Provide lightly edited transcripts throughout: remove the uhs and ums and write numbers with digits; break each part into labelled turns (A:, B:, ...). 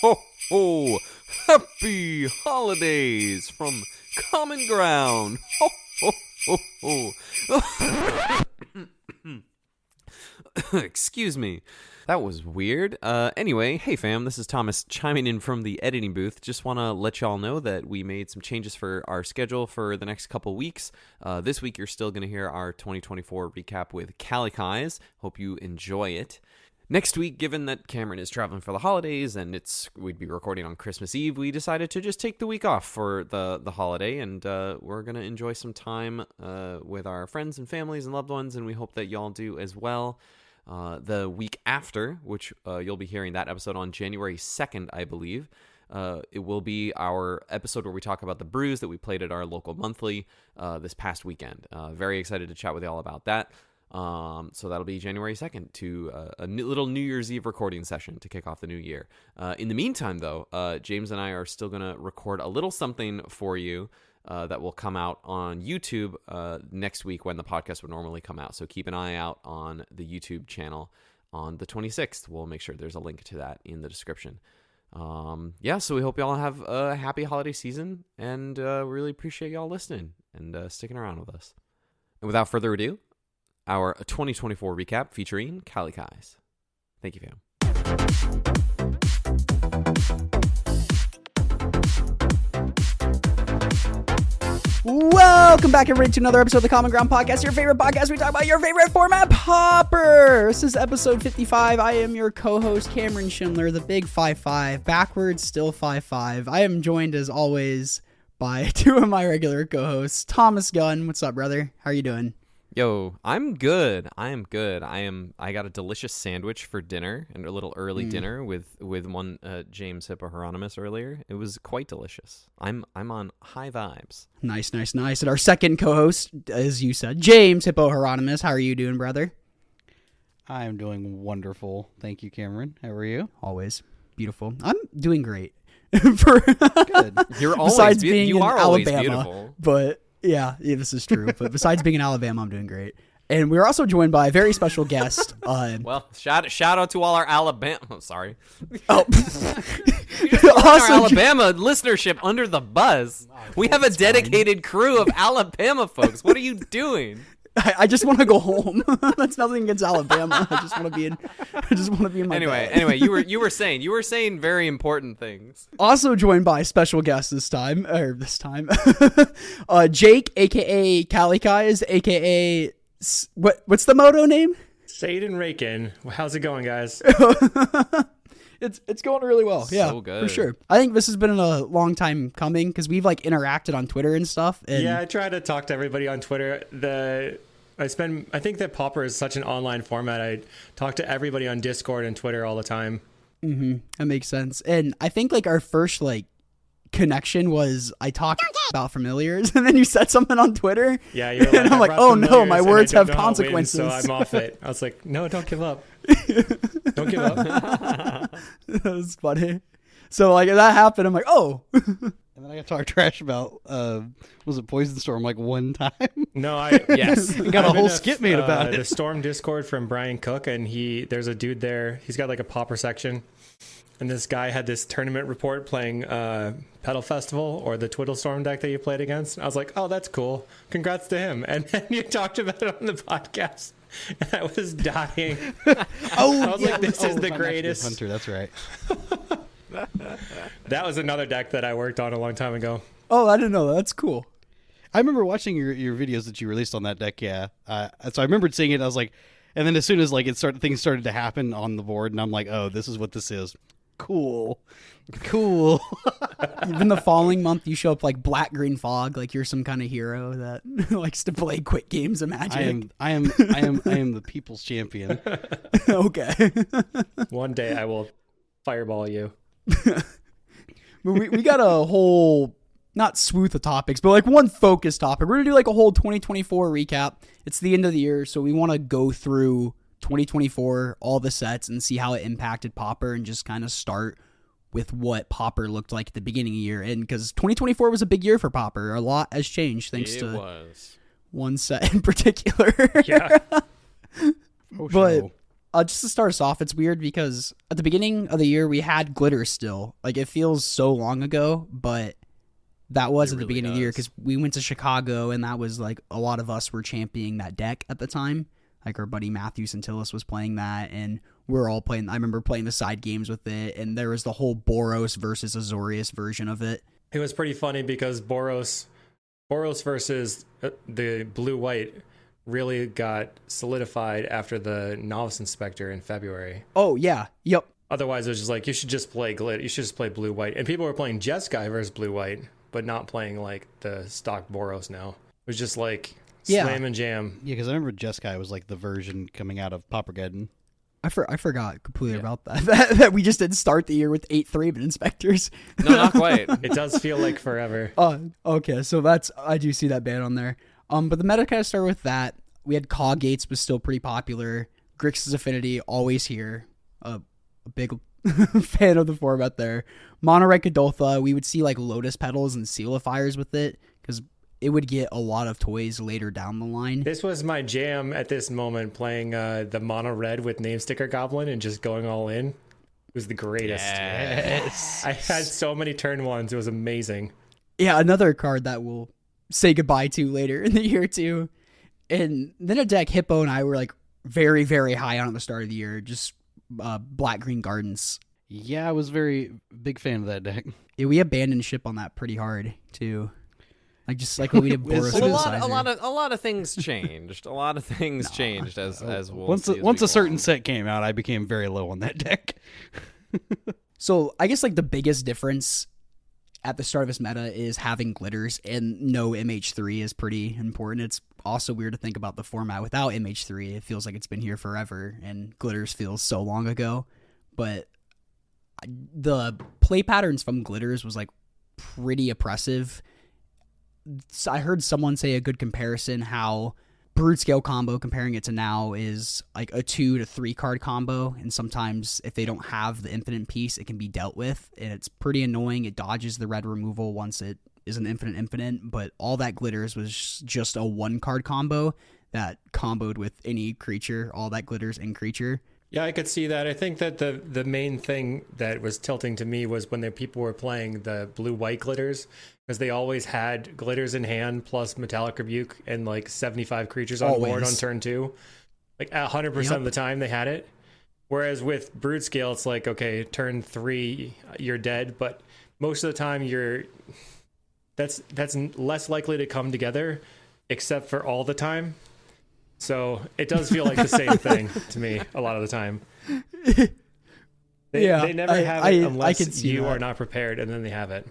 A: ho, ho! Happy holidays from Common Ground! Ho, ho, ho, ho! Excuse me. That was weird. Anyway, hey fam, this is Thomas chiming in from the editing booth. Just want to let y'all know that we made some changes for our schedule for the next couple weeks. This week you're still going to hear our 2024 recap with Kalikaiz. Hope you enjoy it. Next week, given that Cameron is traveling for the holidays and we'd be recording on Christmas Eve, we decided to just take the week off for the holiday, and we're going to enjoy some time with our friends and families and loved ones, and we hope that y'all do as well. The week after, which you'll be hearing that episode on January 2nd, I believe, it will be our episode where we talk about the brews that we played at our local monthly this past weekend. Very excited to chat with y'all about that. So that'll be January 2nd to a little New Year's Eve recording session to kick off the new year. In the meantime, though, James and I are still going to record a little something for you that will come out on YouTube next week when the podcast would normally come out. So keep an eye out on the YouTube channel on the 26th. We'll make sure there's a link to that in the description. So we hope y'all have a happy holiday season, and really appreciate y'all listening and sticking around with us. And without further ado, our 2024 recap featuring Kalikaiz. Thank you, fam.
B: Welcome back, everybody, to another episode of the Common Ground Podcast, your favorite podcast. We talk about your favorite format, Popper. This is episode 55. I am your co-host, Cameron Schindler, the big 5'5", backwards, still 5'5". I am joined, as always, by two of my regular co-hosts, Thomas Gunn. What's up, brother? How are you doing?
A: Yo, I'm good. I am good. I got a delicious sandwich for dinner, and a little early dinner with one James Hippo earlier. It was quite delicious. I'm on high vibes.
B: Nice. And our second co-host, as you said, James Hippo Hieronymus. How are you doing, brother?
C: I am doing wonderful. Thank you, Cameron. How are you?
B: Always beautiful. I'm doing great.
C: Good.
A: You're always
B: besides being
A: you
B: in
A: are
B: Alabama,
A: always beautiful.
B: But yeah, this is true. But besides being in Alabama, I'm doing great. And we're also joined by a very special guest.
A: Well, shout out to all our Alabama. Oh, sorry.
B: Oh,
A: You just thrown our Alabama listenership under the buzz. We have a dedicated crew of Alabama folks. What are you doing?
B: I just want to go home. That's nothing against Alabama. I just want to be in my bed.
A: Anyway, you were saying very important things.
B: Also joined by special guest this time, Jake, aka Kalikaiz, aka what's the moto name?
D: Sade and Rakin. How's it going, guys?
B: It's going really well. Yeah,
A: so good.
B: For sure. I think this has been a long time coming because we've interacted on Twitter and stuff. And
D: yeah, I try to talk to everybody on Twitter. I think that Popper is such an online format. I talk to everybody on Discord and Twitter all the time.
B: Mm-hmm. That makes sense. And I think our first connection was I talked about familiars, and then you said something on Twiher.
D: Yeah, you're
B: and I'm like, oh no, my words have consequences.
D: So I'm off it. I was like, no, don't give up. Don't give up.
B: That was funny. So that happened. I'm like, oh.
C: And then I got to talk trash about was it Poison Storm one time?
D: No,
A: yes.
C: We got a whole skit made about it.
D: The Storm Discord from Brian Cook, and there's a dude there. He's got a Popper section. And this guy had this tournament report playing Pedal Festival or the Twiddle Storm deck that you played against. I was like, oh, that's cool. Congrats to him. And then you talked about it on the podcast. And I was dying. I was like, this is the greatest.
C: Hunter, that's right.
D: That was another deck that I worked on a long time ago.
B: Oh, I didn't know that. That's cool.
C: I remember watching your videos that you released on that deck, yeah. So I remembered seeing it. I was like, and then as soon as things started to happen on the board, and I'm like, oh, this is what this is. Cool.
B: Even the following month, you show up Black Green Fog, you're some kind of hero that likes to play quick games of Magic.
C: I am the people's champion.
B: Okay.
D: One day I will fireball you.
B: we got a whole, not swooth of topics, but one focus topic. We're gonna do a whole 2024 recap. It's the end of the year, so we want to go through 2024, all the sets, and see how it impacted Popper, and just kind of start with what Popper looked like at the beginning of the year. And because 2024 was a big year for Popper, a lot has changed thanks to one set in particular.
D: Yeah.
B: But Just to start us off, it's weird because at the beginning of the year we had glitters still. Like it feels so long ago, but that was
A: It
B: at the
A: really
B: beginning of the year
A: does.
B: because we went to Chicago and that was like a lot of us were championing that deck at the time. Like our buddy Matthew Santillis was playing that, and we were all playing. I remember playing the side games with it, and there was the whole Boros versus Azorius version of it.
D: It was pretty funny because Boros versus the blue-white really got solidified after the Novice Inspector in February.
B: Oh yeah, yep.
D: Otherwise, it was just like, you should just play Glit. You should just play blue-white. And people were playing Jeskai versus blue-white, but not playing like the stock Boros now. It was just like slam and jam.
C: Yeah, because I remember Jeskai was like the version coming out of Poppergeddon.
B: I forgot completely about that. that we just didn't start the year with 8 Thraben Inspectors.
A: No, not quite.
D: It does feel like forever.
B: Okay, so I do see that ban on there. But the meta kind of started with that. We had Caw Gates was still pretty popular. Grixis Affinity always here. A big fan of the format there. Mono-Red Godolpha, we would see like Lotus Petals and Sealifiers with it because it would get a lot of toys later down the line.
D: This was my jam at this moment, playing the mono red with Name Sticker Goblin and just going all in. It was the greatest.
C: Yes.
D: I had so many turn ones. It was amazing.
B: Yeah, another card that we'll say goodbye to later in the year too. And then a deck Hippo and I were like very, very high on at the start of the year. Just Black Green Gardens.
C: Yeah, I was very big fan of that deck.
B: Yeah, we abandoned ship on that pretty hard too. Like just like when we did Boros
C: Well,
B: Synthesizer.
A: A lot of things changed. A lot of things changed as we'll
C: Once
A: see as we
C: once
A: go
C: a certain
A: on.
C: set came out, I became very low on that deck.
B: So I guess like the biggest difference at the start of this meta is having glitters, and no MH3 is pretty important. It's also weird to think about the format without MH3. It feels like it's been here forever, and glitters feels so long ago. But the play patterns from glitters was like pretty oppressive. So I heard someone say a good comparison how Brood Scale combo, comparing it to now, is like a 2 to 3 card combo, and sometimes if they don't have the infinite piece, it can be dealt with, and it's pretty annoying. It dodges the red removal once it is an infinite, but all that glitters was just a 1 card combo that comboed with any creature, all that glitters in creature.
D: Yeah, I could see that. I think that the main thing that was tilting to me was when the people were playing the blue-white glitters, because they always had glitters in hand plus Metallic Rebuke and like 75 creatures on board on turn 2. Like 100% of the time they had it. Whereas with Brood Scale, it's like, okay, turn 3, you're dead, but most of the time that's less likely to come together, except for all the time. So it does feel like the same thing to me a lot of the time. They never have it unless you are not prepared, and then they have it.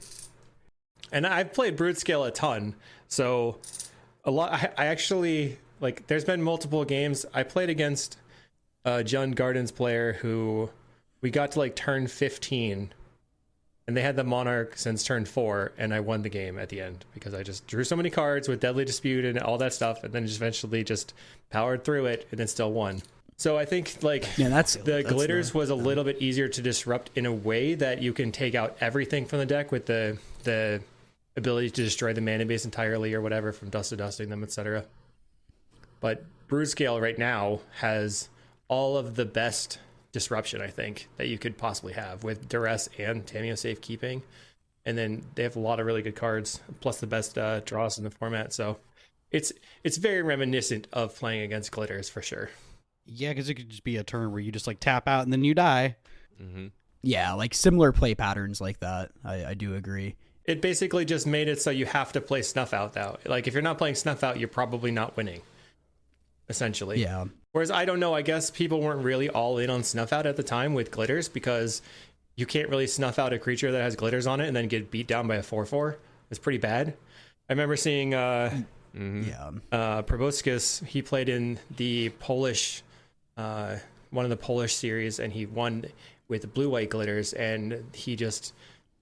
D: And I've played Brood Scale a ton, so a lot. I actually, like, there's been multiple games. I played against a Jund Gardens player who we got to like turn 15, and they had the Monarch since turn 4, and I won the game at the end because I just drew so many cards with Deadly Dispute and all that stuff, and then just eventually just powered through it and then still won. So I think like
B: that's
D: glitters was a little bit easier to disrupt in a way that you can take out everything from the deck with the ability to destroy the mana base entirely or whatever from dust to dusting them, etc. But Brood Scale right now has all of the best disruption, I think, that you could possibly have with Duress and Tamiyo Safekeeping. And then they have a lot of really good cards, plus the best draws in the format. So it's very reminiscent of playing against glitters for sure.
C: Yeah, because it could just be a turn where you just like tap out and then you die.
A: Mm-hmm.
B: Yeah, like similar play patterns like that. I do agree.
D: It basically just made it so you have to play Snuff Out, though. Like, if you're not playing Snuff Out, you're probably not winning, essentially.
B: Yeah.
D: Whereas, I don't know, I guess people weren't really all in on Snuff Out at the time with glitters, because you can't really snuff out a creature that has glitters on it and then get beat down by a 4/4. It's pretty bad. I remember seeing Proboscis. He played in the Polish, one of the Polish series, and he won with blue-white glitters, and he just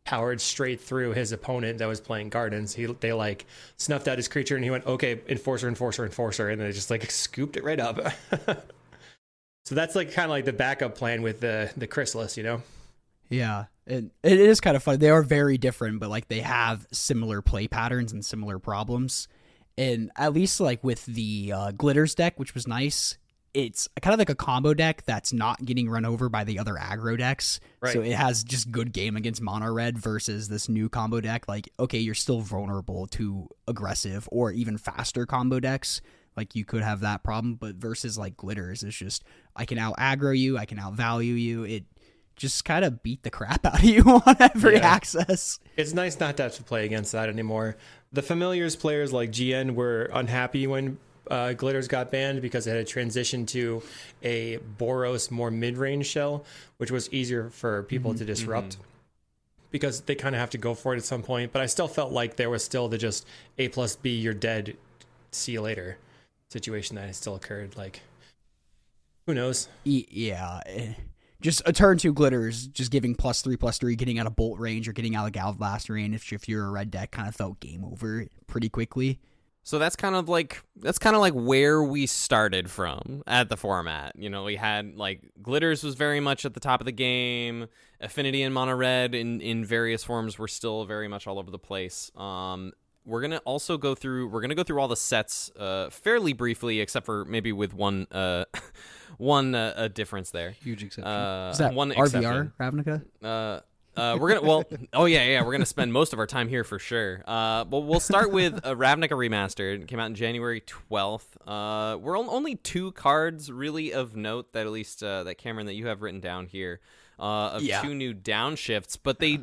D: powered straight through his opponent that was playing Gardens. They like snuffed out his creature, and he went, okay, Enforcer, and they just like scooped it right up. So that's like kind of like the backup plan with the Chrysalis, you know?
B: Yeah, it is kind of funny. They are very different, but like they have similar play patterns and similar problems. And at least like with the Glitters deck, which was nice, it's kind of like a combo deck that's not getting run over by the other aggro decks.
D: Right.
B: So it has just good game against mono red versus this new combo deck. Like, okay, you're still vulnerable to aggressive or even faster combo decks. Like, you could have that problem, but versus like glitters, it's just, I can out aggro you, I can out value you. It just kind of beat the crap out of you on every access.
D: It's nice not to have to play against that anymore. The familiars players like GN were unhappy when glitters got banned because it had transitioned to a Boros more mid-range shell, which was easier for people to disrupt because they kind of have to go for it at some point. But I still felt like there was still the just A plus B, you're dead, see you later situation that still occurred. Like, who knows?
B: Yeah. Just a turn 2 glitters, just giving +3/+3, getting out of bolt range or getting out of Gal Blast range. If you're a red deck, kind of felt game over pretty quickly.
A: So that's kind of like where we started from at the format. You know, we had like glitters was very much at the top of the game. Affinity and mono red in various forms were still very much all over the place. We're gonna go through all the sets fairly briefly, except for maybe with one difference there.
C: Huge exception.
B: Is that
A: one
B: RVR,
A: exception.
B: Ravnica?
A: We're gonna spend most of our time here for sure. But we'll start with Ravnica Remastered. It came out in January 12th. We're only 2 cards really of note that at least that Cameron that you have written down here of 2 new downshifts, but they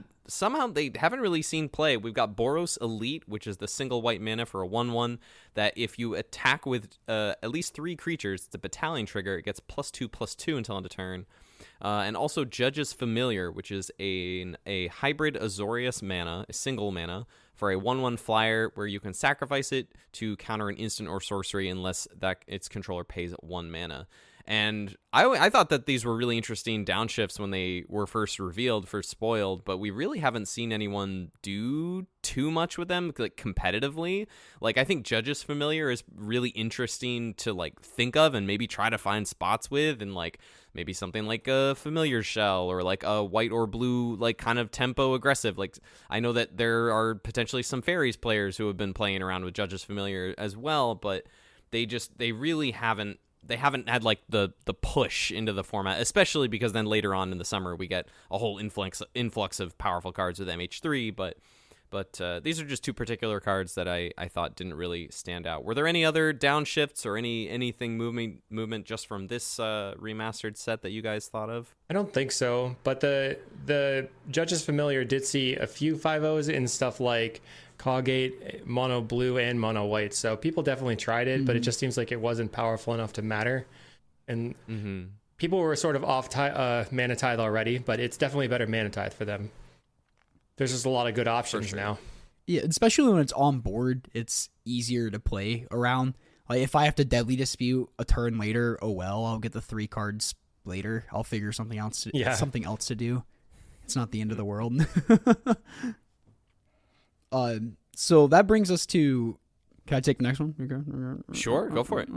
A: haven't really seen play. We've got Boros Elite, which is the single white mana for a 1/1 that if you attack with at least 3 creatures, it's a battalion trigger. It gets +2/+2 until end of turn. And also Judge's Familiar, which is a hybrid Azorius mana, a single mana, for a 1/1 flyer where you can sacrifice it to counter an instant or sorcery unless that its controller pays 1 mana. And I thought that these were really interesting downshifts when they were first revealed, first spoiled, but we really haven't seen anyone do too much with them like competitively. Like, I think Judge's Familiar is really interesting to like think of and maybe try to find spots with, and like maybe something like a Familiar Shell or like a white or blue like kind of tempo aggressive. Like, I know that there are potentially some Fairies players who have been playing around with Judge's Familiar as well, but they really haven't had like the push into the format, especially because then later on in the summer we get a whole influx of powerful cards with MH3. But these are just 2 particular cards that I thought didn't really stand out. Were there any other downshifts or anything movement just from this remastered set that you guys thought of?
D: I don't think so, but the Judge's Familiar did see a few 5-0s in stuff like Cogate, mono blue, and mono white. So people definitely tried it, but it just seems like it wasn't powerful enough to matter. And people were sort of off Mana Tithe already, but it's definitely better Mana Tithe for them. There's just a lot of good options now.
B: Yeah, especially when it's on board, it's easier to play around. Like, if I have to Deadly Dispute a turn later, oh well, I'll get the 3 cards later. I'll figure something else to do. It's not the end of the world. So that brings us to... Can I take the next one?
A: Sure, go for it.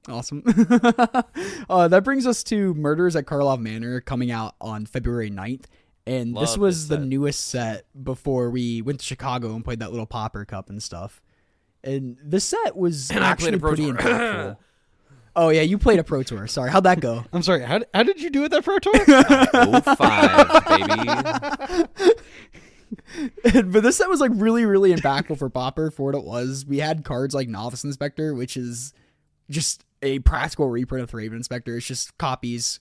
B: Awesome. That brings us to Murders at Karlov Manor, coming out on February 9th. And this was the newest set before we went to Chicago and played that little Popper Cup and stuff. And this set was actually pretty impactful. Oh, yeah, you played a Pro Tour. Sorry, how'd that go?
C: I'm sorry, how did you do at that Pro Tour?
A: 05, baby.
B: But this set was like really, really impactful for Popper for what it was. We had cards like Novice Inspector, which is just a practical reprint of Thraben Inspector. It's just copies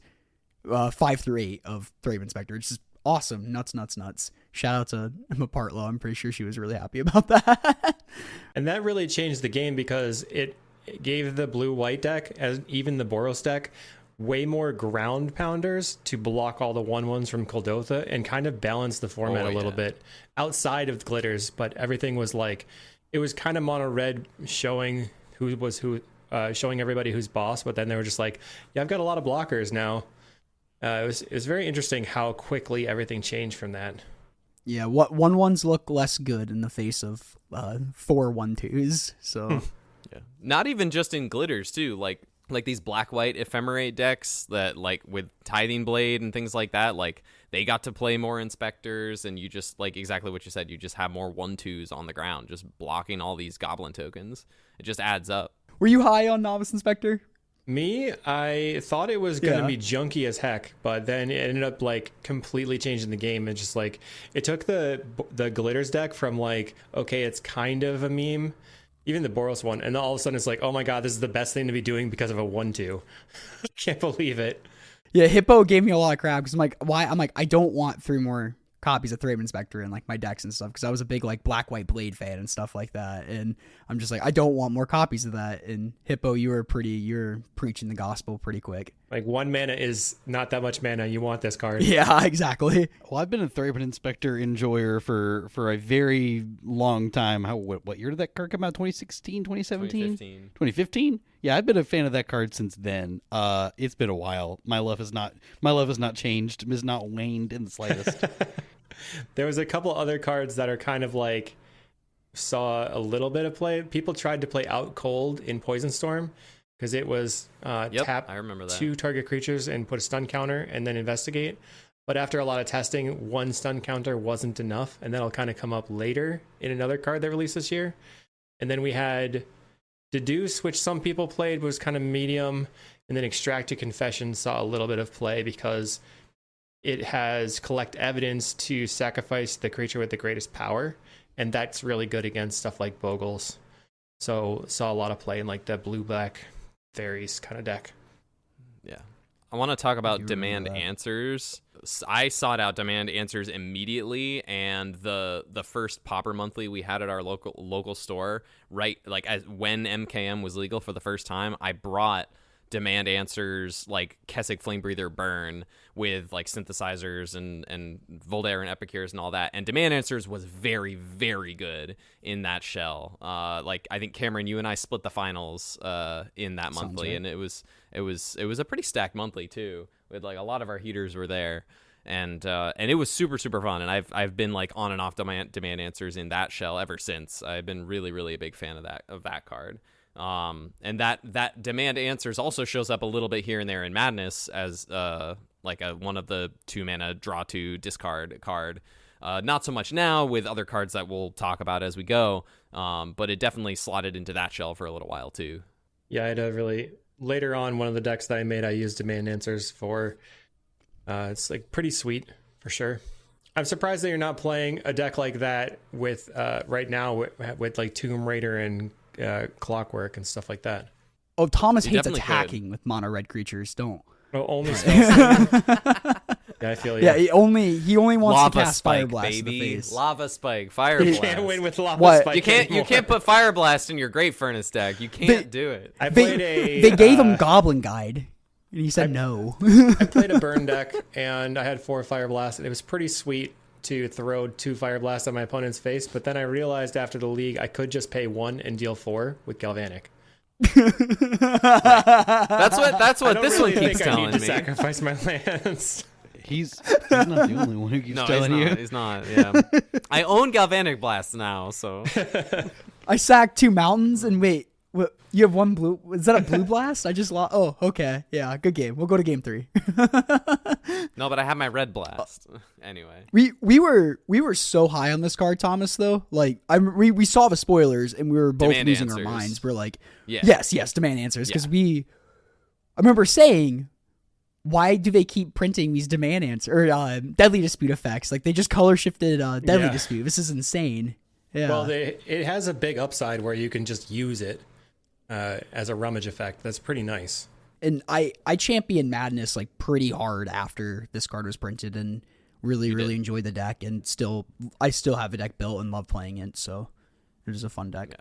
B: 5 through 8 of Thraben Inspector. It's just awesome. Nuts. Shout out to Emma Partlow. I'm pretty sure she was really happy about that.
D: And that really changed the game because it gave the blue-white deck, as even the Boros deck, way more ground pounders to block all the 1/1s from Kuldotha and kind of balance the format a little bit outside of glitters. But everything was like, it was kind of mono red showing who was who, showing everybody who's boss. But then they were just like, yeah, I've got a lot of blockers now. It was very interesting how quickly everything changed from that.
B: Yeah, what 1/1s look less good in the face of 4 1/2s. So
A: yeah, not even just in glitters too, like these black-white ephemerate decks that like with Tithing Blade and things like that, like they got to play more inspectors, and you just like exactly what you said, you just have more 1/2s on the ground just blocking all these goblin tokens. It just adds up.
B: Were you high on Novice Inspector?
D: Me, I thought it was going to
B: Yeah.
D: be junky as heck, but then it ended up like completely changing the game. And just like it took the glitters deck from like, okay, it's kind of a meme, even the Boros one, and all of a sudden it's like, oh my god, this is the best thing to be doing because of a 1/2. I can't believe it.
B: Yeah, Hippo gave me a lot of crap because I'm like, why? I'm like, I don't want 3 more copies of Thraben Inspector in like my decks and stuff because I was a big like Black White Blade fan and stuff like that, and I'm just like, I don't want more copies of that. And Hippo, you're preaching the gospel pretty quick.
D: Like 1 mana is not that much mana. You want this card.
B: Yeah, exactly.
C: Well, I've been a Thraben Inspector enjoyer for a very long time. What year did that card come out? 2016, 2017?
A: 2015.
C: 2015? Yeah, I've been a fan of that card since then. It's been a while. My love has not changed, has not waned in the slightest.
D: There was a couple other cards that are kind of like saw a little bit of play. People tried to play Out Cold in Poison Storm because it was tap
A: I remember that.
D: 2 target creatures and put a stun counter and then investigate. But after a lot of testing, 1 stun counter wasn't enough, and that'll kind of come up later in another card that released this year. And then we had Deduce, which some people played, was kind of medium, and then Extracted Confession saw a little bit of play because it has collect evidence to sacrifice the creature with the greatest power, and that's really good against stuff like Bogles. So saw a lot of play in like the blue-black fairies kind of deck.
A: Yeah. I want to talk about
B: do
A: demand
B: remember that.
A: answers. I sought out demand answers immediately, and the first Pauper Monthly we had at our local store, right, like when MKM was legal for the first time, I brought demand answers like Kessig Flamebreather Burn with like synthesizers and Voldaire and Epicures and all that, and demand answers was very, very good in that shell. Like I think Cameron, you and I split the finals in that
B: Sounds
A: monthly,
B: right.
A: and it was a pretty stacked monthly too, with like a lot of our heaters were there, and it was super, super fun. And I've been like on and off demand answers in that shell ever since. I've been really, really a big fan of that card. And that demand answers also shows up a little bit here and there in Madness as like one of the 2 mana draw to discard card. Not so much now with other cards that we'll talk about as we go, but it definitely slotted into that shell for a little while too.
D: Yeah, I had a really later on one of the decks that I made, I used demand answers for. It's like pretty sweet for sure. I'm surprised that you're not playing a deck like that with right now with like Tomb Raider and Clockwork and stuff like that.
B: Oh, Thomas
A: You
B: hates
A: definitely
B: attacking with mono red creatures. Don't.
D: Oh, only spells. Yeah, I feel you.
B: Yeah, he only wants
A: Lava
B: to cast Fire
A: Spike,
B: Blast in
A: baby.
B: the face.
A: Lava Spike, Fire
D: You
A: Blast.
D: can't win with Lava
B: What?
D: Spike
A: You
D: anymore.
A: can't put Fire Blast in your Great Furnace deck. You can't do it.
D: I played a.
B: They gave him Goblin Guide, and he said no.
D: I played a burn deck, and I had 4 Fire Blasts, and it was pretty sweet to throw 2 Fire Blasts on my opponent's face. But then I realized after the league, I could just pay 1 and deal 4 with Galvanic.
A: That's what
D: I don't
A: this
D: really
A: one keeps
D: think I
A: telling
D: need to
A: me.
D: sacrifice my lands.
C: He's not the only one who keeps
A: No,
C: telling you.
A: he's not. Yeah, I own Galvanic Blast now, so
B: I sacked 2 mountains, and wait, what, you have 1 blue? Is that a blue blast? I just lost. Oh, okay. Yeah, good game. We'll go to game 3.
A: no. But I have my Red Blast anyway.
B: We were so high on this card, Thomas. Though, like we saw the spoilers, and we were both
A: Demand
B: losing
A: answers.
B: our minds. We're like,
A: Yeah.
B: yes, demand answers, because
A: Yeah.
B: I remember saying, why do they keep printing these demand answer or deadly dispute effects? Like they just color shifted deadly
D: Yeah.
B: dispute. This is insane. Yeah.
D: Well, it has a big upside where you can just use it as a rummage effect. That's pretty nice.
B: And I championed Madness like pretty hard after this card was printed, and really enjoyed the deck, and I still have a deck built and love playing it. So it is a fun deck.
A: Yeah.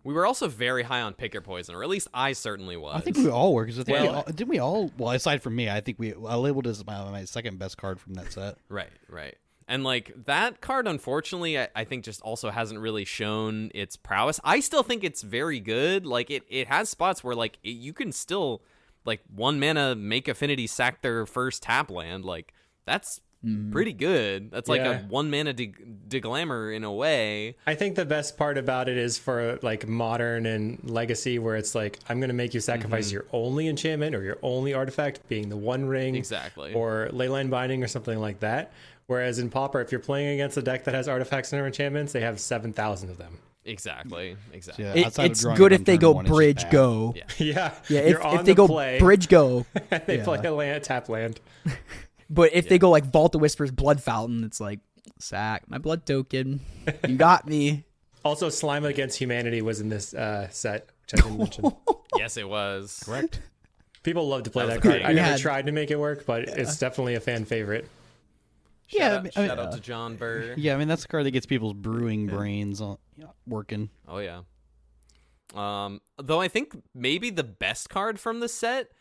A: We were also very high on Picker Poison, or at least I certainly was.
C: I think we all were, because
D: Well-
C: didn't we all? Well, aside from me, I think I labeled it as my second best card from that set.
A: Right. And like that card, unfortunately, I think just also hasn't really shown its prowess. I still think it's very good. Like it has spots where like you can still like 1 mana make Affinity sack their first tap land. Like that's pretty good. That's like a
D: Yeah.
A: 1 mana deglamour in a way.
D: I think the best part about it is for like modern and legacy, where it's like, I'm going to make you sacrifice your only enchantment or your only artifact, being the One Ring,
A: Exactly.
D: or Leyline Binding or something like that. Whereas in Pauper, if you're playing against a deck that has artifacts and enchantments, they have 7,000 of them.
A: Exactly.
C: Yeah,
B: It,
C: outside of
B: it's
C: drawing
B: good
C: it
B: if
C: on
B: they
C: turn
B: go
C: one, it's just
B: bridge
C: bad.
B: go.
A: Yeah.
D: Yeah,
B: Yeah,
D: you're
B: if
D: on
B: they
D: the
B: go
D: play,
B: bridge go.
D: and they
B: yeah.
D: play a land, tap land.
B: But if they go like Vault of Whispers, Blood Fountain, it's like, sack, my blood token. You got me.
D: Also, Slime Against Humanity was in this set, which I didn't mention.
A: Yes, it was.
C: Correct.
D: People love to play
A: That
D: that
A: was a
D: card.
A: great
D: I
B: We
D: never
B: had-
D: tried to make it work, but it's definitely a fan favorite.
C: Yeah,
A: Shout out to John Burr.
C: Yeah, I mean that's the card that gets people's brewing brains working.
A: Oh yeah. Though I think maybe the best card from the set,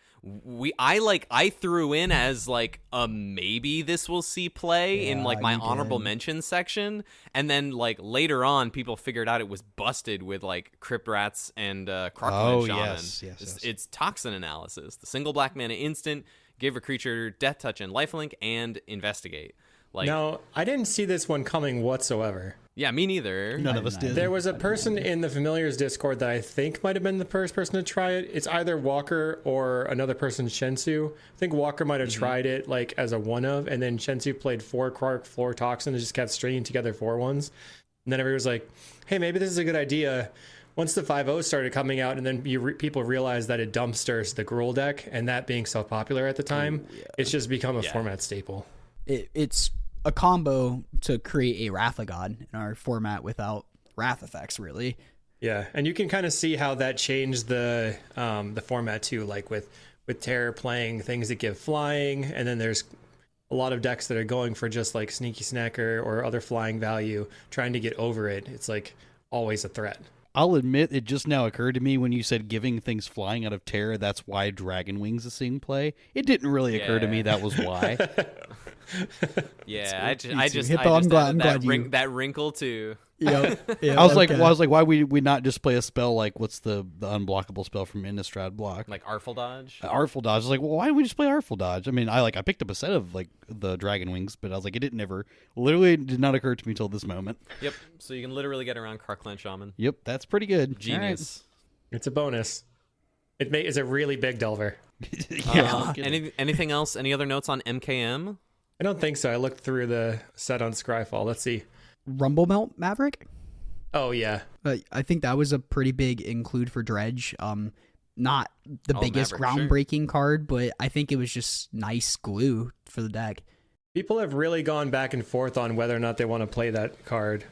A: I threw in as like a maybe this will see play in like my
B: you
A: honorable
B: did.
A: mention section, and then like later on people figured out it was busted with like Crypt Rats and Crocodile Shaman.
C: yes.
A: It's Toxin Analysis, the single black mana instant, give a creature Death Touch and Lifelink and investigate. Like,
D: Now, I didn't see this one coming whatsoever.
A: yeah, me neither.
C: None of us did.
D: There was a person in the Familiars Discord that I think might have been the first person to try it. It's either Walker or another person, Shensu. I think Walker might have tried it like as a one of, and then Shensu played 4 Quark Floor Toxin and just kept stringing together 4/1s. And then everybody was like, hey, maybe this is a good idea. Once the 5.0 started coming out, and then people realized that it dumpsters the Gruul deck, and that being so popular at the time, it's just become a format staple.
B: It's a combo to create a Wrath of God in our format without Wrath effects, really.
D: Yeah, and you can kind of see how that changed the format too, like with Terror playing things that give flying, and then there's a lot of decks that are going for just like Sneaky Snacker or other flying value, trying to get over it. It's like always a threat.
C: I'll admit it just now occurred to me when you said giving things flying out of terror. That's why Dragon Wings is seeing play. It didn't really occur to me that was why.
A: Yeah, I just
B: Hippo, I'm glad you-
A: that wrinkle too.
B: Yep.
C: I was like, why we not just play a spell like what's the unblockable spell from Innistrad block?
A: Like Artful Dodge.
C: Artful Dodge. I was like, well, why don't we just play Artful Dodge? I mean, I picked up a set of like the Dragon Wings, but I was like, it literally did not occur to me till this moment.
A: Yep. So you can literally get around Krark-Clan Shaman.
C: Yep, that's pretty good.
A: Genius.
D: It's a bonus. It's a really big Delver.
C: Yeah.
A: Anything else? Any other notes on MKM?
D: I don't think so. I looked through the set on Scryfall. Let's see.
B: Rumble Melt Maverick.
D: Oh yeah,
B: I think that was a pretty big include for Dredge. Not the biggest
A: Maverick, sure.
B: groundbreaking card, but I think it was just nice glue for the deck.
D: people have really gone back and forth on whether or not they want to play that card,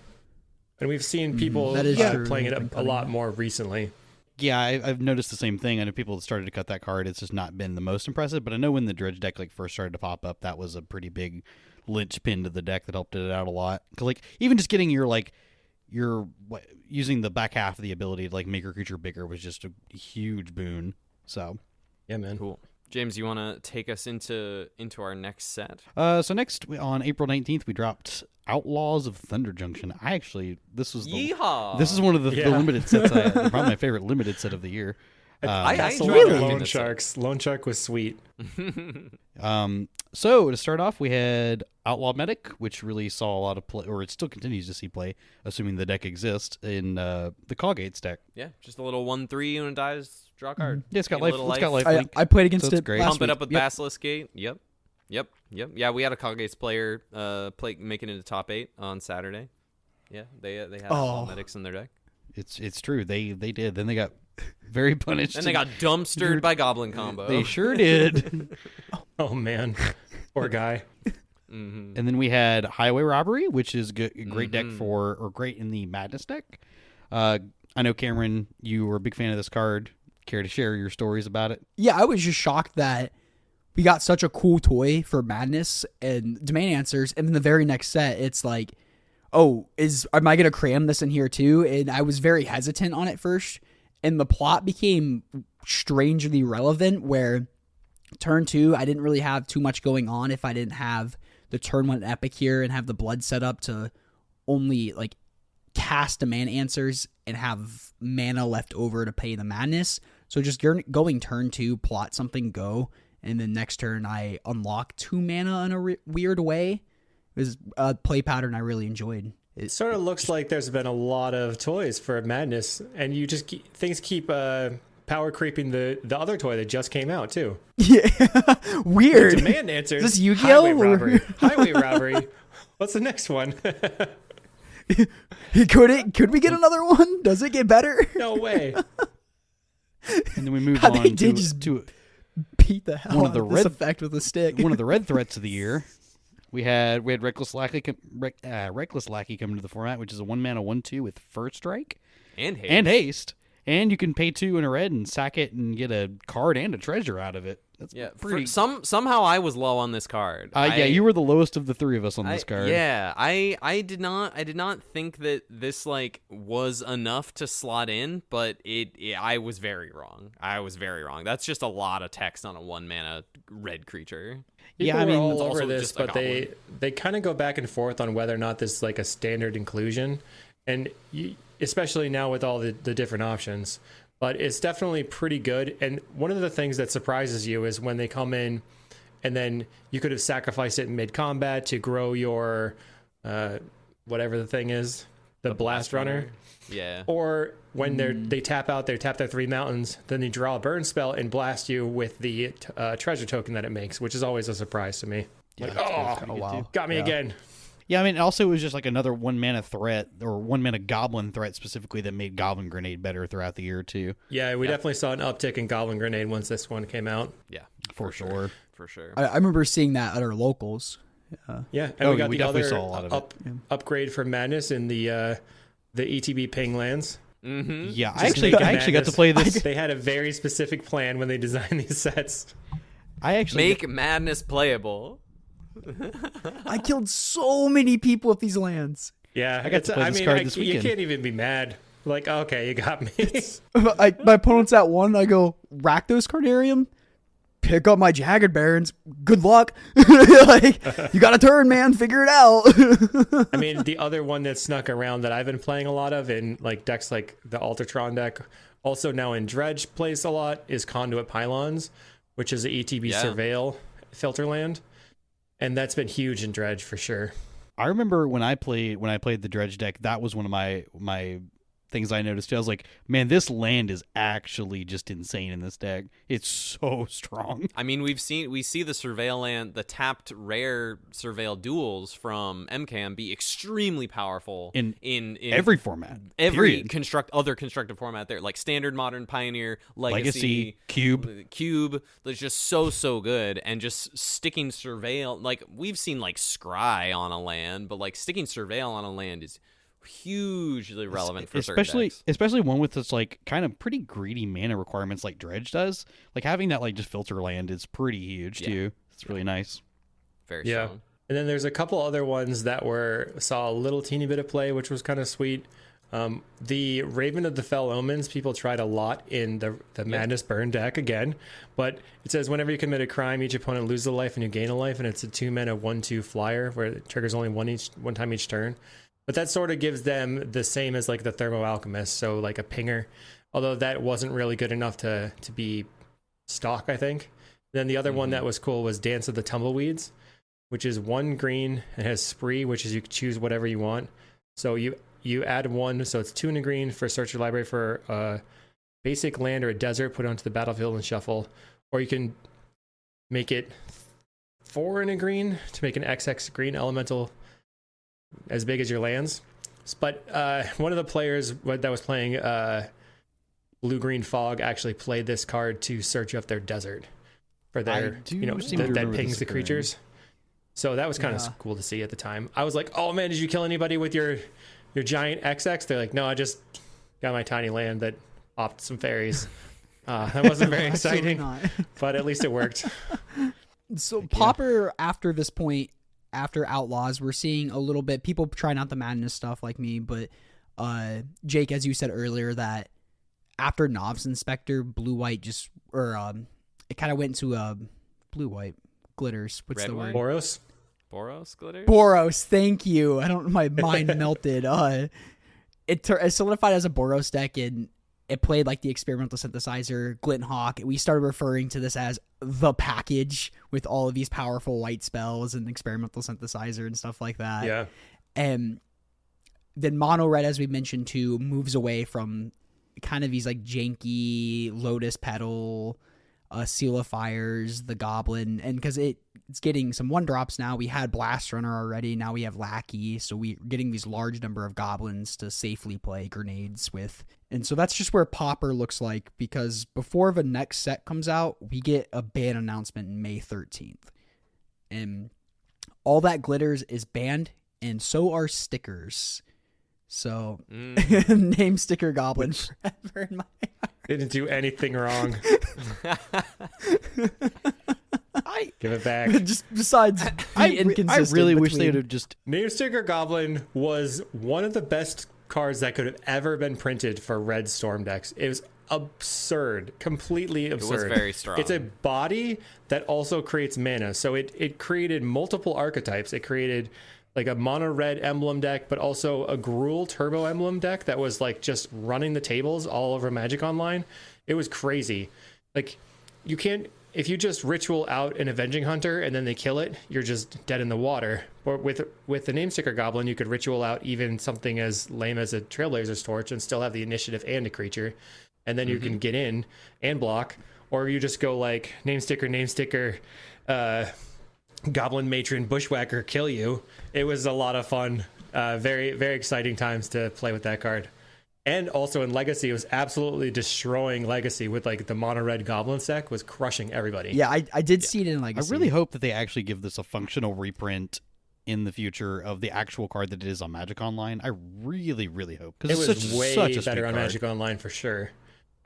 D: and we've seen people
B: That is true.
D: playing it
B: Been
D: a
B: cutting
D: lot
B: it.
D: more recently.
C: Yeah, I've noticed the same thing. I know people have started to cut that card. It's just not been the most impressive. But I know when the Dredge deck first started to pop up, that was a pretty big linchpin to the deck that helped it out a lot. Because even just getting using the back half of the ability to make your creature bigger was just a huge boon. So
D: Yeah, man.
A: Cool. James, you want to take us into our next set?
C: so next on April 19th, we dropped Outlaws of Thunder Junction. This was
A: Yeehaw!
C: this is one of the
D: Yeah.
C: limited sets. Probably my favorite limited set of the year.
A: I
D: That's
A: enjoyed
D: the
A: drafting
D: Loan
A: this set.
D: Sharks. Loan Shark was sweet.
C: So to start off, we had Outlaw Medic, which really saw a lot of play, or it still continues to see play, assuming the deck exists in the Coggates deck.
A: Yeah, just a little 1/3 when it dies, draw a card.
C: Yeah, it's got
A: Gain a
C: life.
A: little
C: It's got
A: life.
C: life.
B: I played against
C: So it's
B: it
C: great.
B: last
A: Pump it
B: week.
A: up with
B: Yep.
A: Basilisk Gate. Yep. Yeah, we had a Coggates player making it into top 8 on Saturday. Yeah, they had Outlaw Medics in their deck.
C: It's true. They did. Then they got very punished.
A: Then they got dumpstered by Goblin Combo.
C: They sure did.
D: Oh man, poor guy.
A: Mm-hmm.
C: And then we had Highway Robbery, which is a great deck great in the Madness deck. I know, Cameron, you were a big fan of this card. Care to share your stories about it?
B: Yeah, I was just shocked that we got such a cool toy for Madness and Demand Answers, and then the very next set, it's like, oh, am I gonna cram this in here too? And I was very hesitant on it first, and the plot became strangely relevant. Where turn 2, I didn't really have too much going on if I didn't have the turn 1 epic here and have the blood set up to only cast Demand Answers and have mana left over to pay the Madness. So just going turn 2, plot something, go, and then next turn I unlock 2 mana in a weird way. It was a play pattern I really enjoyed.
D: It sort of looks like there's been a lot of toys for Madness, and you just things keep power creeping the other toy that just came out too.
B: Yeah, weird.
D: Demand Answers.
B: Is this Yu-Gi-Oh?
D: Highway Robbery. Highway Robbery. What's the next one?
B: Could we get another one? Does it get better?
D: No way.
C: And then we move
B: How
C: on
B: they did
C: to,
B: just
C: to
B: beat the hell
C: One of
B: out
C: the
B: of this
C: red-
B: effect with a stick.
C: one of the red threats of the year. We had Reckless Lackey coming to the format, which is a 1-mana 1/2 with First Strike
A: And haste.
C: and haste. And you can pay 2 in a red and sack it and get a card and a treasure out of it. That's
A: Yeah,
C: pretty.
A: somehow I was low on this card.
C: Yeah, you were the lowest of the 3 of us on this card.
A: Yeah, I did not think that this like was enough to slot in, but I was very wrong. That's just a lot of text on a 1-mana red creature.
C: Yeah,
D: People
C: I
D: were
C: mean,
D: all
A: it's
D: over
A: also
D: this,
A: just a
D: but they kind of go back and forth on whether or not this is like a standard inclusion, and especially now with all the different options. But it's definitely pretty good. And one of the things that surprises you is when they come in, and then you could have sacrificed it in mid combat to grow your whatever the thing is, the blast runner.
A: Yeah.
D: Or when they tap out, they tap their 3 mountains, then they draw a burn spell and blast you with the treasure token that it makes, which is always a surprise to me. Like,
B: wow.
D: got me again.
C: Yeah, I mean, also it was just like another 1-mana threat or 1-mana goblin threat specifically that made Goblin Grenade better throughout the year too.
D: Yeah, we definitely saw an uptick in Goblin Grenade once this one came out.
A: Yeah,
C: For sure.
A: for sure.
B: I remember seeing that at our locals.
D: Yeah, and we got
C: we
D: the
C: definitely
D: other
C: saw a lot of it.
D: upgrade for Madness in the ETB Ping lands.
A: Mm-hmm.
C: Yeah,
D: Just
C: I actually
D: make it
C: got to
D: madness.
C: play this.
D: They had a very specific plan when they designed these sets.
C: I actually
A: Make Madness playable.
B: I killed so many people with these lands.
D: Yeah,
C: I got to play this card this
D: you
C: weekend.
D: can't even be mad. Like, okay, you got me.
B: My opponent's at 1. I go, Rakdos Carnarium, pick up my Jagged Barons. Good luck. Like, you got a turn, man. Figure it out.
D: I mean, the other one that snuck around that I've been playing a lot of in like decks like the Altertron deck, also now in Dredge plays a lot, is Conduit Pylons, which is a ETB Surveil filter land. And that's been huge in Dredge for sure.
C: I remember when I played the Dredge deck, that was one of my things I noticed. I was like, man, this land is actually just insane in this deck. It's so strong.
A: I mean, we see the Surveil land, the tapped rare Surveil duels from MCAM be extremely powerful
C: In
A: every
C: format.
A: every
C: period.
A: other constructive format there, like Standard, Modern, Pioneer, Legacy,
C: Cube.
A: That's just so good, and just sticking Surveil, like we've seen like Scry on a land, but like sticking Surveil on a land is hugely relevant for certain decks.
C: Especially one with this like kind of pretty greedy mana requirements like Dredge does. Like having that like just filter land is pretty huge too. It's really nice.
A: Very
D: Yeah.
A: strong.
D: And then there's a couple other ones that saw a little teeny bit of play, which was kind of sweet. The Raven of the Fell Omens, people tried a lot in the Madness Burn deck again, but it says whenever you commit a crime, each opponent loses a life and you gain a life, and it's a 2-mana 1/2 flyer where it triggers only one time each turn. But that sort of gives them the same as like the Thermo Alchemist, so like a pinger, although that wasn't really good enough to be stock, I think. Then the other one that was cool was Dance of the Tumbleweeds, which is 1 green and has Spree, which is you can choose whatever you want. So you add 1, so it's 2 in a green for search your library for a basic land or a desert, put it onto the battlefield and shuffle. Or you can make it 4 in a green to make an XX green elemental as big as your lands. But one of the players that was playing Blue-Green Fog actually played this card to search up their desert for their, that pings the creatures. So that was kind of cool to see at the time. I was like, oh man, did you kill anybody with your giant XX? They're like, no, I just got my tiny land that popped some fairies. That wasn't very exciting, but at least it worked.
B: So Pauper, after this point, after Outlaws, we're seeing a little bit people trying out the Madness stuff like me, but Jake, as you said earlier, that after Nov's Inspector, blue-white it kind of went to blue-white glitters. What's
A: Red
B: the word?
D: Boros?
A: Boros glitter?
B: Boros, thank you. My mind melted. It solidified as a Boros deck, and it played like the Experimental Synthesizer, Glint Hawk. We started referring to this as the package with all of these powerful white spells and Experimental Synthesizer and stuff like that.
D: Yeah.
B: And then Mono Red, as we mentioned too, moves away from kind of these like janky Lotus Petal, Seal of Fires, the Goblin, and because it's getting some 1-drops now. We had Blast Runner already. Now we have Lackey, so we're getting these large number of goblins to safely play grenades with. And so that's just where Pauper looks like, because before the next set comes out, we get a ban announcement May 13th. And all that glitters is banned, and so are stickers. So, name Sticker Goblin forever in my heart.
D: Didn't do anything wrong. Give it back.
B: Just besides inconsistent.
C: I really wish they would have just...
D: Name Sticker Goblin was one of the best cards that could have ever been printed for red Storm decks. It was absurd. Completely absurd.
A: It was very strong.
D: It's a body that also creates mana. So it created multiple archetypes. It created like a mono red emblem deck, but also a Gruul turbo emblem deck that was like just running the tables all over Magic Online. It was crazy. Like, you can't, if you just ritual out an Avenging Hunter and then they kill it, you're just dead in the water. Or with the Namesticker Goblin, you could ritual out even something as lame as a Trailblazer's Torch and still have the initiative and a creature, and then you can get in and block. Or you just go like Namesticker, Goblin Matron Bushwhacker, kill you. It was a lot of fun. Very, very exciting times to play with that card. And also in Legacy, it was absolutely destroying Legacy with like the mono red Goblin deck was crushing everybody.
B: Yeah, I did see it in Legacy.
C: I really hope that they actually give this a functional reprint in the future of the actual card that it is on Magic Online. I really, really hope.
D: It was way better on Magic Online for sure.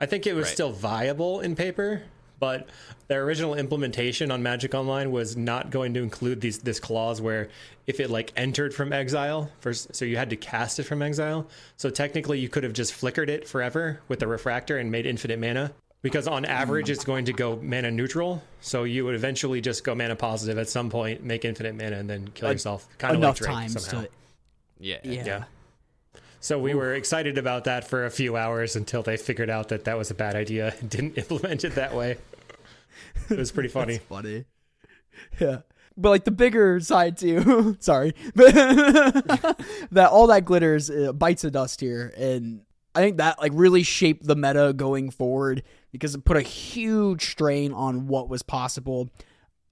D: I think it was still viable in paper, but their original implementation on Magic Online was not going to include this clause where if it like entered from exile, so you had to cast it from exile. So technically you could have just flickered it forever with the refractor and made infinite mana, because on average it's going to go mana neutral. So you would eventually just go mana positive at some point, make infinite mana, and then kill yourself. Kind of like Drake somehow. Yeah. So we were excited about that for a few hours until they figured out that that was a bad idea and didn't implement it that way. It was pretty funny.
B: That's funny. Yeah. But like the bigger side too, sorry, but that all that glitters bites of dust here. And I think that like really shaped the meta going forward, because it put a huge strain on what was possible.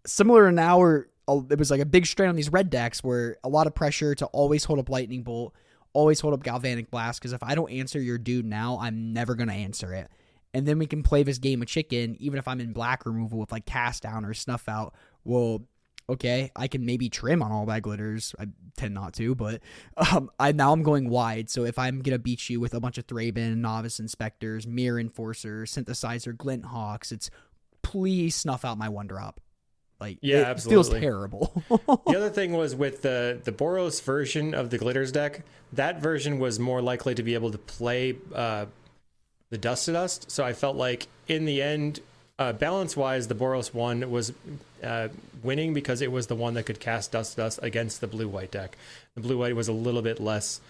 B: Similar to now, where it was like a big strain on these red decks where a lot of pressure to always hold up Lightning Bolt, always hold up Galvanic Blast, because if I don't answer your dude now, I'm never going to answer it. And then we can play this game of chicken, even if I'm in black removal with like Cast Down or Snuff Out. Well, okay, I can maybe trim on all that glitters. I tend not to, but I'm going wide. So if I'm going to beat you with a bunch of Thraben, Novice Inspectors, Mirror Enforcer, Synthesizer, Glint Hawks, it's please snuff out my 1-drop. Like,
D: yeah,
B: it
D: absolutely.
B: feels terrible.
D: The other thing was with the Boros version of the Glitters deck, that version was more likely to be able to play the Dust to Dust. So I felt like in the end, balance-wise, the Boros one was winning because it was the one that could cast Dust to Dust against the blue-white deck. The blue-white was a little bit less...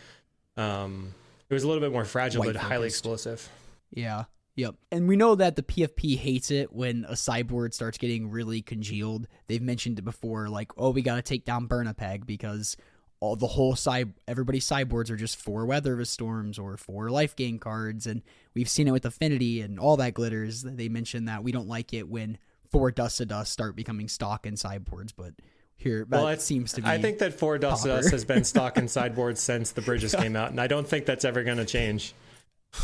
D: it was a little bit more fragile, but highly explosive.
B: Yeah. Yep. And we know that the PFP hates it when a sideboard starts getting really congealed. They've mentioned it before, like, oh, we got to take down Burn-a-Peg because everybody's sideboards are just 4 Weather of Storms or 4 life gain cards. And we've seen it with Affinity and all that glitters. They mentioned that we don't like it when 4 Dust to Dust start becoming stock in sideboards, but here that seems to be.
D: I think that 4 Dust to Dust has been stock in sideboards since the Bridges came out, and I don't think that's ever going to change.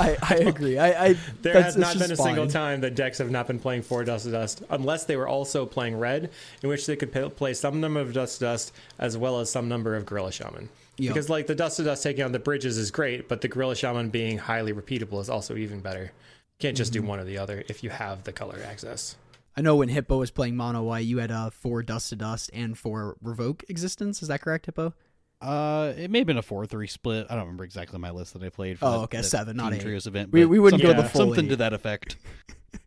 B: I agree.
D: There has not been a single time that decks have not been playing 4 Dust to Dust, unless they were also playing red, in which they could play some number of Dust to Dust as well as some number of Gorilla Shaman. Yep. Because like the Dust to Dust taking on the Bridges is great, but the Gorilla Shaman being highly repeatable is also even better. You can't just do one or the other if you have the color access.
B: I know when Hippo was playing Mono White, you had 4 Dust to Dust and 4 Revoke Existence. Is that correct, Hippo?
C: It may have been a 4-3 split. I don't remember exactly my list that I played for that
B: 7, not 8.
C: Trios event.
B: We wouldn't go the full
C: something
B: 8.
C: to that effect.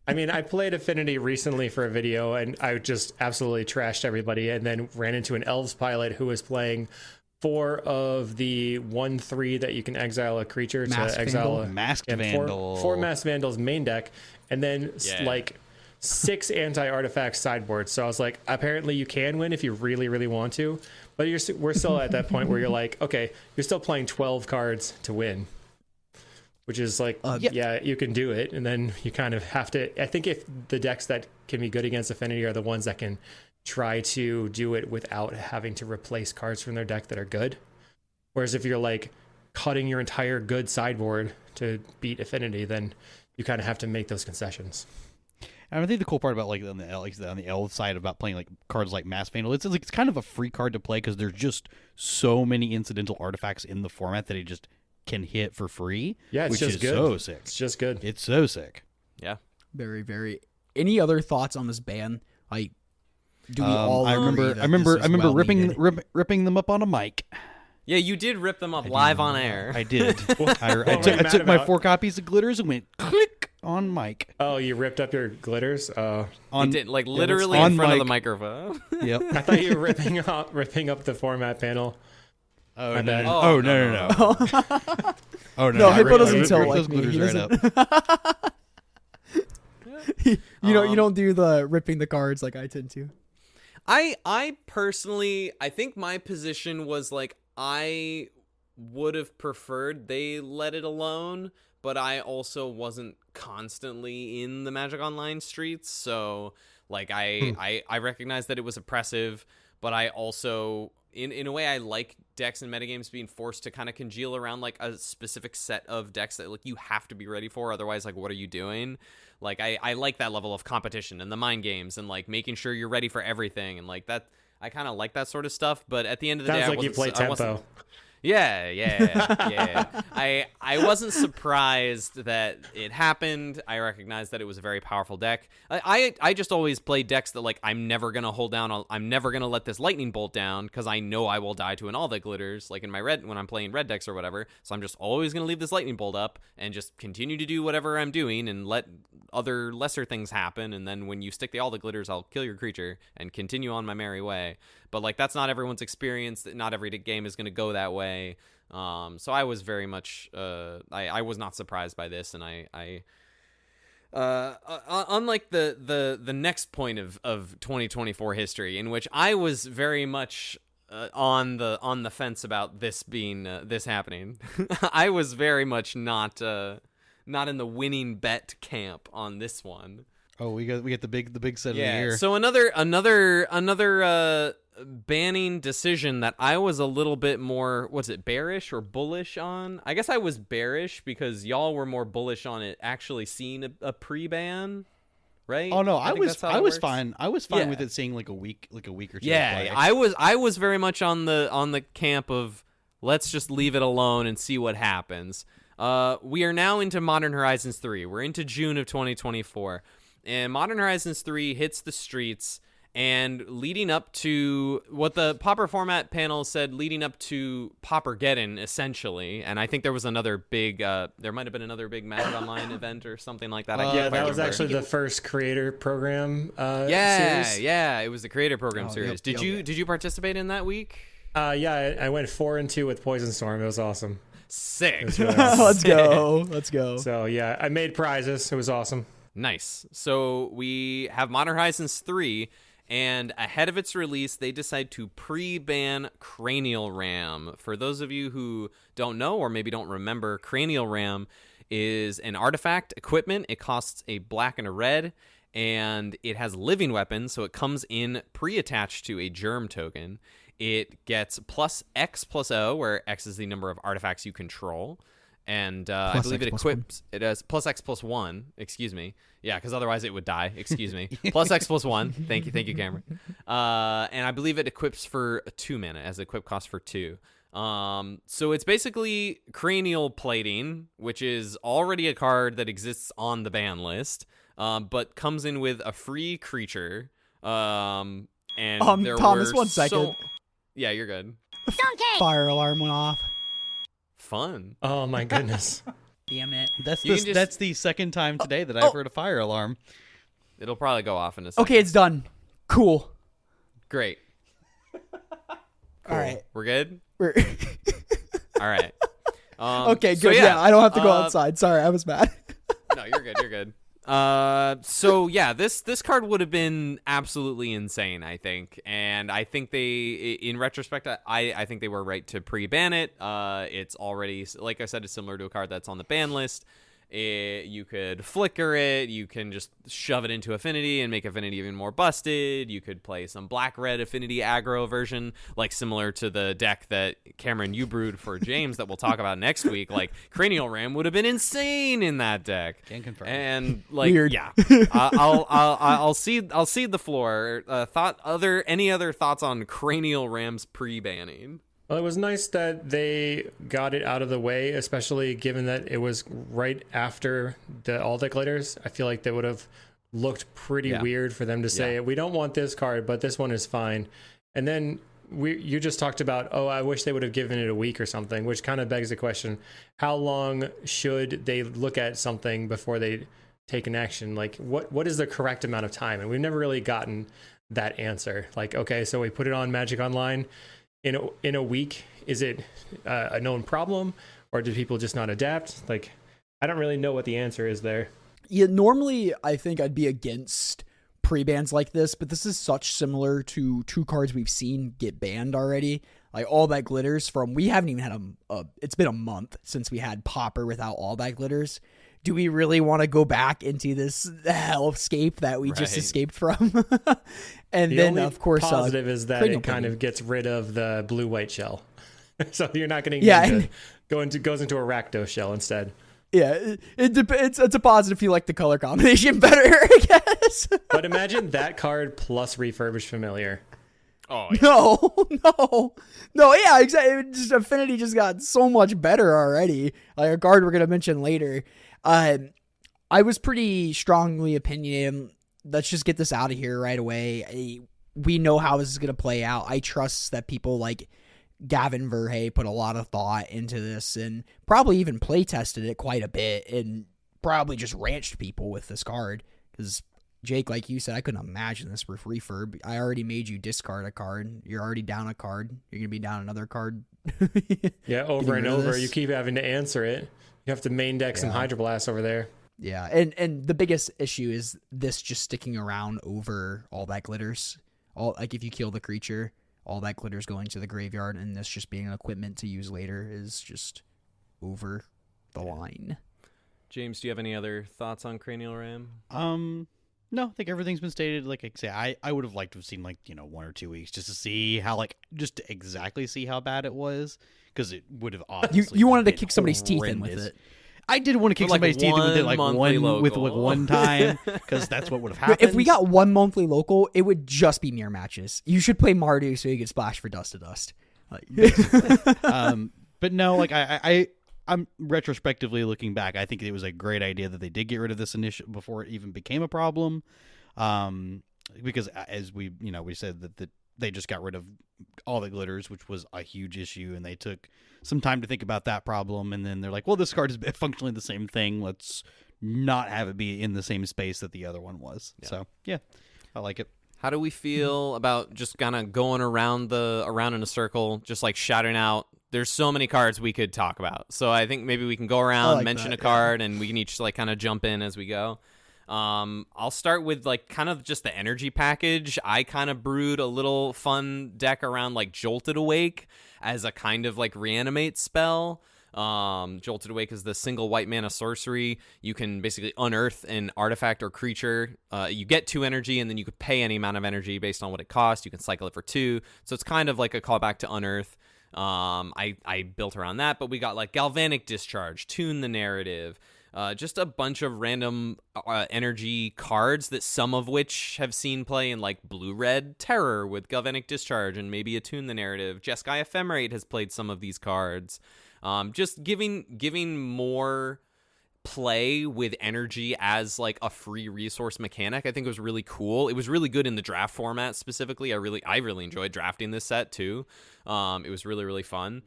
D: I mean, I played Affinity recently for a video, and I just absolutely trashed everybody, and then ran into an Elves pilot who was playing 4 of the 1/3 that you can exile a creature
B: Masked
D: to exile
C: Masked Vandal.
D: 4 Masked Vandals main deck, and then like 6 anti-artifact sideboards. So I was like, apparently you can win if you really, really want to, but we're still at that point where you're like, okay, you're still playing 12 cards to win, which is like, yeah, you can do it. And then you kind of have to, I think if the decks that can be good against Affinity are the ones that can try to do it without having to replace cards from their deck that are good. Whereas if you're like cutting your entire good sideboard to beat Affinity, then you kind of have to make those concessions.
C: And I think the cool part about like on the L side about playing like cards like Mass Vandal, it's like it's kind of a free card to play because there's just so many incidental artifacts in the format that it just can hit for free.
D: Yeah, it's
C: which
D: just
C: is
D: good.
C: so sick.
D: It's just good.
C: It's so sick.
A: Yeah.
B: Very, very. Any other thoughts on this ban? Like, do we all?
C: I remember ripping them up on a mic.
A: Yeah, you did rip them up live on air.
C: I did. I took my 4 copies of glitters and went click on mic.
D: Oh, you ripped up your glitters?
A: You did, like literally in front of the microphone.
C: Yep.
D: I thought you were ripping up the format panel.
C: Oh, no.
B: Oh
C: Oh,
B: no, Hippo doesn't
C: rip
B: tell
C: those
B: like me.
C: glitters
B: He
C: right
B: doesn't.
C: up.
B: You don't do the ripping the cards like I tend to.
A: I personally, I think my position was like, I would have preferred they let it alone, but I also wasn't constantly in the Magic Online streets, so like I recognize that it was oppressive, but I also in a way I like decks and metagames being forced to kind of congeal around like a specific set of decks that like you have to be ready for, otherwise like what are you doing? Like I like that level of competition and the mind games and like making sure you're ready for everything, and like that I kind of like that sort of stuff, but at the end of the day,
D: Sounds like you play tempo.
A: Yeah. I wasn't surprised that it happened. I recognized that it was a very powerful deck. I just always play decks that like I'm never gonna hold down. I'm never gonna let this lightning bolt down because I know I will die to an all that glitters like in my red when I'm playing red decks or whatever. So I'm just always gonna leave this lightning bolt up and just continue to do whatever I'm doing and let other lesser things happen. And then when you stick the all the glitters, I'll kill your creature and continue on my merry way. But like that's not everyone's experience. Not every game is going to go that way. So I was very much I was not surprised by this, and I unlike the next point of 2024 history, in which I was very much on the fence about this being this happening. I was very much not in the winning bet camp on this one.
C: Oh, we get the big set of the year.
A: So another banning decision that I was a little bit more, was it bearish or bullish on? I guess I was bearish because y'all were more bullish on it actually seeing a pre-ban, right?
C: Oh no, I was fine. I was fine
A: Yeah.
C: with it seeing like a week or two.
A: Yeah,
C: of play.
A: I was very much on the camp of let's just leave it alone and see what happens. We are now into Modern Horizons 3. We're into June of 2024. And Modern Horizons 3 hits the streets, and leading up to what the Pauper format panel said, leading up to Paupergeddon, essentially, and I think there was another big, there might have been another big Magic Online event or something like that.
D: Yeah, that was actually the first creator program series.
A: Yeah, it was the creator program series.
B: Yep,
A: Did you participate in that week?
D: Yeah, I went 4-2 with Poison Storm. It was awesome.
A: Sick.
D: It was really awesome.
B: Let's go.
D: So yeah, I made prizes. It was awesome.
A: Nice. So we have Modern Horizons 3, and ahead of its release, they decide to pre-ban Cranial Ram. For those of you who don't know or maybe don't remember, Cranial Ram is an artifact equipment. It costs a black and a red, and it has living weapons, so it comes in pre-attached to a germ token. It gets plus X plus O, where X is the number of artifacts you control. And I believe it equips, it has plus X plus 1, excuse me. Yeah, because otherwise it would die, excuse me. Plus X plus 1, thank you, Cameron. And I believe it equips for 2 mana, as the equip costs for 2. So it's basically cranial plating, which is already a card that exists on the ban list, but comes in with a free creature. And there
B: Thomas,
A: were
B: 1 second.
A: Yeah, you're good.
B: Fire alarm went off.
A: Fun.
D: Oh my goodness.
B: Damn it.
C: That's the second time today that I've heard a fire alarm.
A: It'll probably go off in a second.
B: Okay, it's done. Cool.
A: Great.
B: All right.
A: We're good?
B: We're
A: All right.
B: okay,
A: so
B: good. Yeah, I don't have to go outside. Sorry, I was mad.
A: No, you're good. You're good. So yeah, this card would have been absolutely insane, I think, and I think they, in retrospect, I think they were right to pre-ban it. It's already, like I said, it's similar to a card that's on the ban list. You could flicker it. You can just shove it into Affinity and make Affinity even more busted. You could play some black-red Affinity aggro version, like similar to the deck that Cameron, you brewed for James that we'll talk about next week. Like Cranial Ram would have been insane in that deck.
C: Can confirm.
A: And like,
B: Weird.
A: yeah, I'll cede the floor. Any other thoughts on Cranial Ram's pre-banning?
D: Well, it was nice that they got it out of the way, especially given that it was right after the all deck glitters. I feel like that would have looked pretty weird for them to say, we don't want this card, but this one is fine. And then you just talked about, I wish they would have given it a week or something, which kind of begs the question, how long should they look at something before they take an action? Like, what is the correct amount of time? And we've never really gotten that answer. Like, okay, so we put it on Magic Online. In a week, is it a known problem, or do people just not adapt? Like, I don't really know what the answer is there.
B: Yeah, normally I think I'd be against pre-bans like this, but this is such similar to two cards we've seen get banned already. Like All That Glitters we haven't even had it's been a month since we had Pauper without All That Glitters. Do we really want to go back into this hellscape that we just escaped from? And then, of course,
D: positive is that it kind of gets rid of the blue-white shell, so you're not getting goes into a Rakdos shell instead.
B: Yeah, it's a positive if you like the color combination better, I guess.
D: But imagine that card plus Refurbished Familiar.
A: Oh yeah.
B: No, yeah, exactly. Affinity just got so much better already. Like a card we're gonna mention later. I was pretty strongly opinionated. Let's just get this out of here right away. We know how this is going to play out. I trust that people like Gavin Verhey put a lot of thought into this and probably even play tested it quite a bit and probably just ranched people with this card. Because Jake, like you said, I couldn't imagine this with refurb. I already made you discard a card. You're already down a card. You're going to be down another card.
D: Yeah, over and over. You keep having to answer it. You have to main deck some Hydroblast over there.
B: Yeah, and the biggest issue is this just sticking around over All That Glitters. Like if you kill the creature, All That Glitters going to the graveyard, and this just being an equipment to use later is just over the line.
A: James, do you have any other thoughts on Cranial Ram?
C: No, I think everything's been stated. Like I say, I would have liked to have seen 1 or 2 weeks just to see how just to exactly see how bad it was, because it would have obviously
B: you wanted to kick somebody's teeth in with it.
C: I did want to kick somebody's teeth with it one time, because that's what would have happened.
B: If we got one monthly local, it would just be mirror matches. You should play Mardu so you get splash for Dust to Dust.
C: But no, I'm retrospectively looking back, I think it was a great idea that they did get rid of this initial before it even became a problem. Because as we said that they just got rid of All the Glitters, which was a huge issue, and they took some time to think about that problem, and then they're like, well, this card is functionally the same thing. Let's not have it be in the same space that the other one was. Yeah. So, yeah, I like it.
A: How do we feel about just kind of going around in a circle, just like shouting out? There's so many cards we could talk about. So I think maybe we can go around, mention a card, and we can each kind of jump in as we go. I'll start with kind of just the energy package. I kind of brewed a little fun deck around Jolted Awake as a kind of reanimate spell. Jolted Awake is the single white mana sorcery. You can basically unearth an artifact or creature. You get 2 energy, and then you could pay any amount of energy based on what it costs. You can cycle it for 2. So it's kind of like a callback to unearth. I built around that, but we got Galvanic Discharge, Tune the Narrative, just a bunch of random energy cards that some of which have seen play in Blue-Red Terror with Galvanic Discharge and maybe Attune the Narrative. Jeskai Ephemerate has played some of these cards. Just giving more play with energy as a free resource mechanic. I think it was really cool. It was really good in the draft format specifically. I really enjoyed drafting this set too. It was really, really fun.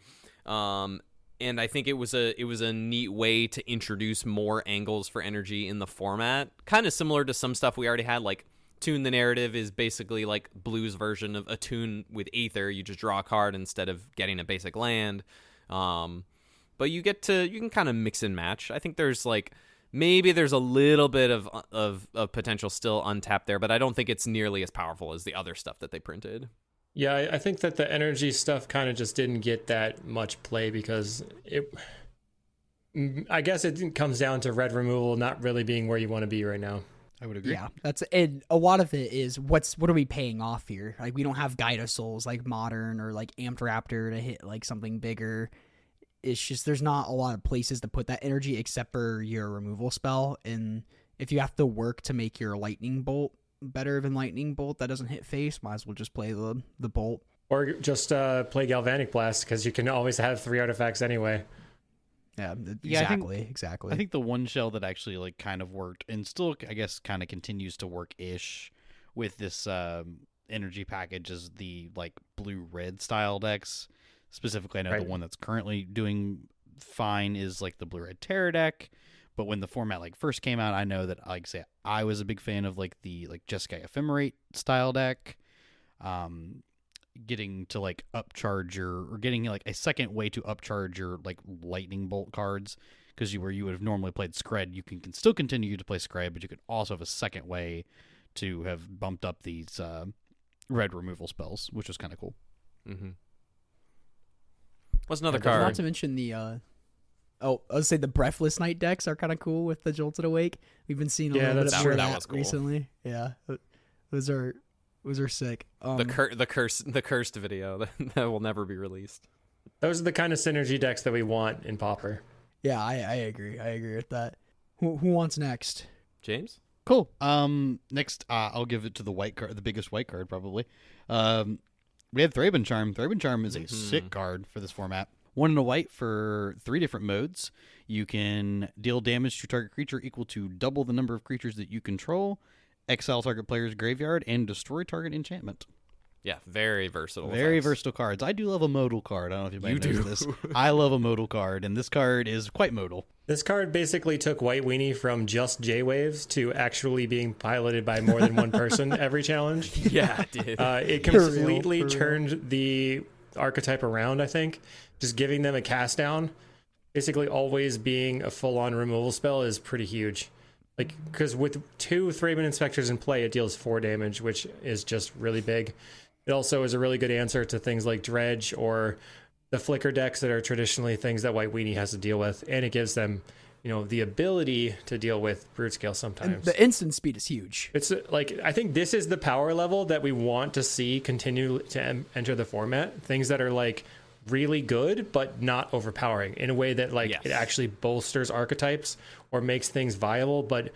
A: And I think it was a neat way to introduce more angles for energy in the format. Kind of similar to some stuff we already had, Tune the Narrative is basically Blue's version of Attune with Aether. You just draw a card instead of getting a basic land. But you can kind of mix and match. I think there's maybe there's a little bit of potential still untapped there, but I don't think it's nearly as powerful as the other stuff that they printed.
D: Yeah, I think that the energy stuff kind of just didn't get that much play because I guess it comes down to red removal not really being where you want to be right now.
C: I would agree.
B: Yeah, and a lot of it is what are we paying off here? Like we don't have Gyda-Souls like Modern or like Amped Raptor to hit like something bigger. It's just there's not a lot of places to put that energy except for your removal spell, and if you have to work to make your Lightning Bolt better than Lightning Bolt that doesn't hit face, might as well just play the Bolt.
D: Or just play Galvanic Blast because you can always have 3 artifacts anyway.
B: Yeah,
C: Yeah,
B: exactly.
C: I think the one shell that actually like kind of worked and still I guess kind of continues to work ish with this energy package is the like blue-red style decks. Specifically, I know the one that's currently doing fine is like the blue-red Terror deck. But when the format like first came out, I know that like say I was a big fan of like the like Jeskai Ephemerate style deck. Getting to like upcharge or getting like a second way to upcharge your like lightning bolt cards because where you would have normally played Scred, you can still continue to play Scred, but you could also have a second way to have bumped up these red removal spells, which was kind of cool.
A: Mm-hmm. What's another
B: Not
A: card?
B: to mention the I would say the Breathless Night decks are kind of cool with the Jolted Awake. We've been seeing a little bit more of
A: that
B: that
A: was cool.
B: recently. Yeah, those are sick.
A: The cursed video that will never be released.
D: Those are the kind of synergy decks that we want in Pauper.
B: Yeah, I agree. I agree with that. Who wants next?
A: James?
C: Cool. Next, I'll give it to the white card, the biggest white card probably. We had Thraben Charm. Thraben Charm is a sick card for this format. 1 and a white for 3 different modes. You can deal damage to target creature equal to double the number of creatures that you control, exile target player's graveyard, and destroy target enchantment.
A: Yeah, very versatile.
C: Very
A: effects.
C: versatile cards. I do love a modal card. I don't know if you knows this. I love a modal card, and this card is quite modal.
D: This card basically took White Weenie from just J-Waves to actually being piloted by more than one person every challenge.
A: Yeah, it did.
D: It completely turned the archetype around, I think. Just giving them a cast down, basically always being a full-on removal spell is pretty huge. Like, because with 2 Thraben Inspectors in play, it deals 4 damage, which is just really big. It also is a really good answer to things like Dredge or the Flicker decks that are traditionally things that White Weenie has to deal with, and it gives them, the ability to deal with Brute Scale sometimes.
B: And the instant speed is huge.
D: It's like, I think this is the power level that we want to see continue to enter the format. Things that are like really good, but not overpowering in a way that it actually bolsters archetypes or makes things viable, but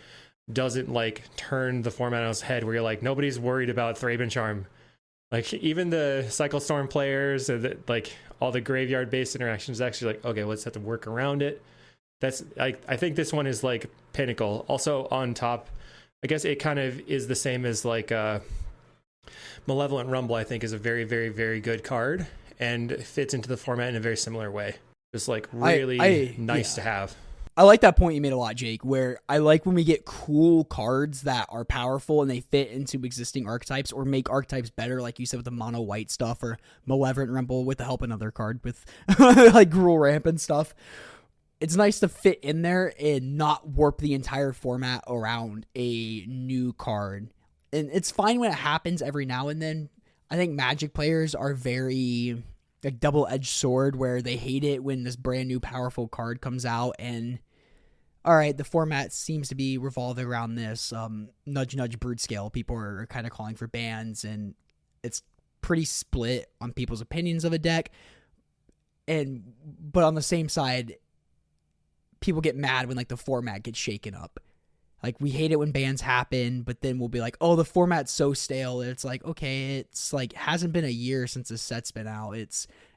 D: doesn't like turn the format on its head where you're like, nobody's worried about Thraben Charm. Like even the Cycle Storm players, like all the graveyard based interactions, actually like, okay, let's have to work around it. That's I think this one is like pinnacle. Also on top, I guess it kind of is the same as like Malevolent Rumble. I think is a very, very, very good card and fits into the format in a very similar way. Just like really nice to have.
B: I like that point you made a lot, Jake, where I like when we get cool cards that are powerful and they fit into existing archetypes or make archetypes better, like you said with the mono white stuff, or Malevolent Rumble with the help of another card with like Gruul Ramp and stuff. It's nice to fit in there and not warp the entire format around a new card. And it's fine when it happens every now and then. I think Magic players are very like double-edged sword where they hate it when this brand new powerful card comes out and all right, the format seems to be revolving around this nudge Brute Scale. People are kind of calling for bans, and it's pretty split on people's opinions of a deck. But on the same side, people get mad when like the format gets shaken up. Like we hate it when bans happen, but then we'll be like, "Oh, the format's so stale." And it's like, okay, it's like hasn't been a year since the set's been out.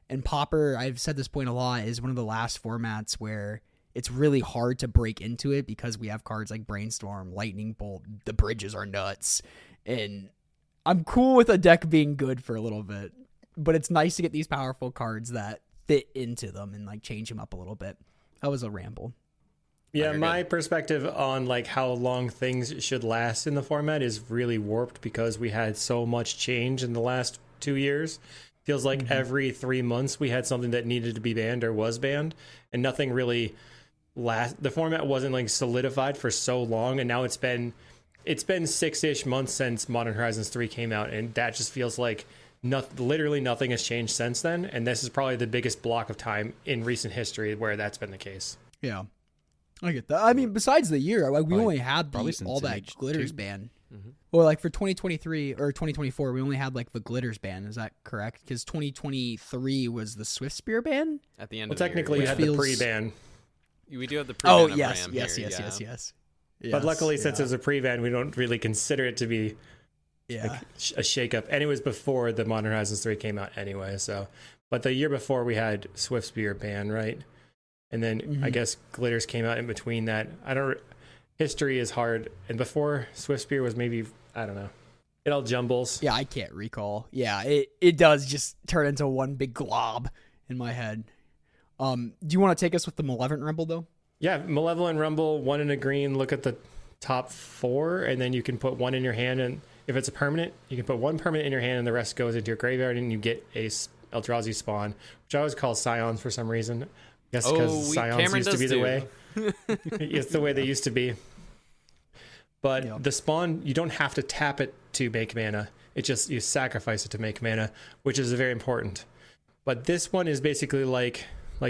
B: And Pauper, I've said this point a lot, is one of the last formats where it's really hard to break into it because we have cards like Brainstorm, Lightning Bolt, the bridges are nuts. And I'm cool with a deck being good for a little bit, but it's nice to get these powerful cards that fit into them and like change them up a little bit. That was a ramble.
D: Yeah, my perspective on like how long things should last in the format is really warped because we had so much change in the last 2 years. Feels like every 3 months we had something that needed to be banned or was banned, and nothing really the format wasn't like solidified for so long, and now it's been 6-ish months since Modern Horizons 3 came out, and that just feels like literally nothing has changed since then. And this is probably the biggest block of time in recent history where that's been the case.
B: Yeah, I get that. I mean, besides the year, like we only had
C: probably since
B: all that
C: MH2.
B: glitters ban.
A: Mm-hmm.
B: Well, like for 2023 or 2024, we only had like the glitters ban. Is that correct? Because 2023 was the Swift Spear ban.
A: At the end
D: Well,
A: of the
D: technically,
A: year,
D: you had the pre-ban.
A: we do have the pre-ban
B: Oh
A: of
B: yes,
A: Ram
B: yes,
A: here,
B: yes,
A: yeah.
B: yes, yes.
D: But luckily,
B: Yes,
D: since
B: yeah.
D: it was a pre-ban, we don't really consider it to be
B: Yeah.
D: like a shakeup. And it was before the Modern Horizons 3 came out anyway. So, but the year before we had Swift Spear ban, right? And then I guess Glitters came out in between that. History is hard. And before Swift Spear was maybe, I don't know. It all jumbles.
B: Yeah, I can't recall. Yeah, it does just turn into one big glob in my head. Do you want to take us with the Malevolent Rumble though?
D: Yeah, Malevolent Rumble, 1 in a green. Look at the top 4, and then you can put 1 in your hand. And if it's a permanent, you can put 1 permanent in your hand, and the rest goes into your graveyard, and you get a Eldrazi spawn, which I always call Scions for some reason. I guess because Scions
A: Cameron
D: used to be
A: does
D: the
A: too.
D: way. It's the way they used to be. But
B: Yeah.
D: the spawn, you don't have to tap it to make mana. It just, you sacrifice it to make mana, which is very important. But this one is basically like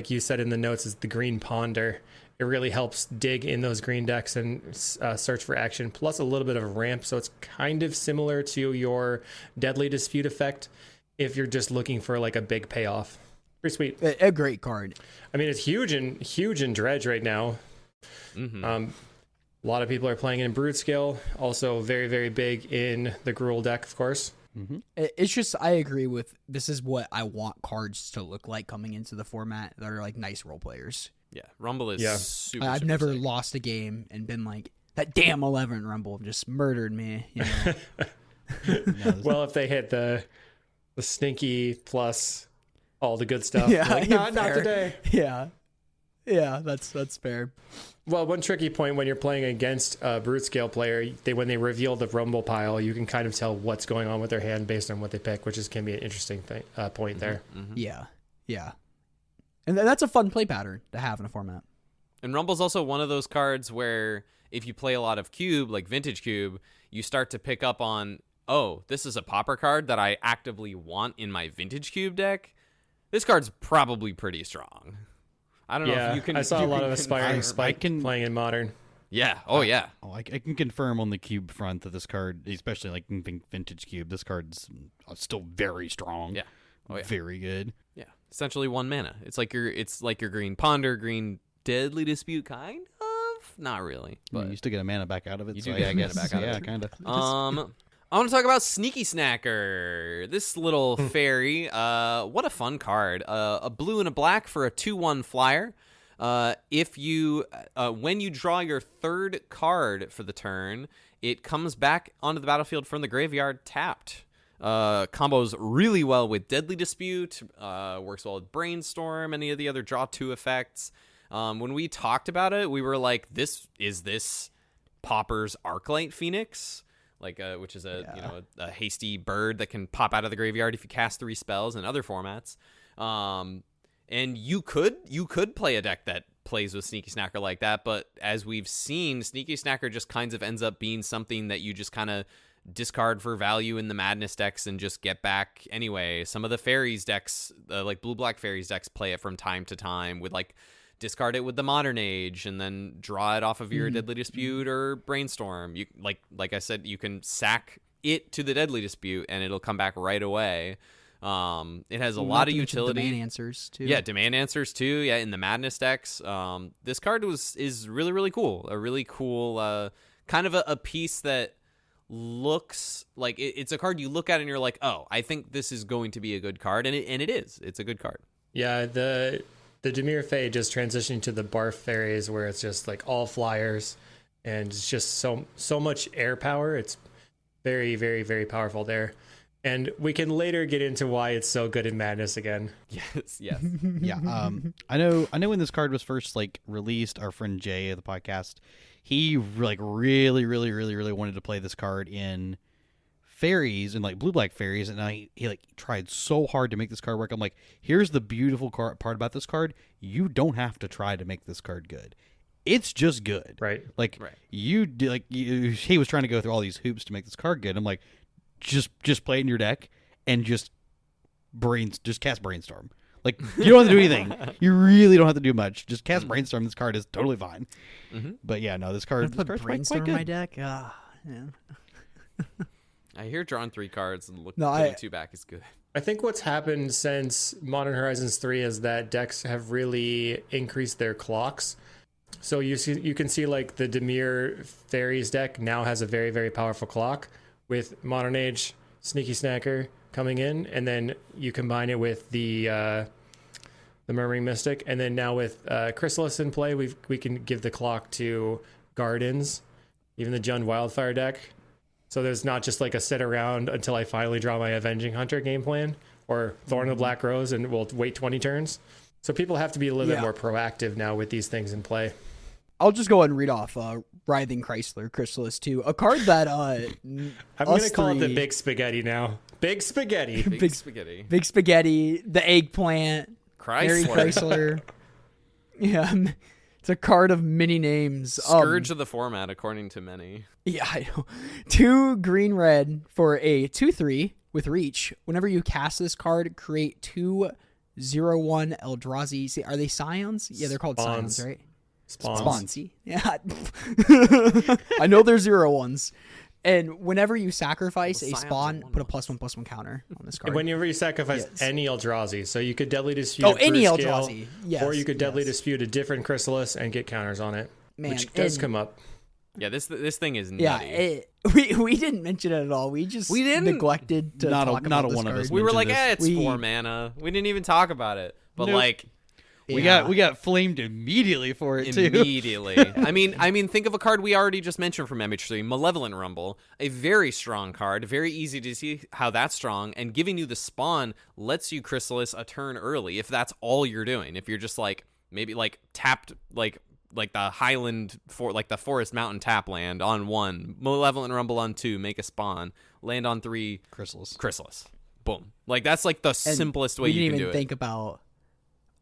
D: you said in the notes, is the Green Ponder. It really helps dig in those green decks and search for action, plus a little bit of a ramp. So it's kind of similar to your Deadly Dispute effect if you're just looking for like a big payoff. Pretty sweet.
B: A great card.
D: I mean, it's huge in Dredge right now.
A: Mm-hmm.
D: A lot of people are playing it in Brood Scale. Also very, very big in the Gruul deck, of course.
B: It's just, I agree with, this is what I want cards to look like coming into the format that are like nice role players.
A: Yeah, Rumble is
D: Yeah.
A: super.
B: I've
A: super
B: never
A: sick.
B: lost a game and been like, that damn 11 Rumble just murdered me. You know?
D: Well, if they hit the sneaky plus all the good stuff,
B: Yeah,
D: like, not
B: fair.
D: today.
B: Yeah, that's fair.
D: Well, one tricky point when you're playing against a Brute Scale player, when they reveal the Rumble pile, you can kind of tell what's going on with their hand based on what they pick, which can be an interesting thing, point there.
A: Mm-hmm.
B: Yeah. And that's a fun play pattern to have in a format.
A: And Rumble's also one of those cards where if you play a lot of Cube, like Vintage Cube, you start to pick up on, oh, this is a popper card that I actively want in my Vintage Cube deck. This card's probably pretty strong. I don't know if you can.
D: I saw a
A: you
D: lot
A: can
D: of Aspiring
A: confirm.
D: Spike playing in Modern.
A: Yeah. Oh, yeah.
C: Oh, I can confirm on the cube front that this card, especially like in Vintage Cube, this card's still very strong.
A: Yeah. Oh, yeah.
C: Very good.
A: Yeah. Essentially 1 mana. It's like your Green Ponder, Green Deadly Dispute, kind of. Not really,
C: But
A: but
C: you still get a mana back out of it.
A: You
C: so
A: do
C: I
A: get a mana
C: guess,
A: back out of
C: yeah,
A: it.
C: kind of.
A: I want to talk about Sneaky Snacker. This little fairy. What a fun card. A blue and a black for a 2/1 flyer. If you when you draw your 3rd card for the turn, it comes back onto the battlefield from the graveyard tapped. Combos really well with Deadly Dispute. Works well with Brainstorm. Any of the other draw 2 effects. When we talked about it, we were like, "This Popper's Arclight Phoenix." Which is a hasty bird that can pop out of the graveyard if you cast 3 spells in other formats. And you could play a deck that plays with Sneaky Snacker like that, but as we've seen, Sneaky Snacker just kind of ends up being something that you just kind of discard for value in the Madness decks and just get back anyway. Some of the Fairies decks, like Blue-Black Fairies decks, play it from time to time with discard it with the Modern Age and then draw it off of your Deadly Dispute or Brainstorm. You like I said, you can sack it to the Deadly Dispute and it'll come back right away. It has a lot of utility.
B: Demand answers too.
A: Yeah, demand answers too. Yeah, in the Madness decks. This card is really, really cool. A really cool kind of a piece that looks like it's a card you look at and you're like, oh, I think this is going to be a good card, and it is. It's a good card.
D: Yeah, the Dimir Fae just transitioning to the Barf Fairies, where it's just like all flyers, and it's just so much air power. It's very, very, very powerful there. And we can later get into why it's so good in Madness again.
A: Yes.
C: Yeah. I know when this card was first released, our friend Jay of the podcast, he really wanted to play this card in fairies and like blue-black fairies, and he like tried so hard to make this card work. I'm like, here's the beautiful part about this card. You don't have to try to make this card good. It's just good.
D: Right.
C: Like
A: Right.
C: he was trying to go through all these hoops to make this card good. I'm like, just play it in your deck and just cast Brainstorm. Like, you don't have to do anything. You really don't have to do much. Just cast Brainstorm. This card is totally fine.
A: Mm-hmm.
C: But yeah, no, this
B: I
C: card's
B: put
C: quite
B: Brainstorm in
C: good.
B: my deck. Ah, man.
A: I hear drawing 3 cards and
B: No,
A: putting
B: I-
A: 2 back is good.
D: I think what's happened since Modern Horizons 3 is that decks have really increased their clocks. So you can see like the Dimir Fairies deck now has a very, very powerful clock with Modern Age, Sneaky Snacker coming in, and then you combine it with the Murmuring Mystic, and then now with Chrysalis in play, we can give the clock to Gardens, even the Jund Wildfire deck. So there's not just like a sit around until I finally draw my Avenging Hunter game plan, or Thorn of the Black Rose, and we'll wait 20 turns. So people have to be a little bit more proactive now with these things in play.
B: I'll just go ahead and read off Writhing Chrysler, Chrysalis 2, a card that
D: I'm going to call it the Big Spaghetti now. Big Spaghetti.
A: Big spaghetti.
B: Big Spaghetti, the Eggplant, Mary
A: Chrysler.
B: Chrysler. Yeah, it's a card of many names.
A: Scourge of the format, according to many.
B: Yeah, I know. 2 green-red for a 2/3 with reach. Whenever you cast this card, create 2/0/1 Eldrazi. See, are they Scions? Yeah, they're called
D: Spawns.
B: Scions, right?
D: Spawns.
B: See? Yeah. I know they're 0/1s. And whenever you sacrifice
A: Well,
B: a
A: Scions
B: spawn,
A: are
B: put a +1/+1 counter on this card.
D: Whenever you sacrifice
B: Yes.
D: any Eldrazi, so you could deadly dispute
B: any
D: Brute Scale,
B: Eldrazi. Yes.
D: or you could deadly
B: yes.
D: dispute a different Chrysalis and get counters on it,
B: Man,
D: which does
B: and-
D: come up.
A: Yeah, this thing is
B: Yeah,
A: nutty.
B: we didn't mention it at all. We didn't neglected to
C: Not a-
B: talk
C: not
B: about
C: a
B: this
C: one of
B: card.
C: us
A: We were like,
C: mentioned
A: it's
B: this.
A: 4 mana. We didn't even talk about it. But
C: Nope.
A: like
C: We
B: Yeah.
C: got flamed immediately for it too.
A: immediately. I mean, think of a card we already just mentioned from MH3, Malevolent Rumble, a very strong card, very easy to see how that's strong, and giving you the spawn lets you Chrysalis a turn early if that's all you're doing. If you're just like maybe like tapped like the Highland for like the Forest Mountain tap land on 1, Malevolent Rumble on 2, make a spawn, land on 3, Chrysalis. Boom. Like that's like the
B: And
A: simplest way
B: we
A: you
B: didn't
A: can do
B: even
A: it.
B: think about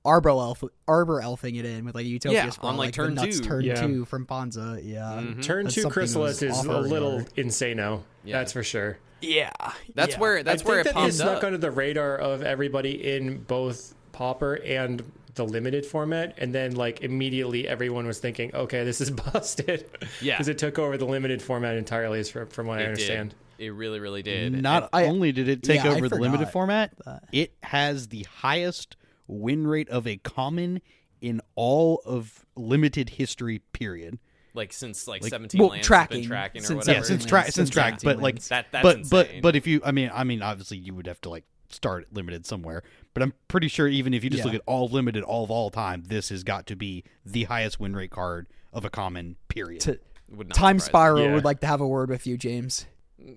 B: Arbor Elfing it in with like a Utopia
A: Yeah,
B: Sprawl,
A: on, like,
B: the
A: turn
B: nuts
A: 2.
B: turn
D: Yeah.
B: 2 from Panza. Yeah.
A: Mhm.
D: Turn
B: That's
D: 2
B: something
D: Chrysalis
B: that was
D: is
B: off
D: a
B: our
D: little
B: radar.
D: insano.
A: Yeah.
D: That's for sure.
B: Yeah.
A: That's
B: yeah.
A: where it
D: I think that it
A: popped
D: snuck
A: up.
D: under the radar of everybody in both Pauper and the limited format, and then like immediately everyone was thinking, okay, this is busted.
A: Yeah.
D: Because it took over the limited format entirely, from what I understand.
A: It really, really did.
C: Not
B: I-
C: only did it take
B: yeah, I
C: over the limited
B: forgot
C: format,
B: that.
C: it has the highest win rate of a common in all of limited history. Period.
A: Like since like
C: Like,
A: 17
B: well,
A: lands
B: tracking.
A: has been tracking or
B: Since
A: whatever.
C: Yeah, since
B: Since
C: track,
B: since
C: but like
A: that's
C: but
A: insane.
C: but if you, I mean, obviously you would have to like start limited somewhere. But I'm pretty sure even if you just
B: Yeah.
C: look at all limited of all time, this has got to be the highest win rate card of a common. Period.
A: Would not
B: Time
A: surprise
B: Spiral
D: Yeah.
B: would like to have a word with you, James.
A: me.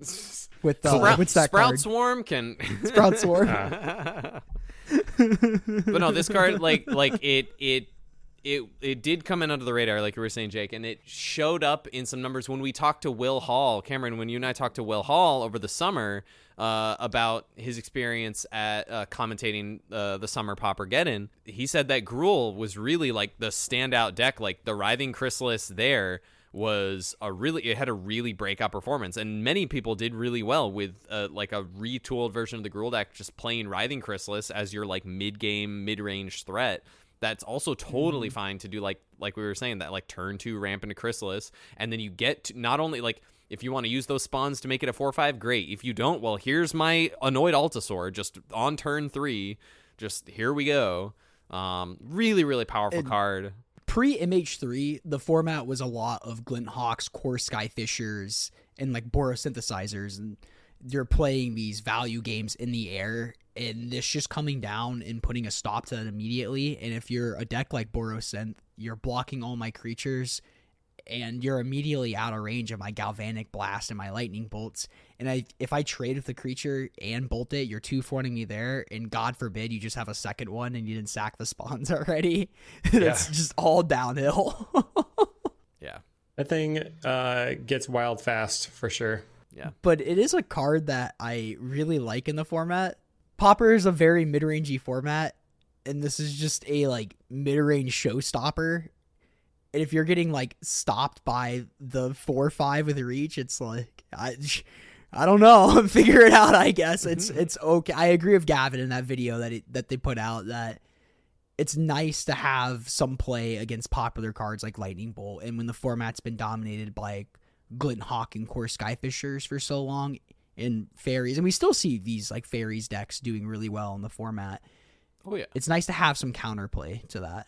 B: With what's that
A: Sprout
B: card?
A: Swarm can.
B: Sprout Sword.
A: But no, this card like it did come in under the radar, like you were saying, Jake, and it showed up in some numbers when we talked to Will Hall. Cameron, when you and I talked to Will Hall over the summer about his experience at commentating the Summer Paupergeddon, he said that Gruul was really like the standout deck. Like the Writhing Chrysalis there was it had a really breakout performance, and many people did really well with like a retooled version of the Gruul deck, just playing Writhing Chrysalis as your like mid-game, mid-range threat. That's also totally fine to do, like we were saying, that like turn 2 ramp into Chrysalis, and then you get to, not only like if you want to use those spawns to make it a 4/5, great. If you don't, well, here's my Annoyed Altasaur, just on turn 3, just here we go. Really, really powerful card.
B: Pre-MH3, the format was a lot of Glint Hawks, Core Skyfishers, and like Borosynthesizers, and you're playing these value games in the air, and this just coming down and putting a stop to that immediately. And if you're a deck like Borosynth, you're blocking all my creatures, and you're immediately out of range of my Galvanic Blast and my Lightning Bolts. And if I trade with the creature and bolt it, you're 2-4ing me there, and God forbid you just have a second one and you didn't sack the spawns already. It's just all downhill.
A: Yeah.
D: That thing gets wild fast for sure.
A: Yeah.
B: But it is a card that I really like in the format. Pauper is a very mid-rangey format, and this is just a like mid-range showstopper. And if you're getting like stopped by the 4/5 with reach, it's like I don't know. Figure it out, I guess. It's okay. I agree with Gavin in that video that they put out that it's nice to have some play against popular cards like Lightning Bolt, and when the format's been dominated by Glint Hawk and Core Skyfishers for so long in fairies, and we still see these like fairies decks doing really well in the format.
A: Oh yeah.
B: It's nice to have some counterplay to that.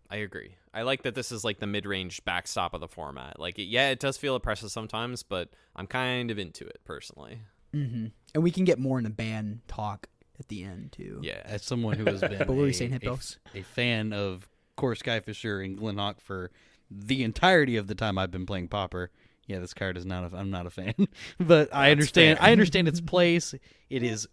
A: I agree. I like that this is like the mid-range backstop of the format. Like, it does feel oppressive sometimes, but I'm kind of into it personally.
B: Mm-hmm. And we can get more into ban talk at the end too.
A: Yeah.
C: As someone who has been
B: But what were you saying, Hippos?
C: a fan of Core Skyfisher and Glenhawk for the entirety of the time I've been playing Pauper, yeah, this card is not. I'm not a fan, but I understand.
A: fair.
C: I understand its place. It is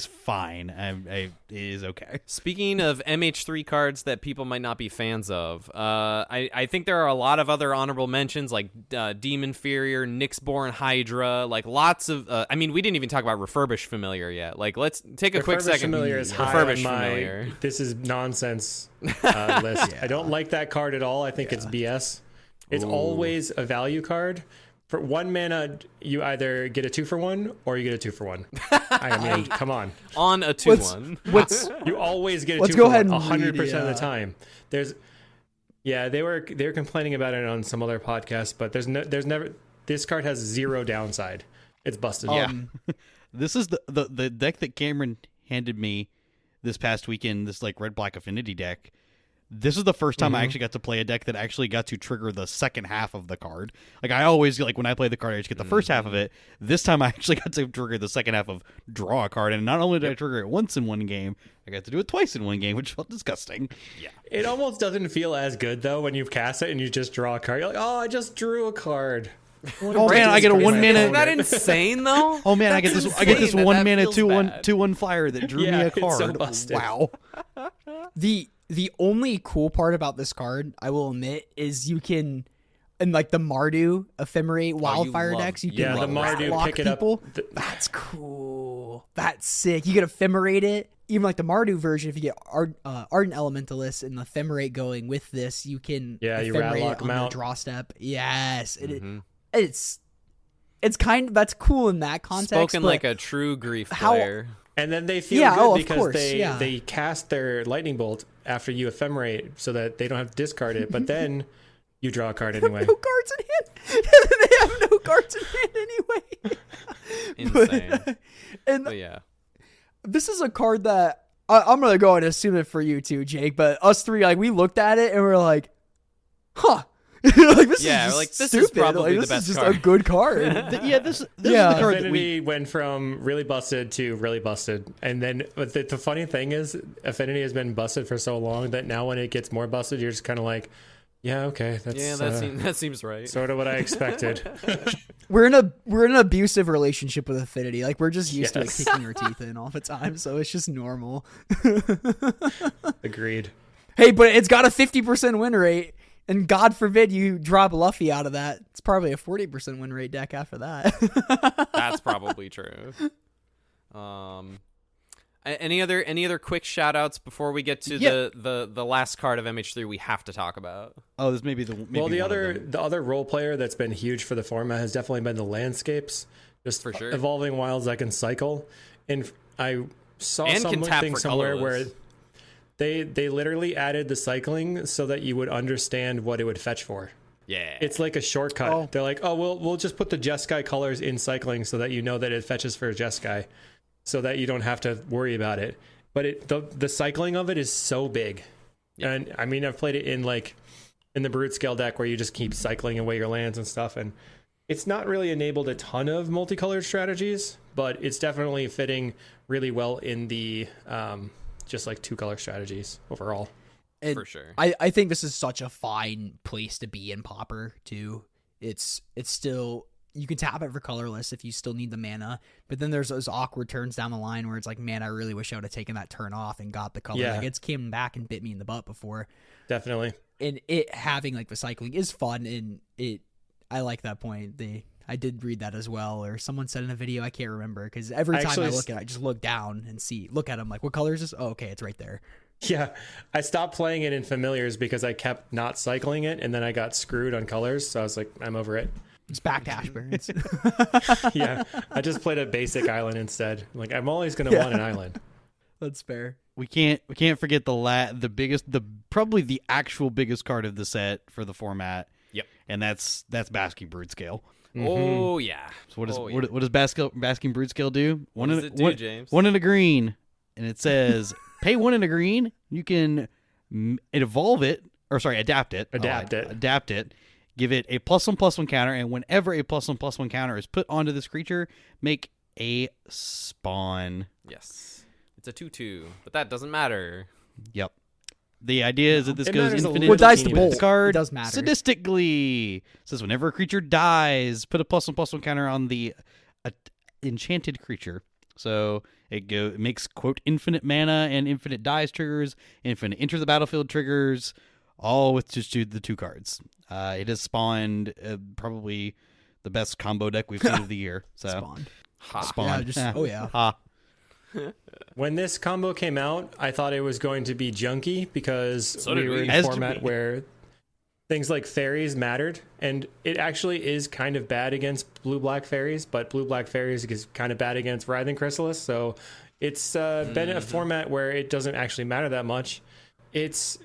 C: fine. It is okay.
A: Speaking of MH3 cards that people might not be fans of, I think there are a lot of other honorable mentions like Demon Furier, Nyxborn Hydra, like lots of. I mean, we didn't even talk about Refurbished Familiar yet. Like, let's take a quick
D: Refurbished
A: second.
D: Familiar is high
A: Refurbished
D: on my
A: Familiar.
D: this is nonsense list. I don't like that card at all. I think it's BS. It's always a value card. For 1 mana, you either get a 2-for-1 or you get a 2-for-1. I mean, come on.
A: On a 2/1.
D: You always get a
B: Let's
D: 2
B: go
D: for
B: ahead
D: 1
B: and
D: 100%
B: read,
D: of the time. They were complaining about it on some other podcast, but there's never this card has 0 downside. It's busted.
C: This is the deck that Cameron handed me this past weekend. This like red black affinity deck. This is the first time I actually got to play a deck that actually got to trigger the second half of the card. Like, I always, like, when I play the card, I just get the first half of it. This time I actually got to trigger the second half of draw a card, and not only did I trigger it once in one game, I got to do it twice in one game, which felt disgusting.
A: Yeah.
D: It almost doesn't feel as good though when you cast it and you just draw a card. You're like, oh, I just drew a card.
C: Oh man, I get a 1 mana.
A: Isn't that insane though?
C: Oh man, I get this
A: insane that
C: 1
A: that
C: mana
A: feels
C: 2/1 flyer that drew me a
D: it's
C: card.
D: so busted.
C: Wow.
B: The only cool part about this card, I will admit, is you can, in like the Mardu Ephemerate Wildfire
A: love-
B: decks, you
D: yeah,
B: can like
D: the Mardu
B: lock
D: pick it up.
B: people. That's cool. That's sick. You can Ephemerate it. Even like the Mardu version, if you get Ardent Elementalist and the Ephemerate going with this, you can
D: you
B: Ephemerate
D: Ratlock
B: on
D: them
B: their
D: out.
B: draw step. Yes. It's kind of, that's cool in that context.
A: Spoken
B: but
A: like a true grief
B: how-
A: player.
D: And then they feel
B: Yeah,
D: good
B: of
D: because
B: course,
D: they cast their Lightning Bolt after you Ephemerate so that they don't have to discard it, but then you draw a card anyway.
B: no cards in hand. They have no cards in hand anyway.
A: Insane.
B: And
A: But yeah.
B: this is a card that I'm gonna go and assume it for you too, Jake. But us three, like, we looked at it and we're like, "Huh." Like, this
A: Yeah,
B: is just
A: like, this is
B: stupid.
A: probably
B: Like,
A: the
B: this
A: best
B: is just
A: card.
B: a good card.
C: This is the
B: Yeah.
C: card that
D: Affinity went from really busted to really busted. And then but the funny thing is, Affinity has been busted for so long that now when it gets more busted, you're just kind of like, yeah, okay. That's
A: That seems right.
D: sort of what I expected.
B: we're in an abusive relationship with Affinity. Like, we're just used to like
D: Yes.
B: kicking our teeth in all the time, so it's just normal.
D: Agreed.
B: Hey, but it's got a 50% win rate. And God forbid you drop Luffy out of that. It's probably a 40% win rate deck after that.
A: That's probably true. Any other quick shout outs before we get to the last card of MH3 we have to talk about?
C: Oh, this may be the
D: The other role player that's been huge for the format has definitely been the landscapes. Just
A: For sure.
D: evolving wilds that can cycle. And I saw
A: And can tap
D: something
A: for
D: somewhere where
A: colorless.
D: they literally added the cycling so that you would understand what it would fetch for.
A: Yeah.
D: It's like a shortcut.
B: Oh.
D: They're like, oh, we'll just put the Jeskai colors in cycling so that you know that it fetches for Jeskai, so that you don't have to worry about it. But the cycling of it is so big.
A: Yeah.
D: And I mean, I've played it in the brute scale deck where you just keep cycling away your lands and stuff, and it's not really enabled a ton of multicolored strategies, but it's definitely fitting really well in the just like 2-color strategies overall.
B: And
A: For sure.
B: I think this is such a fine place to be in Pauper too. It's still, you can tap it for colorless if you still need the mana, but then there's those awkward turns down the line where it's like, man, I really wish I would have taken that turn off and got the color.
D: Yeah.
B: Like, it's came back and bit me in the butt before.
D: Definitely.
B: And it having like the cycling is fun, and I like that point. I did read that as well, or someone said in a video. I can't remember because every time I look at it, I just look down and look at them like, what color is this? Oh, okay, it's right there.
D: Yeah, I stopped playing it in familiars because I kept not cycling it, and then I got screwed on colors. So I was like, I'm over it.
B: It's back to Ashburns.
D: Yeah, I just played a basic island instead. Like, I'm always gonna want an island.
B: That's fair.
C: We can't forget probably the actual biggest card of the set for the format.
A: Yep.
C: And that's Basking Brood-Scale.
A: Oh yeah.
C: So what does Basking Brood-Scale do?
A: What does it do, James?
C: 1 in a green, and it says pay 1 in a green. You can adapt it. Adapt it. Give it a +1/+1 counter, and whenever a +1/+1 counter is put onto this creature, make a spawn.
A: Yes. It's a 2/2, but that doesn't matter.
C: Yep. The idea is that this
D: It
C: goes
D: matters a
C: infinite.
D: little
B: dice to
D: teeny
B: bolt.
D: bit.
C: The card
B: It does matter.
C: sadistically. It says whenever a creature dies, put a +1/+1 counter on the enchanted creature. So it makes, quote, infinite mana and infinite dies triggers, infinite enter the battlefield triggers, all with just the 2 cards. It has spawned probably the best combo deck we've seen of the year. So
B: Spawned.
C: Spawned.
B: Yeah.
C: Ha.
D: When this combo came out, I thought it was going to be junky because
A: So
D: we
A: did
D: were
A: we.
D: in a
C: As did
D: format
C: we.
D: where things like fairies mattered, and it actually is kind of bad against blue-black fairies, but blue-black fairies is kind of bad against Writhing Chrysalis, so it's been a format where it doesn't actually matter that much. It's...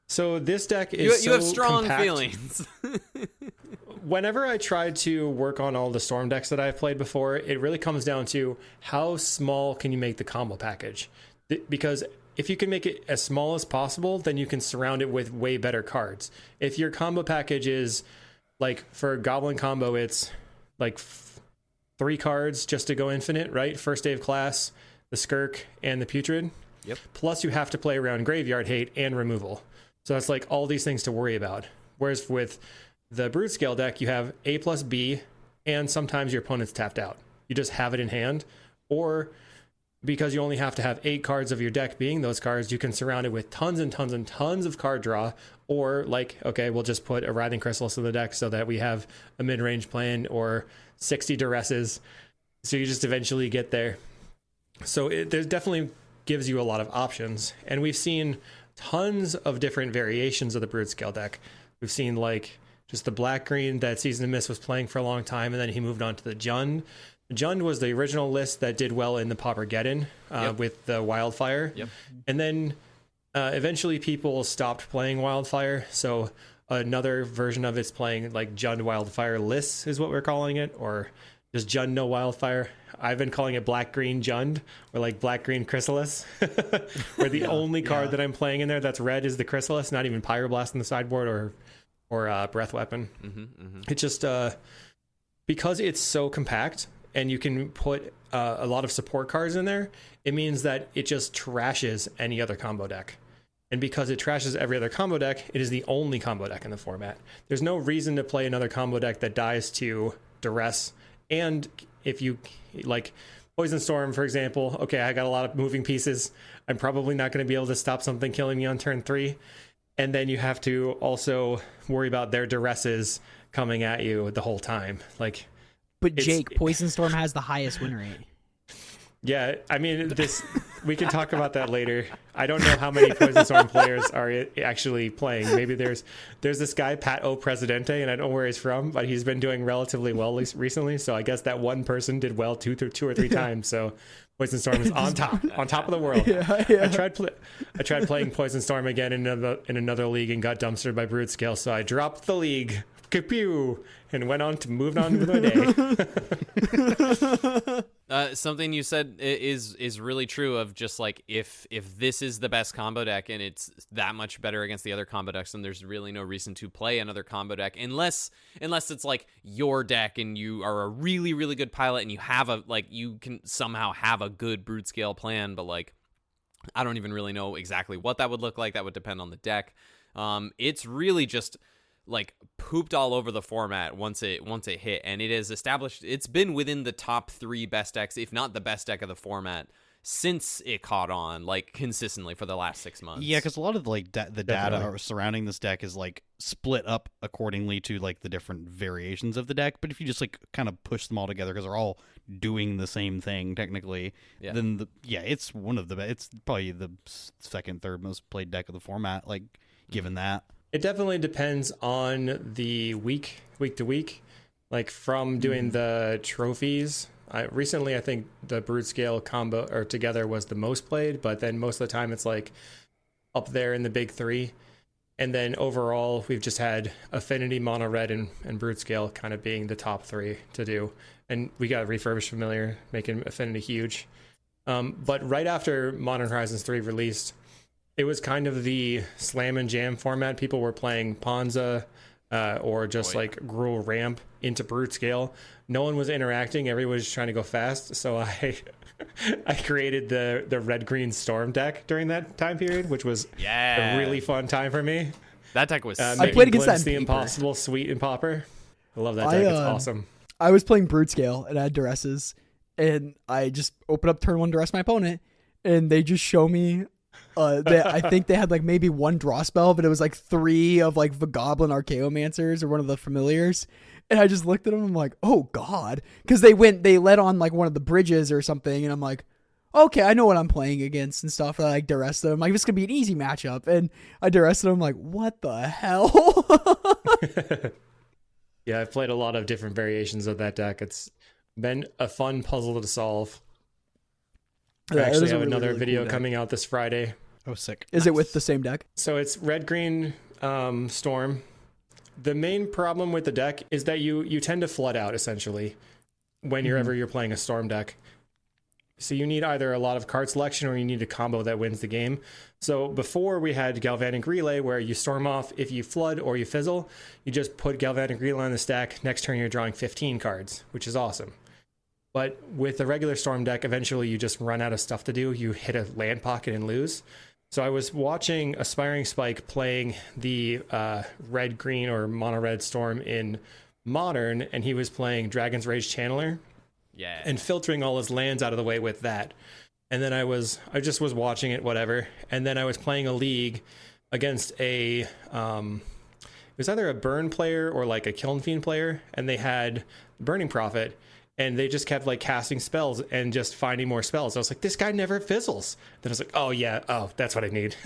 D: So this deck is
A: You have
D: so
A: strong
D: compact.
A: feelings.
D: Whenever I try to work on all the Storm decks that I've played before, it really comes down to how small can you make the combo package? Because if you can make it as small as possible, then you can surround it with way better cards. If your combo package is, like, for a Goblin combo, it's like 3 cards just to go infinite, right? First Day of Class, the Skirk, and the Putrid.
A: Yep.
D: Plus you have to play around Graveyard Hate and Removal. So that's like all these things to worry about. Whereas with the Brood-Scale deck, you have A+B, and sometimes your opponent's tapped out. You just have it in hand. Or because you only have to have 8 cards of your deck being those cards, you can surround it with tons and tons and tons of card draw. Or like, okay, we'll just put a Writhing Chrysalis in the deck so that we have a mid-range plan or 60 Duresses. So you just eventually get there. So there definitely gives you a lot of options. And we've seen tons of different variations of the Brood-Scale deck. We've seen like just the black-green that Season of Mist was playing for a long time, and then he moved on to the Jund. The Jund was the original list that did well in the Paupergeddon with the Wildfire.
A: Yep.
D: And then eventually people stopped playing Wildfire, so another version of it's playing like Jund Wildfire lists is what we're calling it, or just Jund no Wildfire. I've been calling it black-green Jund, or like black-green Chrysalis, where the only card that I'm playing in there that's red is the Chrysalis, not even Pyroblast in the sideboard or Breath Weapon. It's just because it's so compact and you can put a lot of support cards in there, it means that it just trashes any other combo deck. And because it trashes every other combo deck, it is the only combo deck in the format. There's no reason to play another combo deck that dies to Duress. And if you like Poison Storm, for example, okay, I got a lot of moving pieces. I'm probably not going to be able to stop something killing me on turn 3. And then you have to also worry about their Duresses coming at you the whole time. Like,
B: But Jake, Poison Storm has the highest win rate.
D: yeah, I mean, we can talk about that later. I don't know how many Poison Storm players are actually playing. Maybe there's this guy, Pat O. Presidente, and I don't know where he's from, but he's been doing relatively well recently. So I guess that one person did well two or three times. So Poison Storm is on top of the world.
B: Yeah.
D: I tried playing Poison Storm again in another league and got dumpstered by Brood-Scale. So I dropped the league. Kapew! And moved on with my day.
A: Something you said is really true of just like if this is the best combo deck and it's that much better against the other combo decks, then there's really no reason to play another combo deck unless it's like your deck and you are a really, really good pilot and you have you can somehow have a good Brood-Scale plan, but like I don't even really know exactly what that would look like. That would depend on the deck. It's really just like pooped all over the format once it hit, and it is established. It's been within the top 3 best decks, if not the best deck of the format since it caught on like consistently for the last 6 months.
C: Yeah, because a lot of the data
D: Definitely.
C: surrounding this deck is like split up accordingly to like the different variations of the deck. But if you just like kind of push them all together because they're all doing the same thing technically,
A: Yeah.
C: then it's one of the it's probably the second, third most played deck of the format. Like given that.
D: It definitely depends on the week to week. Like from doing the trophies, recently I think the Brood Scale combo or together was the most played, but then most of the time it's like up there in the big three. And then overall, we've just had Affinity, Mono Red, and Brood Scale kind of being the top three to do. And we got Refurbished Familiar, making Affinity huge. But right after Modern Horizons 3 released, it was kind of the slam and jam format. People were playing Ponza or just like Gruul Ramp into Brute Scale. No one was interacting. Everyone was trying to go fast. So I created the red-green Storm deck during that time period, which was a really fun time for me.
A: That deck was
B: I played against that in
D: the
B: paper.
D: Impossible, Sweet, and Popper. I love that deck. It's awesome.
B: I was playing Brute Scale and I had Duresses, and I just opened up turn one Duress my opponent, and they just show me I think they had like maybe one draw spell, but it was like 3 of like the Goblin Archaeomancers or one of the familiars. And I just looked at them and I'm like, oh God. Because they led on like one of the bridges or something. And I'm like, okay, I know what I'm playing against and stuff. I like Duress them. Like, this could be an easy matchup. And I Duress them. I'm like, what the hell?
D: Yeah, I've played a lot of different variations of that deck. It's been a fun puzzle to solve. I actually have another video
B: cool
D: coming out this Friday.
C: Oh, sick.
B: Is it with the same deck?
D: So it's red-green Storm. The main problem with the deck is that you tend to flood out, essentially, whenever you're playing a Storm deck. So you need either a lot of card selection or you need a combo that wins the game. So before we had Galvanic Relay, where you storm off if you flood or you fizzle. You just put Galvanic Relay on the stack. Next turn you're drawing 15 cards, which is awesome. But with the regular Storm deck, eventually you just run out of stuff to do. You hit a land pocket and lose. So I was watching Aspiring Spike playing the red-green or mono-red Storm in Modern, and he was playing Dragon's Rage Channeler.
A: Yeah.
D: And filtering all his lands out of the way with that. And then I just was watching it, whatever. And then I was playing a league against it was either a Burn player or like a Kiln Fiend player, and they had Burning Prophet, and they just kept like casting spells and just finding more spells. I was like, this guy never fizzles. Then I was like, that's what I need.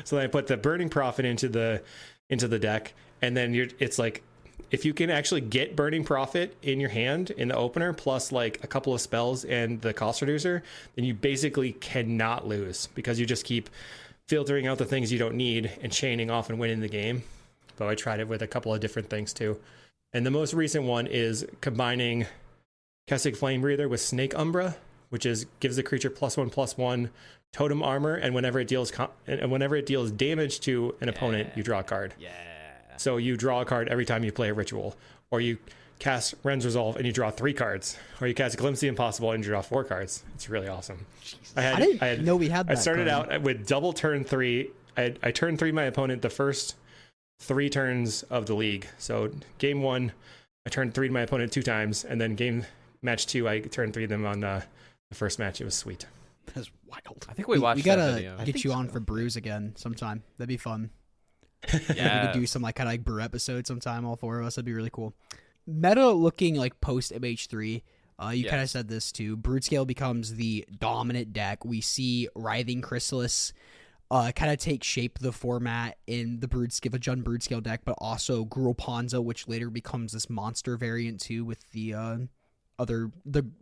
D: So then I put the Burning Prophet into the deck, and then it's like, if you can actually get Burning Prophet in your hand in the opener, plus like a couple of spells and the cost reducer, then you basically cannot lose because you just keep filtering out the things you don't need and chaining off and winning the game. But I tried it with a couple of different things too. And the most recent one is combining Kessig Flame Breather with Snake Umbra, which gives the creature +1/+1 totem armor, and whenever it deals damage to an opponent, you draw a card.
A: Yeah.
D: So you draw a card every time you play a ritual, or you cast Ren's Resolve and you draw 3 cards, or you cast Glimpse the Impossible and you draw 4 cards. It's really awesome.
B: I didn't know we had that.
D: I started
B: card.
D: out with double turn 3. I turned 3 my opponent the first 3 turns of the league. So game 1, I turned 3 to my opponent 2 times, and then match 2, I turned 3 of them on the first match. It was sweet.
C: That's wild.
A: I think we watched
B: We
A: that
B: gotta
A: video.
B: get you on for brews again sometime. That'd be fun.
A: Yeah.
B: We could do some like kind of like brew episode sometime, all 4 of us. That'd be really cool. Meta looking like post MH3. You kind of said this too. Brood Scale becomes the dominant deck. We see Writhing Chrysalis kind of take shape the format in the Brood Scale deck, but also Gruul Ponza, which later becomes this monster variant too, with the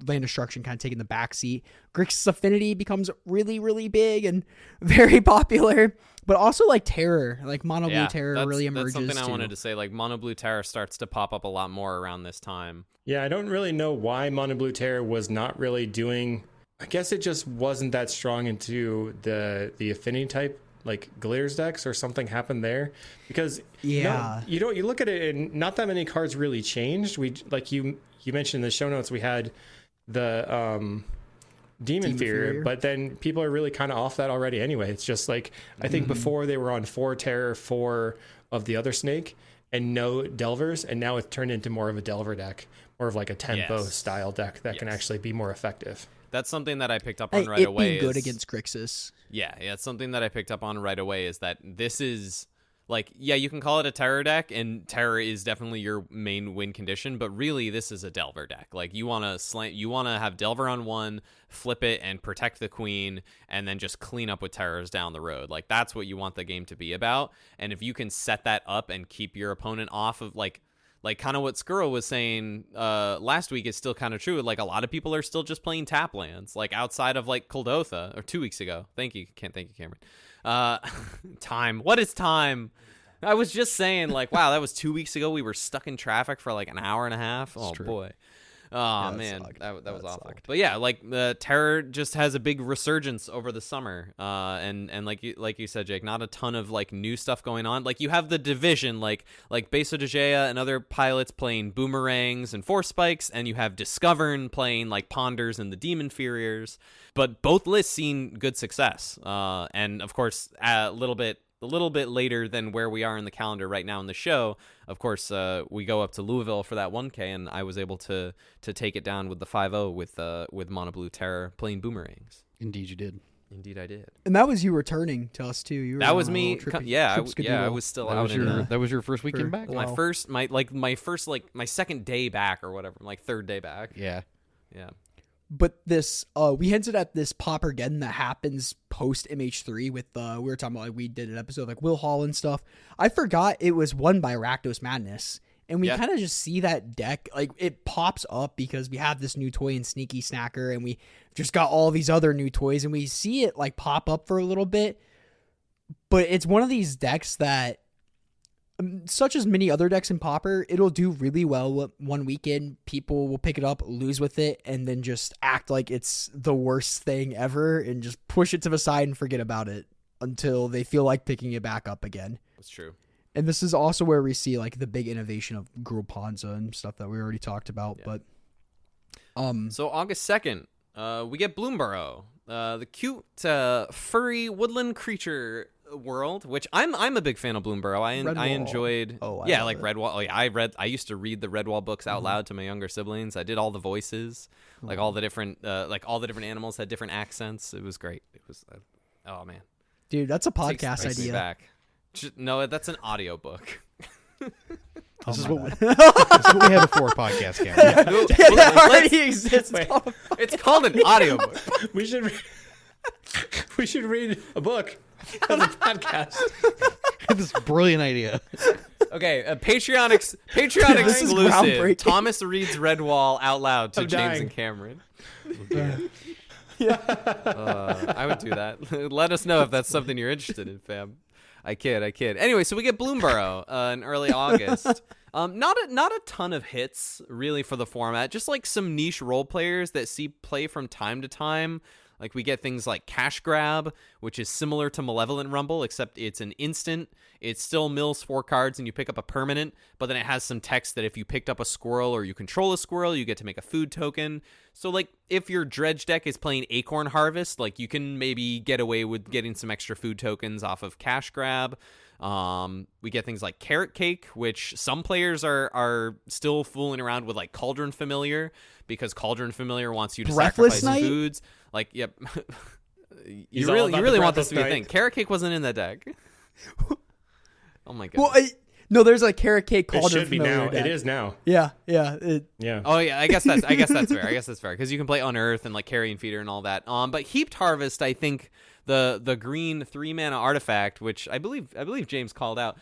B: land destruction kind of taking the backseat. Grixis Affinity becomes really, really big and very popular, but also like Terror, like Mono Blue Terror really emerges.
A: That's something I
B: too.
A: wanted to say. Like Mono Blue Terror starts to pop up a lot more around this time.
D: Yeah, I don't really know why Mono Blue Terror was not really doing. I guess it just wasn't that strong into the affinity type, like Glitters decks, or something happened there. Because you look at it and not that many cards really changed. We like you mentioned in the show notes, we had the Demon Fear, but then people are really kind of off that already anyway. It's just like, I think before they were on 4 Terror, 4 of the other Snake, and no Delvers, and now it's turned into more of a Delver deck, more of like a tempo style deck that can actually be more effective.
A: That's something that I picked up on
B: Hey,
A: right
B: it
A: away.
B: being good
A: is-
B: against Grixis.
A: Yeah, it's something that I picked up on right away is that this is like, yeah, you can call it a terror deck, and terror is definitely your main win condition, but really this is a Delver deck. Like you want to have Delver on 1, flip it and protect the queen, and then just clean up with terrors down the road. Like that's what you want the game to be about. And if you can set that up and keep your opponent off of like kind of what Skrull was saying last week is still kind of true. Like a lot of people are still just playing tap lands, like outside of like Kuldotha, or 2 weeks ago. Thank you, Cameron. Time. What is time? I was just saying, like, wow, that was 2 weeks ago. We were stuck in traffic for like an hour and a half. Oh boy. Oh man, that was awful.
B: Sucked.
A: But yeah, like the terror just has a big resurgence over the summer. And like you said, Jake, not a ton of like new stuff going on. Like you have the division, like Beso de Gea and other pilots playing boomerangs and force spikes, and you have Discovern playing like ponders and the demon furiers. But both lists seen good success. And of course, a little bit later than where we are in the calendar right now in the show, of course, we go up to Louisville for that 1K, and I was able to take it down with the 5-0 with Mono Blue Terror playing boomerangs.
C: Indeed, you did.
A: Indeed, I did.
B: And that was you returning to us too. You were
A: That was
B: on a
A: me.
B: little trip-
A: Yeah,
B: trip skadoodle.
A: I was still
C: That
A: out
C: was
A: in
C: your that was your first weekend
B: for-
C: back.
B: Wow.
A: my second day back or whatever, like third day back.
C: Yeah.
A: Yeah.
B: But this, we hinted at this Poppergeddon that happens post MH3 with, we were talking about, like, we did an episode like Will Hall and stuff. I forgot it was won by Rakdos Madness. And we
A: Yeah.
B: kind of just see that deck, like, it pops up because we have this new toy in Sneaky Snacker, and we just got all these other new toys, and we see it, like, pop up for a little bit. But it's one of these decks that, such as many other decks in Pauper, it'll do really well one weekend. People will pick it up, lose with it, and then just act like it's the worst thing ever and just push it to the side and forget about it until they feel like picking it back up again.
A: That's true.
B: And this is also where we see like the big innovation of Gruul Ponza and stuff that we already talked about.
A: Yeah.
B: But
A: So August 2nd, we get Bloomborough, the cute furry woodland creature world, which I'm a big fan of Bloomborough. I
B: Redwall.
A: enjoyed.
B: Oh, I
A: yeah,
B: love
A: like
B: it.
A: Redwall. Oh, yeah, I used to read the Redwall books out loud to my younger siblings. I did all the voices, like all the different animals had different accents. It was great. It was oh man,
B: dude, that's a
A: Takes
B: podcast
A: me
B: idea.
A: back. No, that's an audiobook.
C: This is what we had before podcast camera.
B: Yeah, that already exists.
D: Wait.
A: It's called an audiobook.
D: We should read a book as a podcast.
C: This brilliant idea.
A: Okay, a Patreon
B: This is
A: exclusive.
B: groundbreaking.
A: Thomas reads Redwall out loud to
D: I'm
A: James
D: dying.
A: and Cameron. I would do that. Let us know if that's something you're interested in, fam. I kid. Anyway, so we get Bloomborough in early August. Not a ton of hits really for the format. Just like some niche role players that see play from time to time. Like we get things like Cash Grab, which is similar to Malevolent Rumble, except it's an instant. It still mills 4 cards and you pick up a permanent, but then it has some text that if you picked up a squirrel or you control a squirrel, you get to make a food token. So like if your dredge deck is playing Acorn Harvest, like you can maybe get away with getting some extra food tokens off of Cash Grab. We get things like Carrot Cake, which some players are still fooling around with, like Cauldron Familiar, because Cauldron Familiar wants you to
B: Breathless
A: sacrifice
B: Night?
A: foods. Like, yep.
D: He's
A: you
D: all
A: really
D: about the
A: want this
D: Breathless
A: to be a
D: Night.
A: thing. Carrot Cake wasn't in that deck. Oh my god.
B: Well, no, there's a Carrot Cake
D: It
B: Cauldron
D: should be
B: Familiar
D: now.
B: deck.
D: It is now.
B: Yeah.
D: Yeah.
A: Oh yeah, I guess that's fair. Because you can play Unearth and like Carrion Feeder and all that. But Heaped Harvest, I think the green 3-mana artifact, which I believe James called out,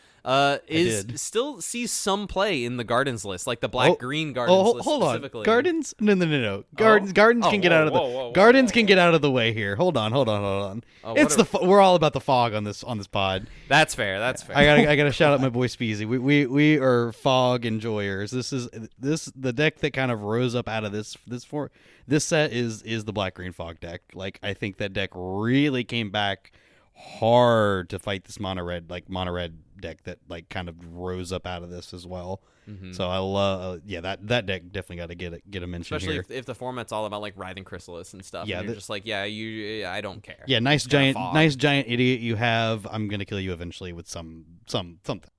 C: did.
A: still sees some play in the Gardens list, like the black green Gardens
C: Oh,
A: list
C: hold on.
A: specifically.
C: Gardens? No. Gardens
A: Oh,
C: can get
A: whoa,
C: out of the
A: whoa,
C: Gardens
A: whoa,
C: can get out of the way here. Hold on.
A: Oh,
C: It's we're all about the fog on this pod.
A: That's fair.
C: I gotta shout out my boy Speezy. We are fog enjoyers. This the deck that kind of rose up out of this set is the black green fog deck. Like I think that deck really came back hard to fight this mono red deck that like kind of rose up out of this as well.
A: Mm-hmm.
C: So I love that deck definitely got to get a mention
A: Especially
C: here.
A: if the format's all about like Writhing Chrysalis and stuff.
C: Yeah,
A: and you're just like, I don't care.
C: Yeah, nice
A: Got a
C: giant
A: fog.
C: idiot you have. I'm gonna kill you eventually with something.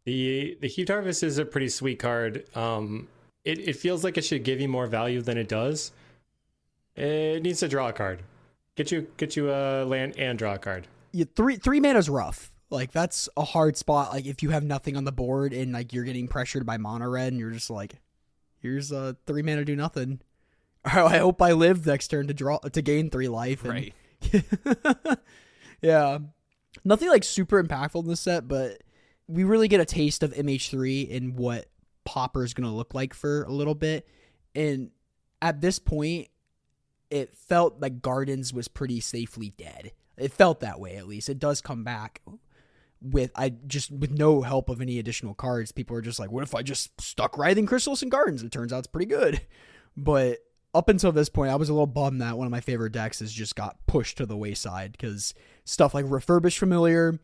D: The Heaped Harvest is a pretty sweet card. It feels like it should give you more value than it does. It needs to draw a card. Get you a land and draw a card.
B: Yeah, three mana's rough. Like, that's a hard spot. Like, if you have nothing on the board and like you're getting pressured by mono red, and you're just like, here's 3 mana, do nothing. I hope I live next turn to gain 3 life. And,
A: Right.
B: Yeah. Nothing like super impactful in this set, but we really get a taste of MH3 and what Pauper is going to look like for a little bit. And at this point, it felt like Gardens was pretty safely dead. It felt that way, at least. It does come back with no help of any additional cards. People are just like, what if I just stuck Writhing Crystals and Gardens? It turns out it's pretty good. But up until this point, I was a little bummed that one of my favorite decks has just got pushed to the wayside, because stuff like Refurbished Familiar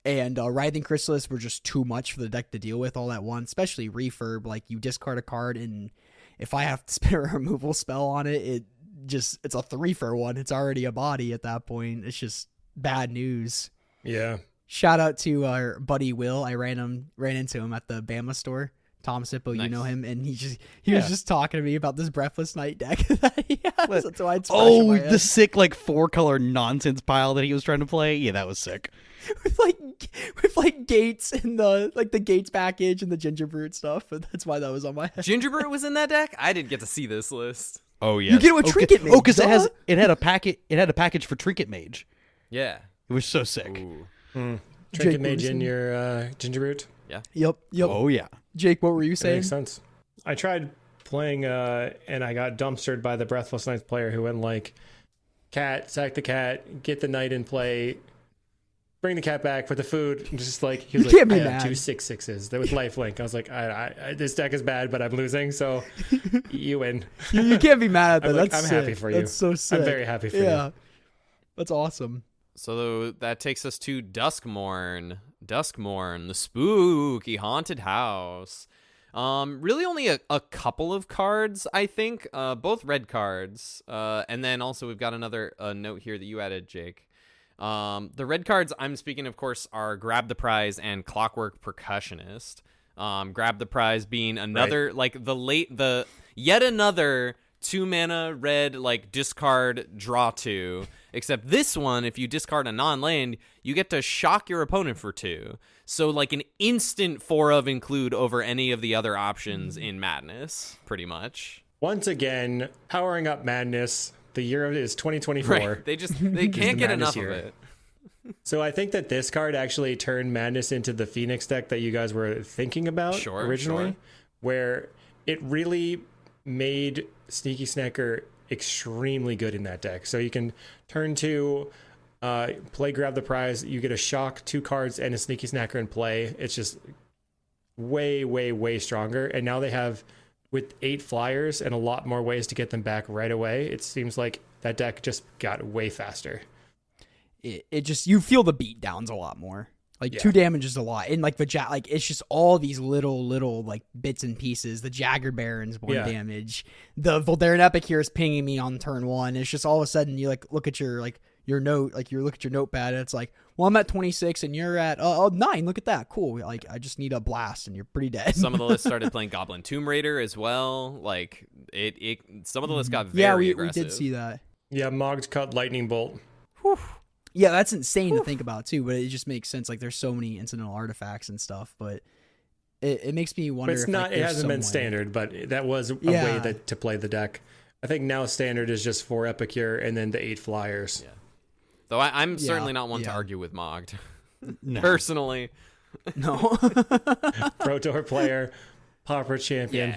B: and Writhing Chrysalis were just too much for the deck to deal with all at once, especially Refurb. Like, you discard a card, and if I have to spend a removal spell on it, it's a 3-for-1. It's already a body at that point. It's just bad news.
D: Yeah.
B: Shout out to our buddy Will. I ran into him at the Bama store. Thomas Hippo,
A: Nice.
B: you know him, and he was just talking to me about this Breathless Night deck that he has. That's why it's fresh in my head.
C: The sick like 4-color nonsense pile that he was trying to play. Yeah, that was sick.
B: with like Gates and the Gates package and the Gingerbread stuff. But that's why that was on my head.
A: Gingerbread was in that deck? I didn't get to see this list.
C: Oh yeah,
B: You get a Trinket Mage.
C: because it had a package for Trinket Mage.
A: Yeah.
C: It was so sick.
A: Ooh.
D: Trinket
B: Jake,
D: Mage
B: what was
D: in
B: it?
D: your ginger root.
B: Yep.
C: Oh yeah.
B: Jake, what were you
D: That
B: saying?
D: makes sense. I tried playing and I got dumpstered by the Breathless Night player who went like, cat, sack the cat, get the knight in play, bring the cat back, put the food. And just like, he was
B: You
D: like,
B: can't
D: I
B: be
D: have
B: mad.
D: 2 6/6s that with lifelink. I was like, I this deck is bad, but I'm losing, so you win.
B: You can't be mad at that.
D: I'm like,
B: That's
D: I'm
B: sick.
D: happy for you.
B: That's so sick.
D: I'm very happy for
B: Yeah.
D: you.
B: That's awesome.
A: So that takes us to Duskmourn. Duskmourn, the spooky haunted house. Really only a couple of cards, I think. Both red cards. And then also we've got another note here that you added, Jake. The red cards I'm speaking, of course, are Grab the Prize and Clockwork Percussionist. Grab the Prize being another, like yet another 2-mana red, like, discard, draw 2. Except this one, if you discard a non-land, you get to shock your opponent for 2. So, like, an instant 4 of include over any of the other options in Madness, pretty much.
D: Once again, powering up Madness. The year is 2024.
A: Right. They can't get
D: Madness
A: enough
D: year.
A: of it.
D: So I think that this card actually turned Madness into the Phoenix deck that you guys were thinking about originally, where it really made Sneaky Snacker extremely good in that deck. So you can turn to play Grab the Prize, you get a shock, 2 cards, and a Sneaky Snacker in play. It's just way, way, way stronger. And now they have, with 8 flyers and a lot more ways to get them back right away, it seems like that deck just got way faster.
B: It just, you feel the beat downs a lot more. Like 2 damage is a lot, and like it's just all these little like bits and pieces. The Jagger Baron's 1 damage. The Voldaren Epic here is pinging me on turn 1. It's just all of a sudden you like look at your note, like you look at your notepad, and it's like, well, I'm at 26 and you're at 9. Look at that, cool. Like, I just need a blast and you're pretty dead.
A: Some of the lists started playing Goblin Tomb Raider as well. Like some of the lists got very aggressive.
B: we did see that.
D: Yeah, Mogged cut Lightning Bolt.
B: Whew. Yeah, that's insane to think about too, but it just makes sense. Like, there's so many incidental artifacts and stuff, but it makes me wonder.
D: But it's
B: if,
D: not.
B: like,
D: It
B: there's
D: hasn't
B: some
D: been
B: way.
D: standard, but that was a way to play the deck. I think now standard is just 4 Epicure and then the 8 flyers.
A: Yeah. Though I'm certainly not one to argue with Mogged.
C: No.
A: Personally.
B: No.
D: Pro Tour player, Pauper champion,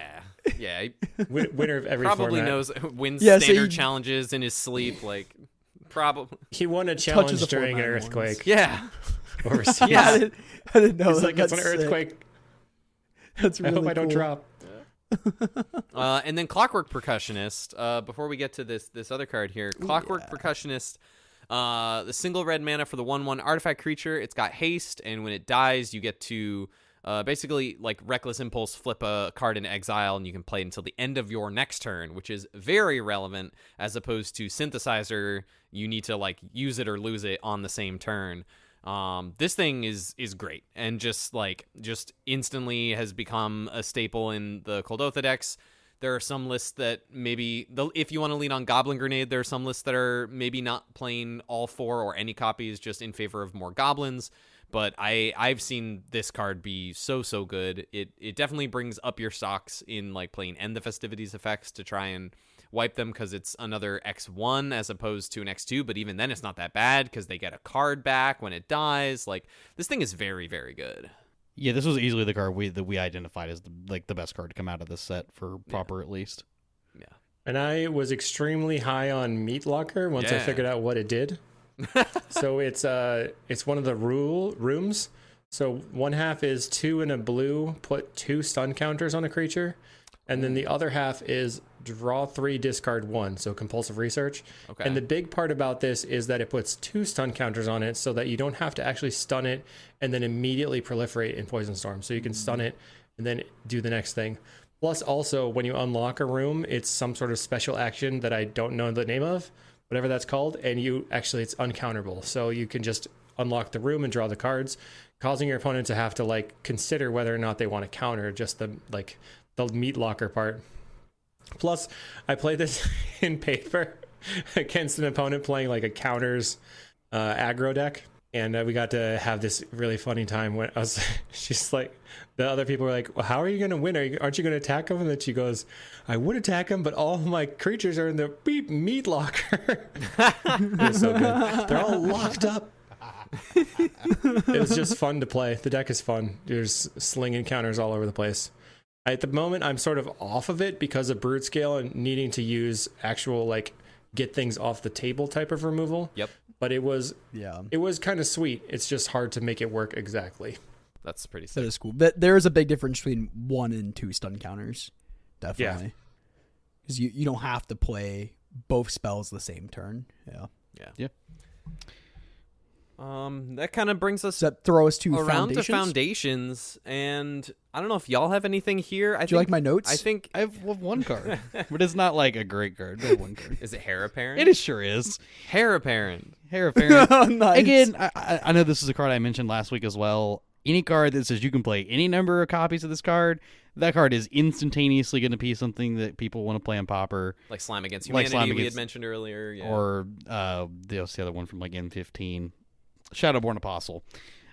A: Yeah.
D: winner of every
A: Probably
D: format.
A: wins
B: Yeah, so
A: standard
B: he-
A: challenges in his sleep. Like, probably.
D: He won a
B: Touches
D: challenge
B: the
D: during an
B: format
D: earthquake
A: Yeah.
D: overseas.
B: Yeah, I didn't know.
D: He's like, it's an
B: That's sick.
D: earthquake.
B: That's
D: I
B: really
D: hope I don't
B: cool.
D: drop.
A: And then Clockwork Percussionist. Before we get to this other card here, Clockwork Percussionist. The single red mana for the 1/1 artifact creature. It's got haste, and when it dies, you get to basically, like, Reckless Impulse, flip a card into exile, and you can play it until the end of your next turn, which is very relevant, as opposed to Synthesizer. You need to, like, use it or lose it on the same turn. This thing is great, and just instantly has become a staple in the Coldotha decks. There are some lists that maybe, if you want to lean on Goblin Grenade, there are some lists that are maybe not playing all 4 or any copies, just in favor of more goblins. But I've seen this card be so good. It definitely brings up your stocks in like playing End the Festivities effects to try and wipe them, because it's another X1 as opposed to an X2. But even then, it's not that bad because they get a card back when it dies. Like, this thing is very, very good.
C: Yeah, this was easily the card that we identified as the best card to come out of this set for Pauper, at least.
A: Yeah.
D: And I was extremely high on Meat Locker once I figured out what it did. So it's one of the rooms. So one half is 2 in a blue, put 2 stun counters on a creature, and then the other half is draw 3, discard 1. So compulsive research.
A: Okay.
D: And the big part about this is that it puts 2 stun counters on it, so that you don't have to actually stun it and then immediately proliferate in Poison Storm. So you can stun it and then do the next thing. Plus, also, when you unlock a room, it's some sort of special action that I don't know the name of, whatever that's called, and it's uncounterable. So you can just unlock the room and draw the cards, causing your opponent to have to like consider whether or not they want to counter just the Meat Locker part. Plus, I played this in paper against an opponent playing like a counters aggro deck, and we got to have this really funny time when she's like, the other people were like, well, how are you going to win? Aren't you going to attack him? And then she goes, I would attack him, but all my creatures are in the Meat Locker. It was so good. They're all locked up. It was just fun to play. The deck is fun. There's slinging counters all over the place. At the moment, I'm sort of off of it because of Brood Scale and needing to use actual like get things off the table type of removal.
A: Yep.
D: But it was kind of sweet. It's just hard to make it work exactly.
A: That's pretty sick.
B: That is cool. But there is a big difference between 1 and 2 stun counters. Definitely. Because you don't have to play both spells the same turn. Yeah.
A: That kind of brings us
B: Does that throw us to
A: around
B: foundations?
A: to foundations, and I don't know if y'all have anything here.
B: Do you like my notes?
A: I think
C: I have one card, but it's not like a great card. I have one card.
A: is it Hair Apparent?
C: It sure is.
A: Hair Apparent.
C: Hair Apparent.
B: Nice.
C: Again, I know this is a card I mentioned last week as well. Any card that says you can play any number of copies of this card, that card is instantaneously going to be something that people want to play on Pauper.
A: Like Slime Against
C: Like
A: Humanity,
C: Slime
A: we
C: Against-
A: had mentioned earlier. Yeah.
C: Or the other one from like N15, Shadowborn Apostle,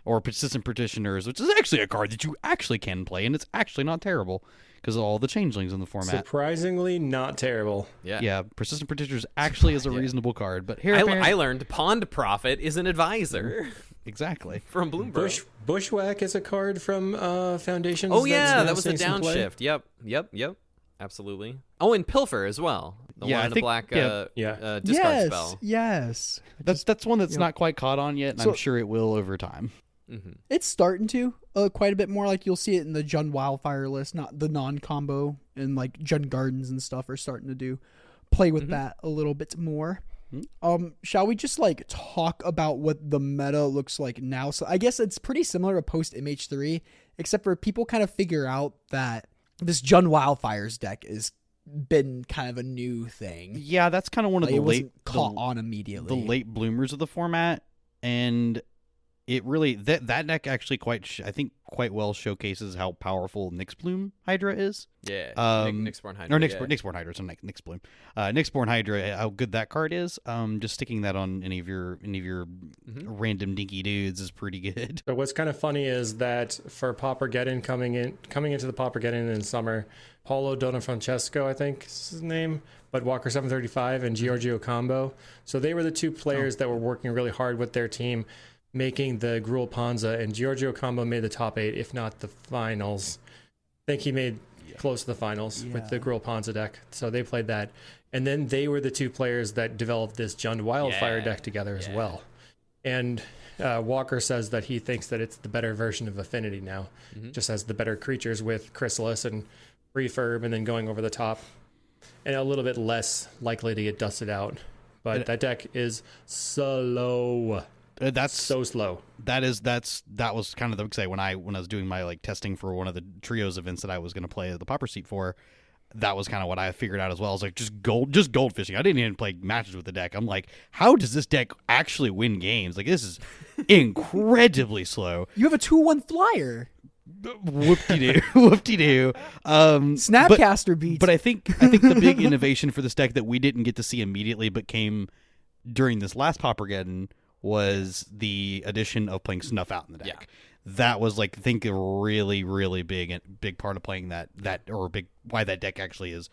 C: or Persistent Petitioners, which is actually a card that you actually can play, and it's actually not terrible because of all the changelings in the format.
D: Surprisingly not terrible.
C: Yeah, Persistent Petitioners actually is a reasonable card, but here
A: I learned Pond Prophet is an advisor
C: exactly.
A: from Bloomberg.
D: Bushwhack is a card from Foundations.
A: Oh yeah,
D: that's
A: that was the
D: seeing some play.
A: downshift. Yep. Absolutely. Oh, and Pilfer as well. The
C: Yeah,
A: one
C: I
A: in the
C: think-
A: black
C: yeah.
A: discard spell.
B: Yes.
C: That's one that's not quite caught on yet, and
B: So-
C: I'm sure it will over time.
A: Mm-hmm.
B: It's starting to quite a bit more. Like you'll see it in the Jund Wildfire list, not the non-combo, and like Jund Gardens and stuff are starting to play with that a little bit more. Shall we just like talk about what the meta looks like now? So I guess it's pretty similar to post MH3, except for people kind of figure out that this Jund Wildfires deck is been kind of a new thing.
C: Yeah, that's kind of one of
B: Like,
C: the
B: it
C: late
B: wasn't caught on immediately.
C: the late bloomers of the format, and it really that deck actually I think quite well showcases how powerful Nyxbloom Hydra is.
A: Yeah. Nyxborn Hydra.
C: Or Nyxborn Hydra, so Nyxbloom. Nyxborn Hydra, how good that card is. Just sticking that on any of your random dinky dudes is pretty good.
D: So what's kind of funny is that for Paupergeddon coming into the Paupergeddon in summer, Paulo Donafrancesco, I think is his name, but Walker 735 and Giorgio Combo. So they were the two players that were working really hard with their team, making the Gruul Panza, and Giorgio Combo made the top 8, if not the finals. I think he made close to the finals with the Gruul Panza deck. So they played that. And then they were the two players that developed this Jund Wildfire deck together as well. And Walker says that he thinks that it's the better version of Affinity now. Just has the better creatures with Chrysalis and Refurb, and then going over the top. And a little bit less likely to get dusted out. But that deck is slow.
C: That's
D: so slow.
C: That was kind of the say when I was doing my like testing for one of the trios events that I was going to play the Pauper seat for. That was kind of what I figured out as well. I was like, just goldfishing. I didn't even play matches with the deck. I'm like, how does this deck actually win games? Like, this is incredibly slow.
B: You have a 2/1 flyer.
C: Whoop-de-doo. Whoop-de-doo.
B: Snapcaster beats.
C: But I think the big innovation for this deck that we didn't get to see immediately but came during this last Poppergeddon was the addition of playing Snuff Out in the deck.
A: Yeah.
C: That was like, I think, a really, really big part of playing why that deck actually is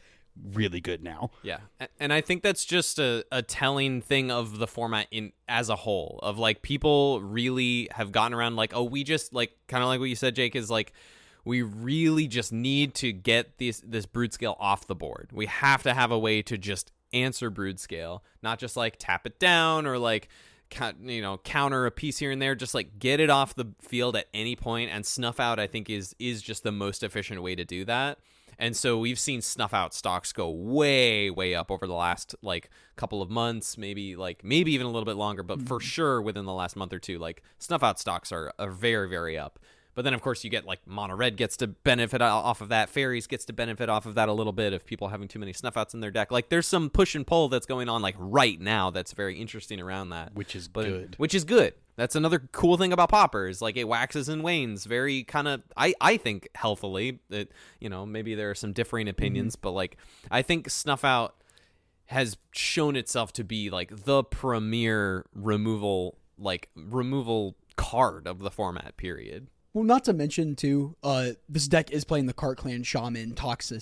C: really good now.
A: Yeah, and I think that's just a telling thing of the format as a whole, of like people really have gotten around like, oh, we just like, kind of like what you said, Jake, is like, we really just need to get this brood scale off the board. We have to have a way to just answer brood scale, not just like tap it down or like counter a piece here and there. Just like get it off the field at any point, and Snuff Out I think is just the most efficient way to do that. And so we've seen Snuff Out stocks go way, way up over the last like couple of months, maybe even a little bit longer, but for sure within the last month or two, like Snuff Out stocks are very, very up. But then, of course, you get like Mono Red gets to benefit off of that. Fairies gets to benefit off of that a little bit if people having too many Snuff Outs in their deck. Like there's some push and pull that's going on like right now that's very interesting around that.
C: Which is good.
A: Which is good. That's another cool thing about Poppers. Like it waxes and wanes very kind of, I think, healthily. That, maybe there are some differing opinions, but like I think Snuff Out has shown itself to be like the premier removal card of the format, period.
B: Well, not to mention, too, this deck is playing the Cart Clan Shaman Toxin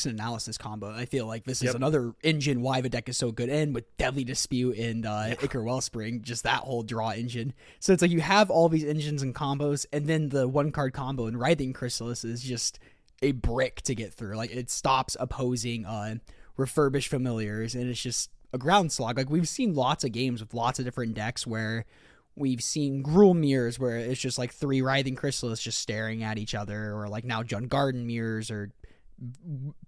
B: Analysis combo. I feel like this is another engine why the deck is so good. And with Deadly Dispute and Ichor Wellspring, just that whole draw engine. So it's like you have all these engines and combos, and then the one-card combo and Writhing Chrysalis is just a brick to get through. Like, it stops opposing Refurbished Familiars, and it's just a ground slog. Like, we've seen lots of games with lots of different decks where we've seen Gruul Mirrors where it's just like 3 Writhing Chrysalis just staring at each other, or like now Jund Garden Mirrors, or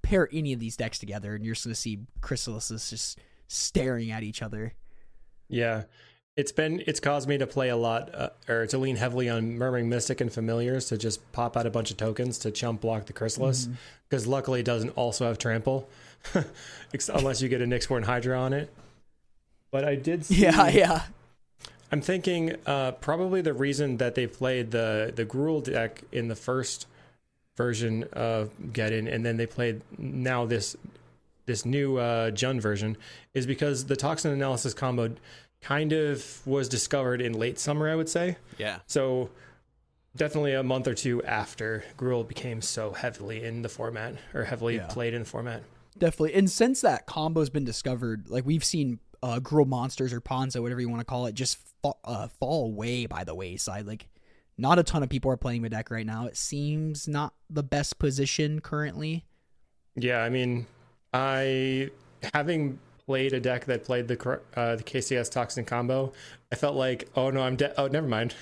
B: pair any of these decks together and you're just going to see Chrysalises just staring at each other.
D: Yeah. It's caused me to play a lot, or to lean heavily on Murmuring Mystic and Familiars to just pop out a bunch of tokens to chump block the Chrysalis, because luckily it doesn't also have Trample, unless you get a Nyxborn Hydra on it. But I did see...
B: Yeah.
D: I'm thinking probably the reason that they played the Gruul deck in the first version of Geddon, and then they played now this new Jund version, is because the Toxin Analysis combo kind of was discovered in late summer, I would say.
A: Yeah.
D: So definitely a month or two after Gruul became so heavily in the format, or heavily played in the format.
B: Definitely. And since that combo's been discovered, like we've seen Gruul monsters or Ponzo, whatever you want to call it, just fall away by the wayside. Like, not a ton of people are playing the deck right now. It seems not the best position currently.
D: Yeah, I mean, having played a deck that played the KCS Toxin combo, I felt like, oh no, I'm dead. Oh, never mind.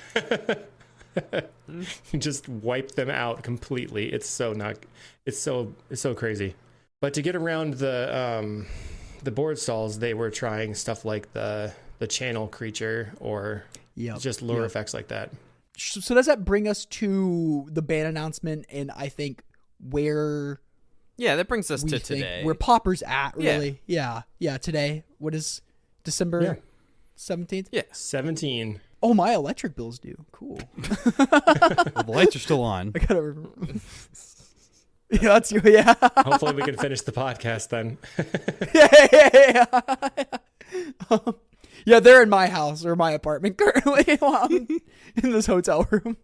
D: Just wipe them out completely. It's so crazy. But to get around the board stalls, they were trying stuff like the channel creature, or just lure effects like that.
B: So does that bring us to the ban announcement, and I think where...
A: Yeah, that brings us to today.
B: Where Popper's at, really. Yeah, today. What is December 17th?
A: Yeah.
D: 17.
B: Oh, my electric bill's due. Cool.
C: Well, the lights are still on.
B: I gotta remember. Yeah, that's you. Yeah.
D: Hopefully we can finish the podcast then.
B: Yeah, they're in my house or my apartment currently while I'm in this hotel room.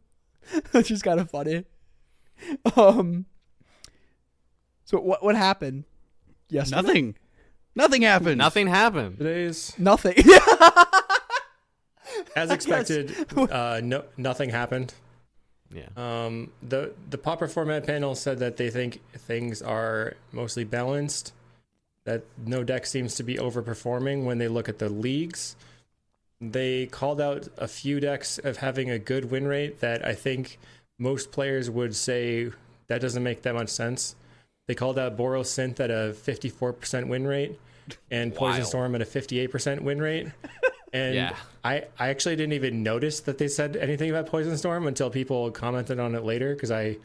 B: It's just kind of funny. So what happened yesterday?
C: Nothing happened.
A: Nothing happened.
D: Today's
B: Nothing.
D: as expected. Nothing happened.
A: Yeah.
D: The Popper format panel said that they think things are mostly balanced, that no deck seems to be overperforming when they look at the leagues. They called out a few decks of having a good win rate that I think most players would say that doesn't make that much sense. They called out Boros Synth at a 54% win rate and Poison Storm at a 58% win rate. And I actually didn't even notice that they said anything about Poison Storm until people commented on it later, because I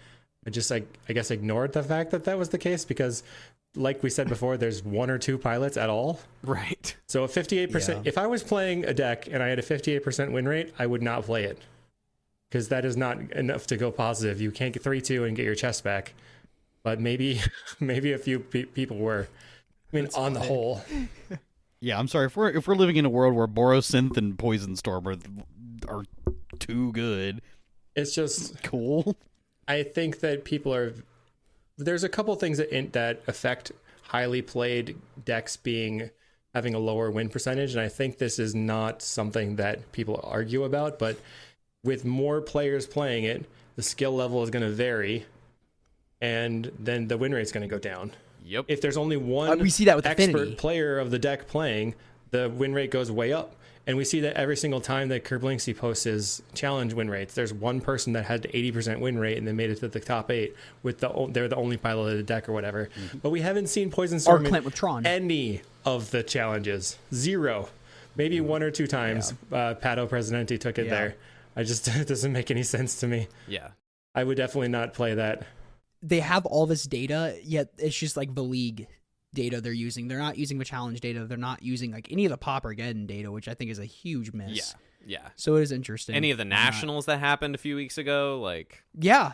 D: just, I guess, ignored the fact that was the case, because like we said before, there's 1 or 2 pilots at all.
A: Right.
D: So a 58%, if I was playing a deck and I had a 58% win rate, I would not play it. because that is not enough to go positive. You can't get 3-2 and get your chest back, but maybe a few people were. I mean, on the whole.
C: Yeah, I'm sorry if we're living in a world where Borosynth and Poison Storm are too good.
D: It's just
C: cool.
D: I think that there's a couple things that affect highly played decks having a lower win percentage, and I think this is not something that people argue about, but with more players playing it, the skill level is going to vary, and then the win rate's going to go down.
A: Yep.
D: If there's only one
B: we see that with
D: expert
B: Affinity.
D: player of the deck playing, the win rate goes way up. And we see that every single time that Kerblinksy posts his challenge win rates, there's one person that had 80% win rate and they made it to the top 8 they're the only pilot of the deck or whatever. Mm-hmm. But we haven't seen Poison Storm
B: Clint with Tron.
D: any of the challenges. 0. Maybe 1 or 2 times Pato Presidente took it there. It doesn't make any sense to me.
A: Yeah.
D: I would definitely not play that.
B: They have all this data, yet it's just like the league data they're using. They're not using the challenge data. They're not using like any of the Pop-Armageddon data, which I think is a huge miss.
A: Yeah.
B: So it is interesting.
A: Any of the nationals that happened a few weeks ago, like
B: Yeah.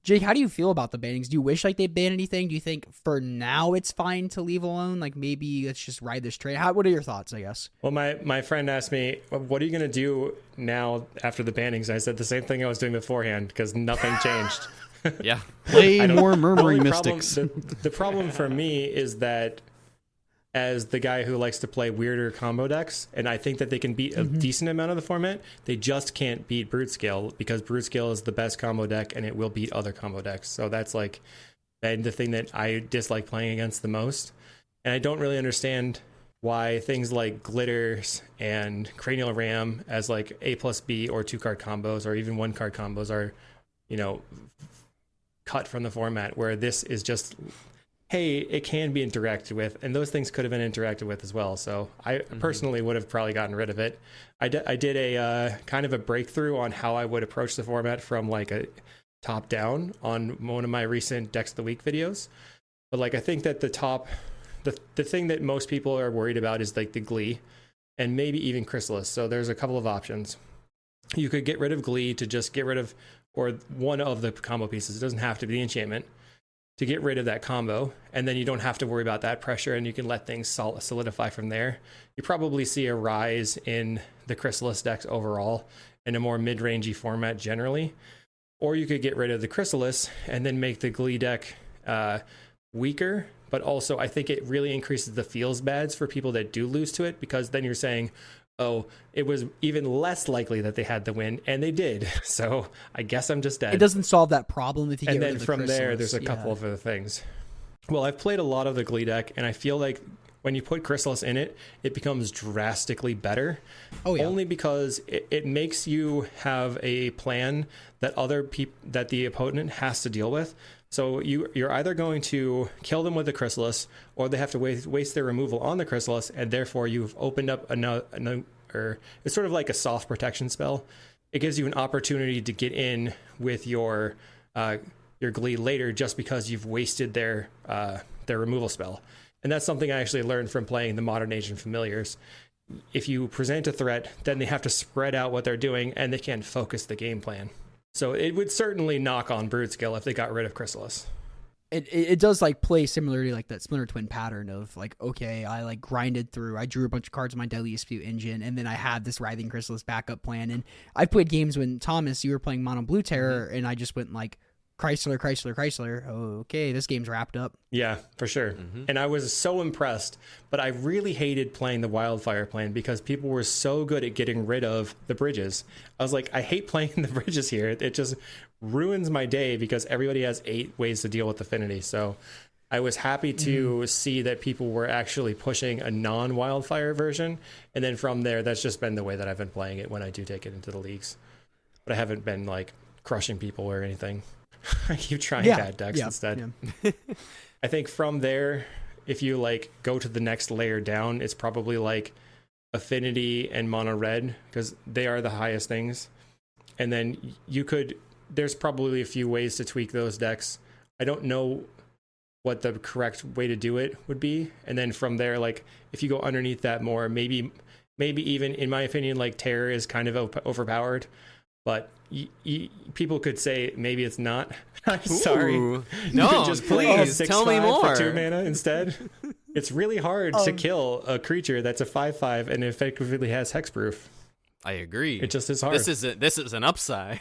B: Jake, how do you feel about the bannings? Do you wish like they banned anything? Do you think for now it's fine to leave alone? Like maybe let's just ride this train. What are your thoughts, I guess?
D: Well, my friend asked me, what are you going to do now after the bannings? I said the same thing I was doing beforehand because nothing changed.
A: yeah.
C: Play more Murmuring Mystics.
D: The problem for me is that as the guy who likes to play weirder combo decks, and I think that they can beat a decent amount of the format, they just can't beat Brute Scale because Brute Scale is the best combo deck and it will beat other combo decks. So that's like the thing that I dislike playing against the most. And I don't really understand why things like Glitters and Cranial Ram as like A+B or 2-card combos or even 1-card combos are, cut from the format, where this is just, hey, it can be interacted with, and those things could have been interacted with as well. So I personally would have probably gotten rid of it. I did a kind of a breakthrough on how I would approach the format from like a top down on one of my recent Decks of the Week videos. But like I think that the thing that most people are worried about is like the Glee and maybe even Chrysalis. So there's a couple of options. You could get rid of Glee to just get rid of or one of the combo pieces. It doesn't have to be the enchantment, to get rid of that combo, and then you don't have to worry about that pressure and you can let things solidify from there. You probably see a rise in the Chrysalis decks overall in a more mid-rangey format generally. Or you could get rid of the Chrysalis and then make the Glee deck weaker, but also I think it really increases the feels bads for people that do lose to it, because then you're saying, oh, it was even less likely that they had the win, and they did. So I guess I'm just dead.
B: It doesn't solve that problem if you get rid of the
D: from there,
B: Chrysalis.
D: there's a couple of other things. Well, I've played a lot of the Glee deck, and I feel like when you put Chrysalis in it, it becomes drastically better.
B: Oh, yeah.
D: Only because it makes you have a plan that that the opponent has to deal with. So you're either going to kill them with the Chrysalis, or they have to waste their removal on the Chrysalis, and therefore you've opened up or it's sort of like a soft protection spell. It gives you an opportunity to get in with your Glee later, just because you've wasted their removal spell. And that's something I actually learned from playing the Modern Age and Familiars. If you present a threat, then they have to spread out what they're doing, and they can't focus the game plan. So it would certainly knock on Brood Skill if they got rid of Chrysalis.
B: It does like play similarly like that Splinter Twin pattern of like, okay, I like grinded through, I drew a bunch of cards in my Deadly Dispute engine, and then I had this Writhing Chrysalis backup plan. And I played games when Thomas, you were playing Mono Blue Terror, and I just went like Chrysler. Okay, this game's wrapped up.
D: Yeah, for sure. And I was so impressed, but I really hated playing the Wildfire plan because people were so good at getting rid of the bridges. I was like, I hate playing the bridges here. It just ruins my day because everybody has 8 ways to deal with Affinity. So I was happy to see that people were actually pushing a non-Wildfire version. And then from there, that's just been the way that I've been playing it when I do take it into the leagues. But I haven't been like crushing people or anything. I keep trying bad decks instead. Yeah. I think from there, if you like go to the next layer down, it's probably like Affinity and Mono Red, because they are the highest things. And then there's probably a few ways to tweak those decks. I don't know what the correct way to do it would be. And then from there, like if you go underneath that more, maybe maybe even, in my opinion, like Terror is kind of overpowered, but people could say maybe it's not. I'm sorry.
A: Ooh.
D: You
A: No,
D: could just play a
A: please,
D: 6/5
A: tell me more.
D: for 2 mana instead. It's really hard to kill a creature that's a 5/5 and effectively has hexproof.
A: I agree.
D: It just is hard.
A: This is an upside.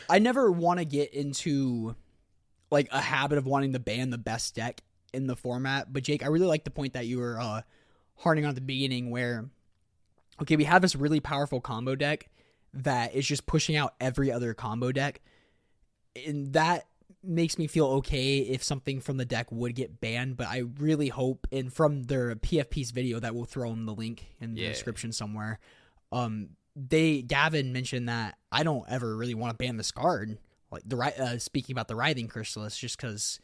B: I never want to get into like a habit of wanting to ban the best deck in the format, but Jake, I really like the point that you were harping on at the beginning where, okay, we have this really powerful combo deck that is just pushing out every other combo deck, and that makes me feel okay if something from the deck would get banned, but I really hope, and from their PFP's video that we'll throw in the link in the description somewhere, Gavin mentioned that I don't ever really want to ban this card, like speaking about the Writhing Chrysalis, just because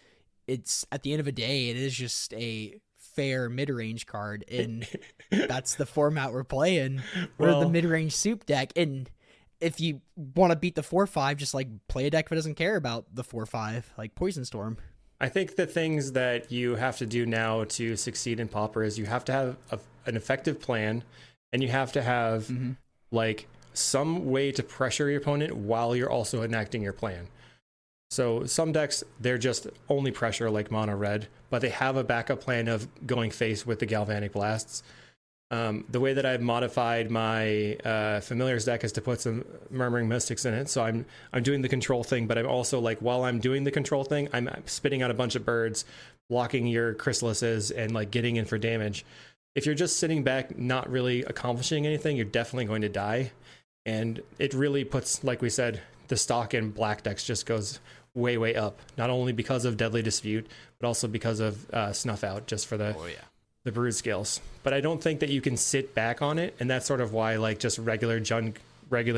B: it's, at the end of the day, it is just a fair mid-range card, and that's the format we're playing. We're the mid-range soup deck, and if you want to beat the 4/5, just like play a deck that doesn't care about the 4/5, like Poison Storm.
D: I think the things that you have to do now to succeed in Pauper is you have to have an effective plan, and you have to have like some way to pressure your opponent while you're also enacting your plan. So some decks, they're just only pressure, like mono red, but they have a backup plan of going face with the Galvanic Blasts. The way that I've modified my Familiars deck is to put some Murmuring Mystics in it. So I'm doing the control thing, but I'm also, like, while I'm doing the control thing, I'm spitting out a bunch of birds, blocking your Chrysalises, and like getting in for damage. If you're just sitting back, not really accomplishing anything, you're definitely going to die. And it really puts, like we said, the stock in black decks just goes way up, not only because of Deadly Dispute, but also because of Snuff Out, just for the brood scales. But I don't think that you can sit back on it, and that's sort of why, like, just regular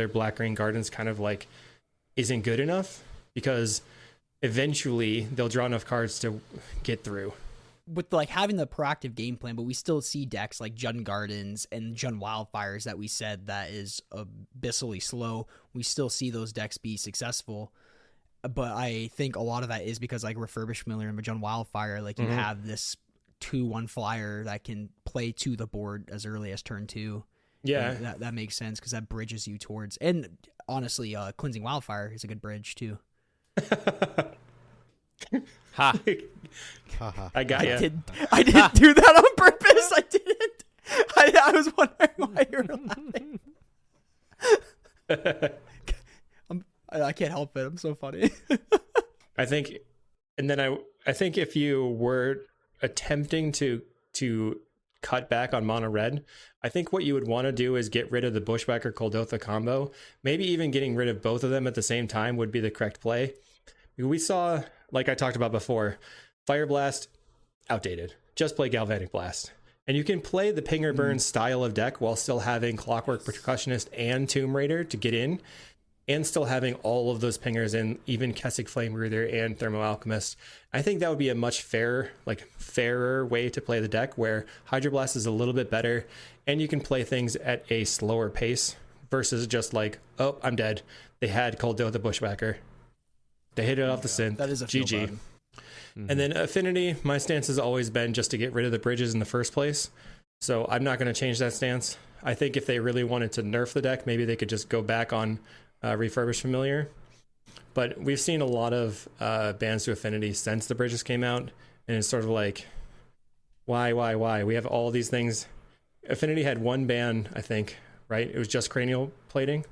D: black-green Gardens kind of like isn't good enough, because eventually they'll draw enough cards to get through.
B: With like having the proactive game plan, but we still see decks like Jund Gardens and Jund Wildfires that we said that is abyssally slow. We still see those decks be successful, but I think a lot of that is because, like, Refurbished Familiar and Jund Wildfire, like, you have this 2/1 flyer that can play to the board as early as turn 2. Yeah, and that makes sense because that bridges you towards, and honestly, Cleansing Wildfire is a good bridge too.
A: Ha!
D: I got you.
B: I didn't do that on purpose. I didn't. I was wondering why you were laughing. I can't help it. I'm so funny.
D: I think if you were attempting to cut back on mono red, I think what you would want to do is get rid of the Bushwhacker Kuldotha combo. Maybe even getting rid of both of them at the same time would be the correct play. We saw, like I talked about before, Fire Blast, outdated. Just play Galvanic Blast. And you can play the Pinger Burn style of deck while still having Clockwork Percussionist and Tomb Raider to get in, and still having all of those pingers in, even Kessig Flame Breather and Thermo Alchemist. I think that would be a much fairer way to play the deck, where Hydroblast is a little bit better, and you can play things at a slower pace versus just like, oh, I'm dead. They had Kuldotha Bushwhacker. They hit it off the synth.
B: That is a
D: GG. And then Affinity, my stance has always been just to get rid of the bridges in the first place. So I'm not going to change that stance. I think if they really wanted to nerf the deck, maybe they could just go back on Refurbished Familiar. But we've seen a lot of bans to Affinity since the bridges came out, and it's sort of like, why? We have all these things. Affinity had one ban, I think, right? It was just Cranial Plating.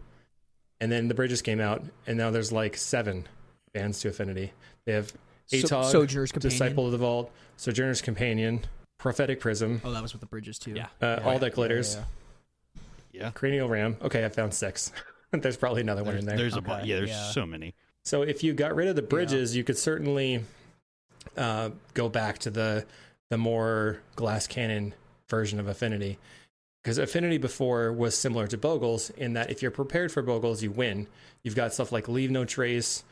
D: And then the bridges came out, and now there's like 7 bans to Affinity. They have Atog,
B: Sojourner's Companion,
D: Disciple of the Vault, Sojourner's Companion, Prophetic Prism.
B: Oh, that was with the bridges too.
D: All That Glitters.
C: Yeah.
D: Cranial Ram. Okay, I found 6. There's probably another one in there.
C: There's so many.
D: So if you got rid of the bridges, you could certainly go back to the more glass cannon version of Affinity. Because Affinity before was similar to Bogles in that if you're prepared for Bogles, you win. You've got stuff like Leave No Trace.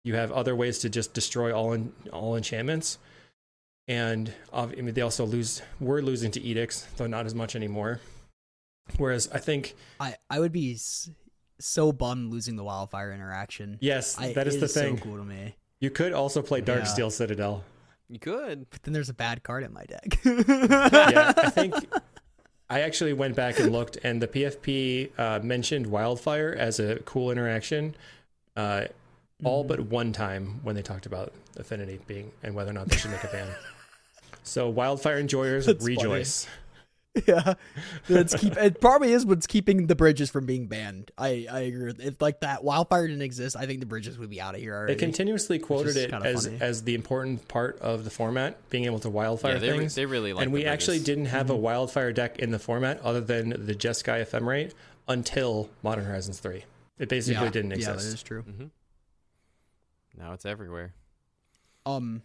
D: You have other ways to just destroy all enchantments. And I mean, they also were losing to Edicts, though not as much anymore. Whereas I think
B: I would be so bummed losing the Wildfire interaction.
D: Yes, that is the thing.
B: So cool to me.
D: You could also play Darksteel Citadel.
A: You could.
B: But then there's a bad card in my deck.
D: Yeah, I think I actually went back and looked, and the PFP mentioned Wildfire as a cool interaction all but one time when they talked about Affinity being and whether or not they should make a ban. So Wildfire enjoyers,
B: That's
D: rejoice.
B: Yeah, it probably is what's keeping the bridges from being banned. I agree with if like that Wildfire didn't exist, I think the bridges would be out of here already.
D: They continuously quoted it
B: funny.
D: as the important part of the format, being able to Wildfire things.
A: They really like.
D: And we actually didn't have a Wildfire deck in the format other than the Jeskai Ephemerate until Modern Horizons 3. It basically didn't exist.
B: Yeah, that is true.
A: Now it's everywhere.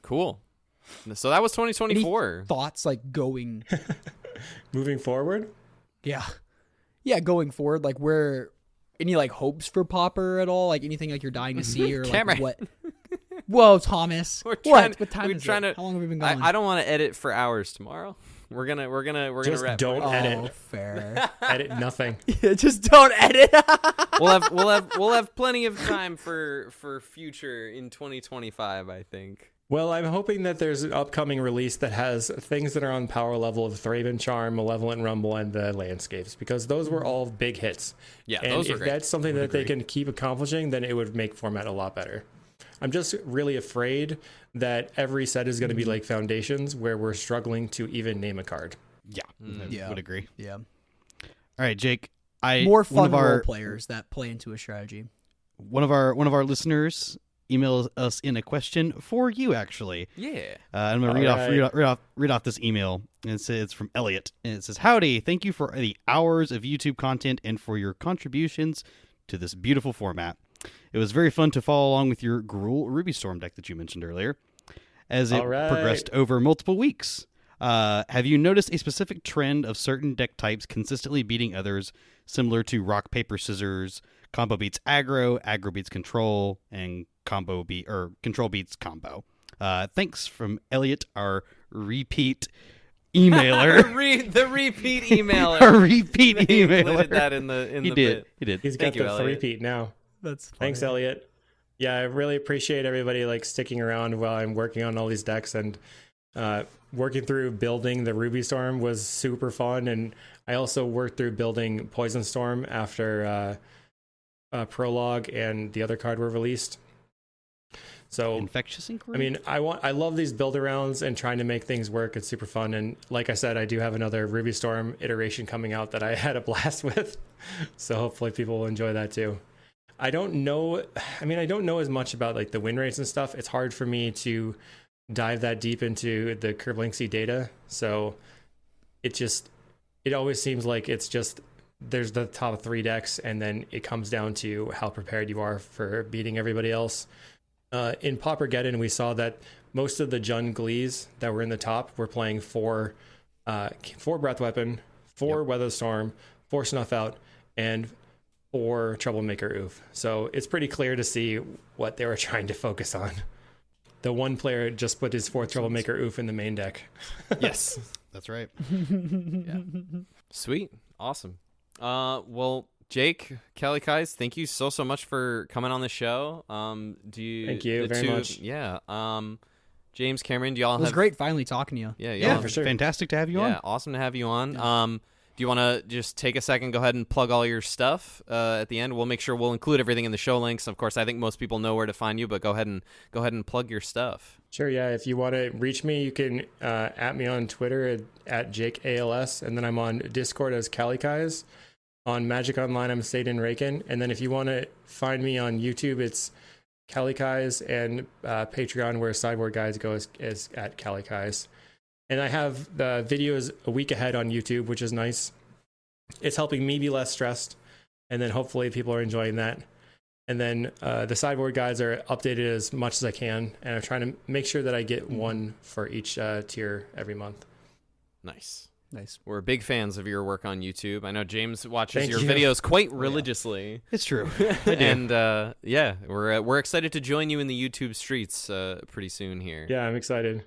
B: Cool.
A: So that was 2024.
B: Thoughts like going
D: Moving forward?
B: Yeah, going forward, like where any like hopes for Popper at all? Like anything like you're dying to see or like
A: Cameron.
B: what? Whoa, Thomas. What time is it? How long have we been going?
A: I don't want to edit for hours tomorrow. We're gonna
D: Just
A: wrap.
D: don't edit.
B: Fair.
D: Edit nothing.
B: Yeah, just don't edit.
A: we'll have plenty of time for future in 2025, I think.
D: Well, I'm hoping that there's an upcoming release that has things that are on power level of Thraben Charm, Malevolent Rumble, and the Landscapes, because those were all big hits.
A: Yeah,
D: and
A: those
D: if
A: were great.
D: that's something that they can keep accomplishing, then it would make format a lot better. I'm just really afraid that every set is going to be like Foundations, where we're struggling to even name a card.
C: Yeah, I would agree.
B: Yeah.
C: All right, Jake.
B: More fun role players that play into a strategy.
C: One of our listeners emailed us in a question for you, actually.
A: Yeah.
C: I'm gonna read off this email. And it's from Elliot, and it says, "Howdy, thank you for the hours of YouTube content and for your contributions to this beautiful format. It was very fun to follow along with your Gruul Ruby Storm deck that you mentioned earlier, as it progressed over multiple weeks. Have you noticed a specific trend of certain deck types consistently beating others, similar to rock, paper, scissors, combo beats aggro, aggro beats control, and control beats combo? Thanks from Elliot, our repeat emailer.
A: The repeat emailer.
C: Our repeat
A: He
C: emailer.
A: included that in the bit.
C: He did.
D: He's
A: Thank
D: got
A: you,
D: the
A: Elliot.
D: three-peat now.
B: That's funny.
D: Thanks, Elliot. Yeah, I really appreciate everybody like sticking around while I'm working on all these decks, and working through building the Ruby Storm was super fun. And I also worked through building Poison Storm after Prologue and the other card were released. So
C: Infectious Inquiry?
D: I mean, I love these build arounds and trying to make things work. It's super fun. And like I said, I do have another Ruby Storm iteration coming out that I had a blast with. So hopefully people will enjoy that too. I don't know as much about like the win rates and stuff. It's hard for me to dive that deep into the Kerblinksy data. So it always seems like it's just there's the top 3 decks, and then it comes down to how prepared you are for beating everybody else. In Paupergeddon, we saw that most of the Jund Glees that were in the top were playing 4 Breath Weapon, 4 Weather Storm, 4 Snuff Out, and 4 Troublemaker Oof. So it's pretty clear to see what they were trying to focus on. The one player just put his 4th Troublemaker Oof in the main deck.
A: Yes.
C: That's right.
A: Yeah. Sweet. Awesome. Well, Jake, Kalikaiz, thank you so much for coming on the show.
D: Thank you very much.
A: Yeah. James, Cameron, do y'all have...
B: It was great finally talking to you.
A: Yeah,
D: for sure.
C: Fantastic to have you on.
A: Yeah, awesome to have you on. Do you want to just take a second, go ahead and plug all your stuff at the end? We'll make sure we'll include everything in the show links. Of course, I think most people know where to find you, but go ahead and plug your stuff.
D: Sure, yeah. If you want to reach me, you can at me on Twitter at JakeALS, and then I'm on Discord as Kalikaiz. On Magic Online, I'm Satan Raken. And then if you want to find me on YouTube, it's Kalikaiz, and Patreon, where Sideboard Guys go, is at Kalikaiz. And I have the videos a week ahead on YouTube, which is nice. It's helping me be less stressed. And then hopefully people are enjoying that. And then the Sideboard Guides are updated as much as I can. And I'm trying to make sure that I get one for each tier every month.
A: Nice.
B: We're
A: big fans of your work on YouTube. I know James watches
D: Thank
A: your
D: you.
A: videos quite religiously.
C: It's true.
A: And we're excited to join you in the YouTube streets pretty soon here.
D: Yeah, I'm excited.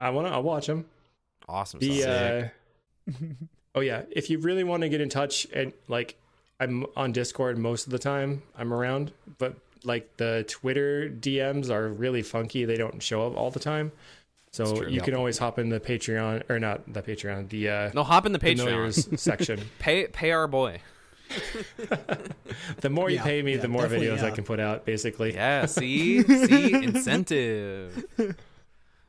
D: I'll watch them.
A: Awesome.
D: Oh yeah, if you really want to get in touch, and like I'm on Discord most of the time, I'm around, but like the Twitter DMs are really funky. They don't show up all the time. So you can always hop in the Patreon, or not the Patreon, the
A: No, hop in the
D: familiars
A: Patreon
D: section.
A: Pay our boy.
D: The more you pay me, the more
B: definitely,
D: videos I can put out, basically.
A: Yeah, see, incentive.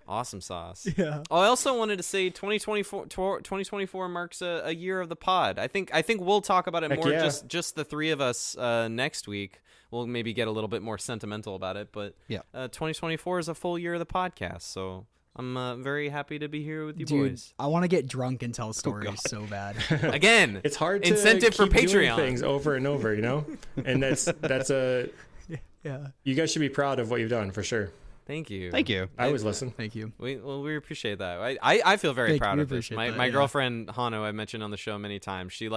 A: Awesome sauce.
B: Yeah.
A: Oh, I also wanted to say 2024 marks a year of the pod. I think we'll talk about it
D: Heck
A: more,
D: yeah.
A: just the three of us next week. We'll maybe get a little bit more sentimental about it, but 2024 is a full year of the podcast, so I'm very happy to be here with you boys.
B: I want to get drunk and tell stories so bad.
A: Again,
D: It's hard to
A: incentive for
D: keep doing
A: Patreon
D: things over and over, And that's a
B: Yeah.
D: you guys should be proud of what you've done for sure.
A: Thank you.
D: I always listen.
B: Thank you.
A: We appreciate that. I feel very
B: Thank
A: proud
B: you,
A: of this.
B: appreciate
A: My
B: that,
A: my
B: yeah.
A: girlfriend Hano, I mentioned on the show many times. She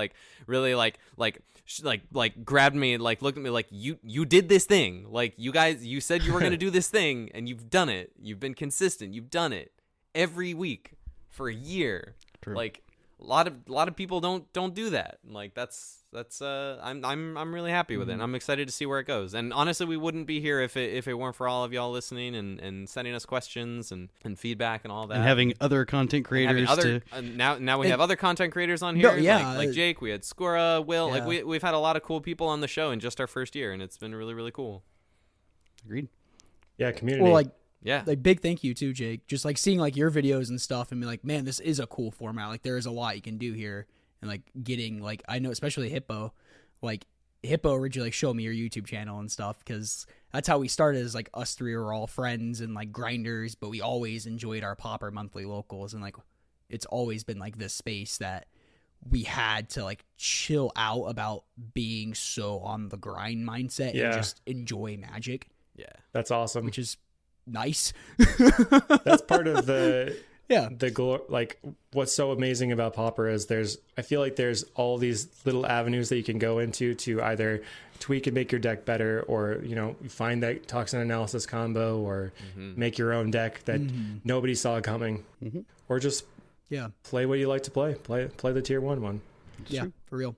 A: really grabbed me and looked at me like you did this thing. Like you said you were gonna do this thing and you've done it. You've been consistent. You've done it every week for a year.
C: True.
A: Like a lot of people don't do that. Like that's I'm really happy with it. And I'm excited to see where it goes. And honestly, we wouldn't be here if it weren't for all of y'all listening and sending us questions and feedback and all that.
C: And having other content creators
A: Now we have other content creators on here.
B: No, yeah.
A: like Jake, we had Skura, Will.
B: Yeah.
A: Like we've had a lot of cool people on the show in just our first year, and it's been really, really cool.
C: Agreed.
D: Yeah, community.
B: Well,
A: Yeah.
B: big thank you too, Jake. Just seeing your videos and stuff and be like, man, this is a cool format. Like there is a lot you can do here. And getting I know especially Hippo, Hippo originally showed me your YouTube channel and stuff because that's how we started. As us three were all friends and grinders, but we always enjoyed our Popper monthly locals and it's always been this space that we had to chill out about being so on the grind mindset and just enjoy Magic.
A: Yeah.
D: That's awesome.
B: Which is nice.
D: That's part of the
B: Yeah.
D: What's so amazing about Popper is I feel like there's all these little avenues that you can go into to either tweak and make your deck better, or find that toxin analysis combo, or make your own deck that nobody saw coming, or just play what you like to play the tier 1 one.
B: Yeah, for real.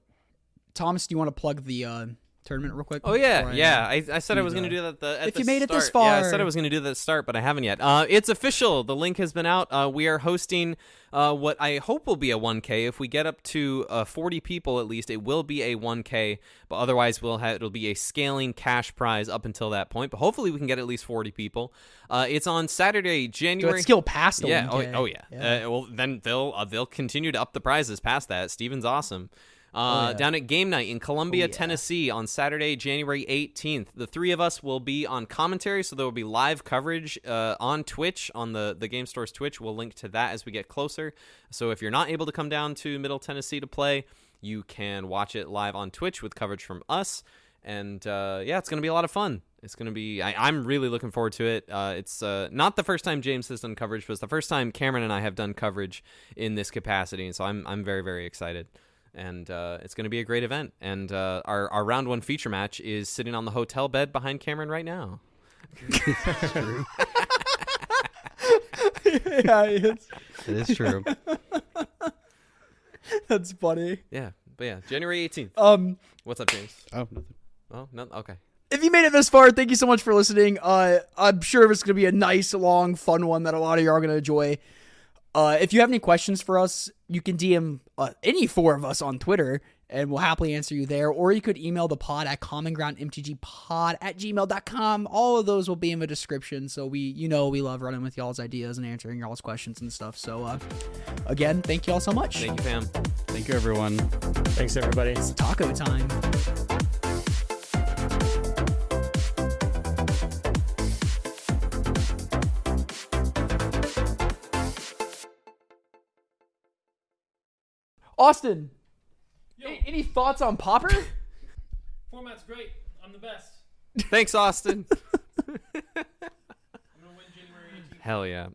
B: Thomas, do you want to plug the tournament real quick?
A: Oh yeah. I said I was going to do that at
B: if
A: the
B: you made it this
A: start. Yeah, I
B: far.
A: said I was going to do that at the start, but I haven't yet. It's official. The link has been out. We are hosting what I hope will be a 1K. If we get up to 40 people at least, it will be a 1K. But otherwise, it'll be a scaling cash prize up until that point. But hopefully, we can get at least 40 people. It's on Saturday, January.
B: It's still past the 1K.
A: Oh yeah. Well, then they'll continue to up the prizes past that. Steven's awesome. Down at Game Night in Columbia, Tennessee on Saturday, January 18th. The three of us will be on commentary, so there will be live coverage on Twitch, on the Game Store's Twitch. We'll link to that as we get closer. So if you're not able to come down to Middle Tennessee to play, you can watch it live on Twitch with coverage from us. And it's going to be a lot of fun. It's going to be, I'm really looking forward to it. It's not the first time James has done coverage, but it's the first time Cameron and I have done coverage in this capacity. And so I'm very, very excited. And it's going to be a great event. And our round 1 feature match is sitting on the hotel bed behind Cameron right now.
C: That's true.
B: Yeah,
C: It is true.
B: that's funny.
A: Yeah, but yeah, January 18th. What's up, James?
C: Oh, nothing.
A: Oh, no, okay.
B: If you made it this far, thank you so much for listening. I'm sure it's going to be a nice, long, fun one that a lot of you are going to enjoy. If you have any questions for us, you can DM any 4 of us on Twitter, and we'll happily answer you there. Or you could email the pod at commongroundmtgpod@gmail.com. All of those will be in the description. So we love running with y'all's ideas and answering y'all's questions and stuff. So again, thank you all so much.
A: Thank you, fam.
C: Thank you, everyone.
D: Thanks, everybody.
B: It's taco time. Austin, any thoughts on Popper?
E: Format's great. I'm the best.
A: Thanks, Austin.
E: I'm gonna win January 18th.
A: Hell yeah.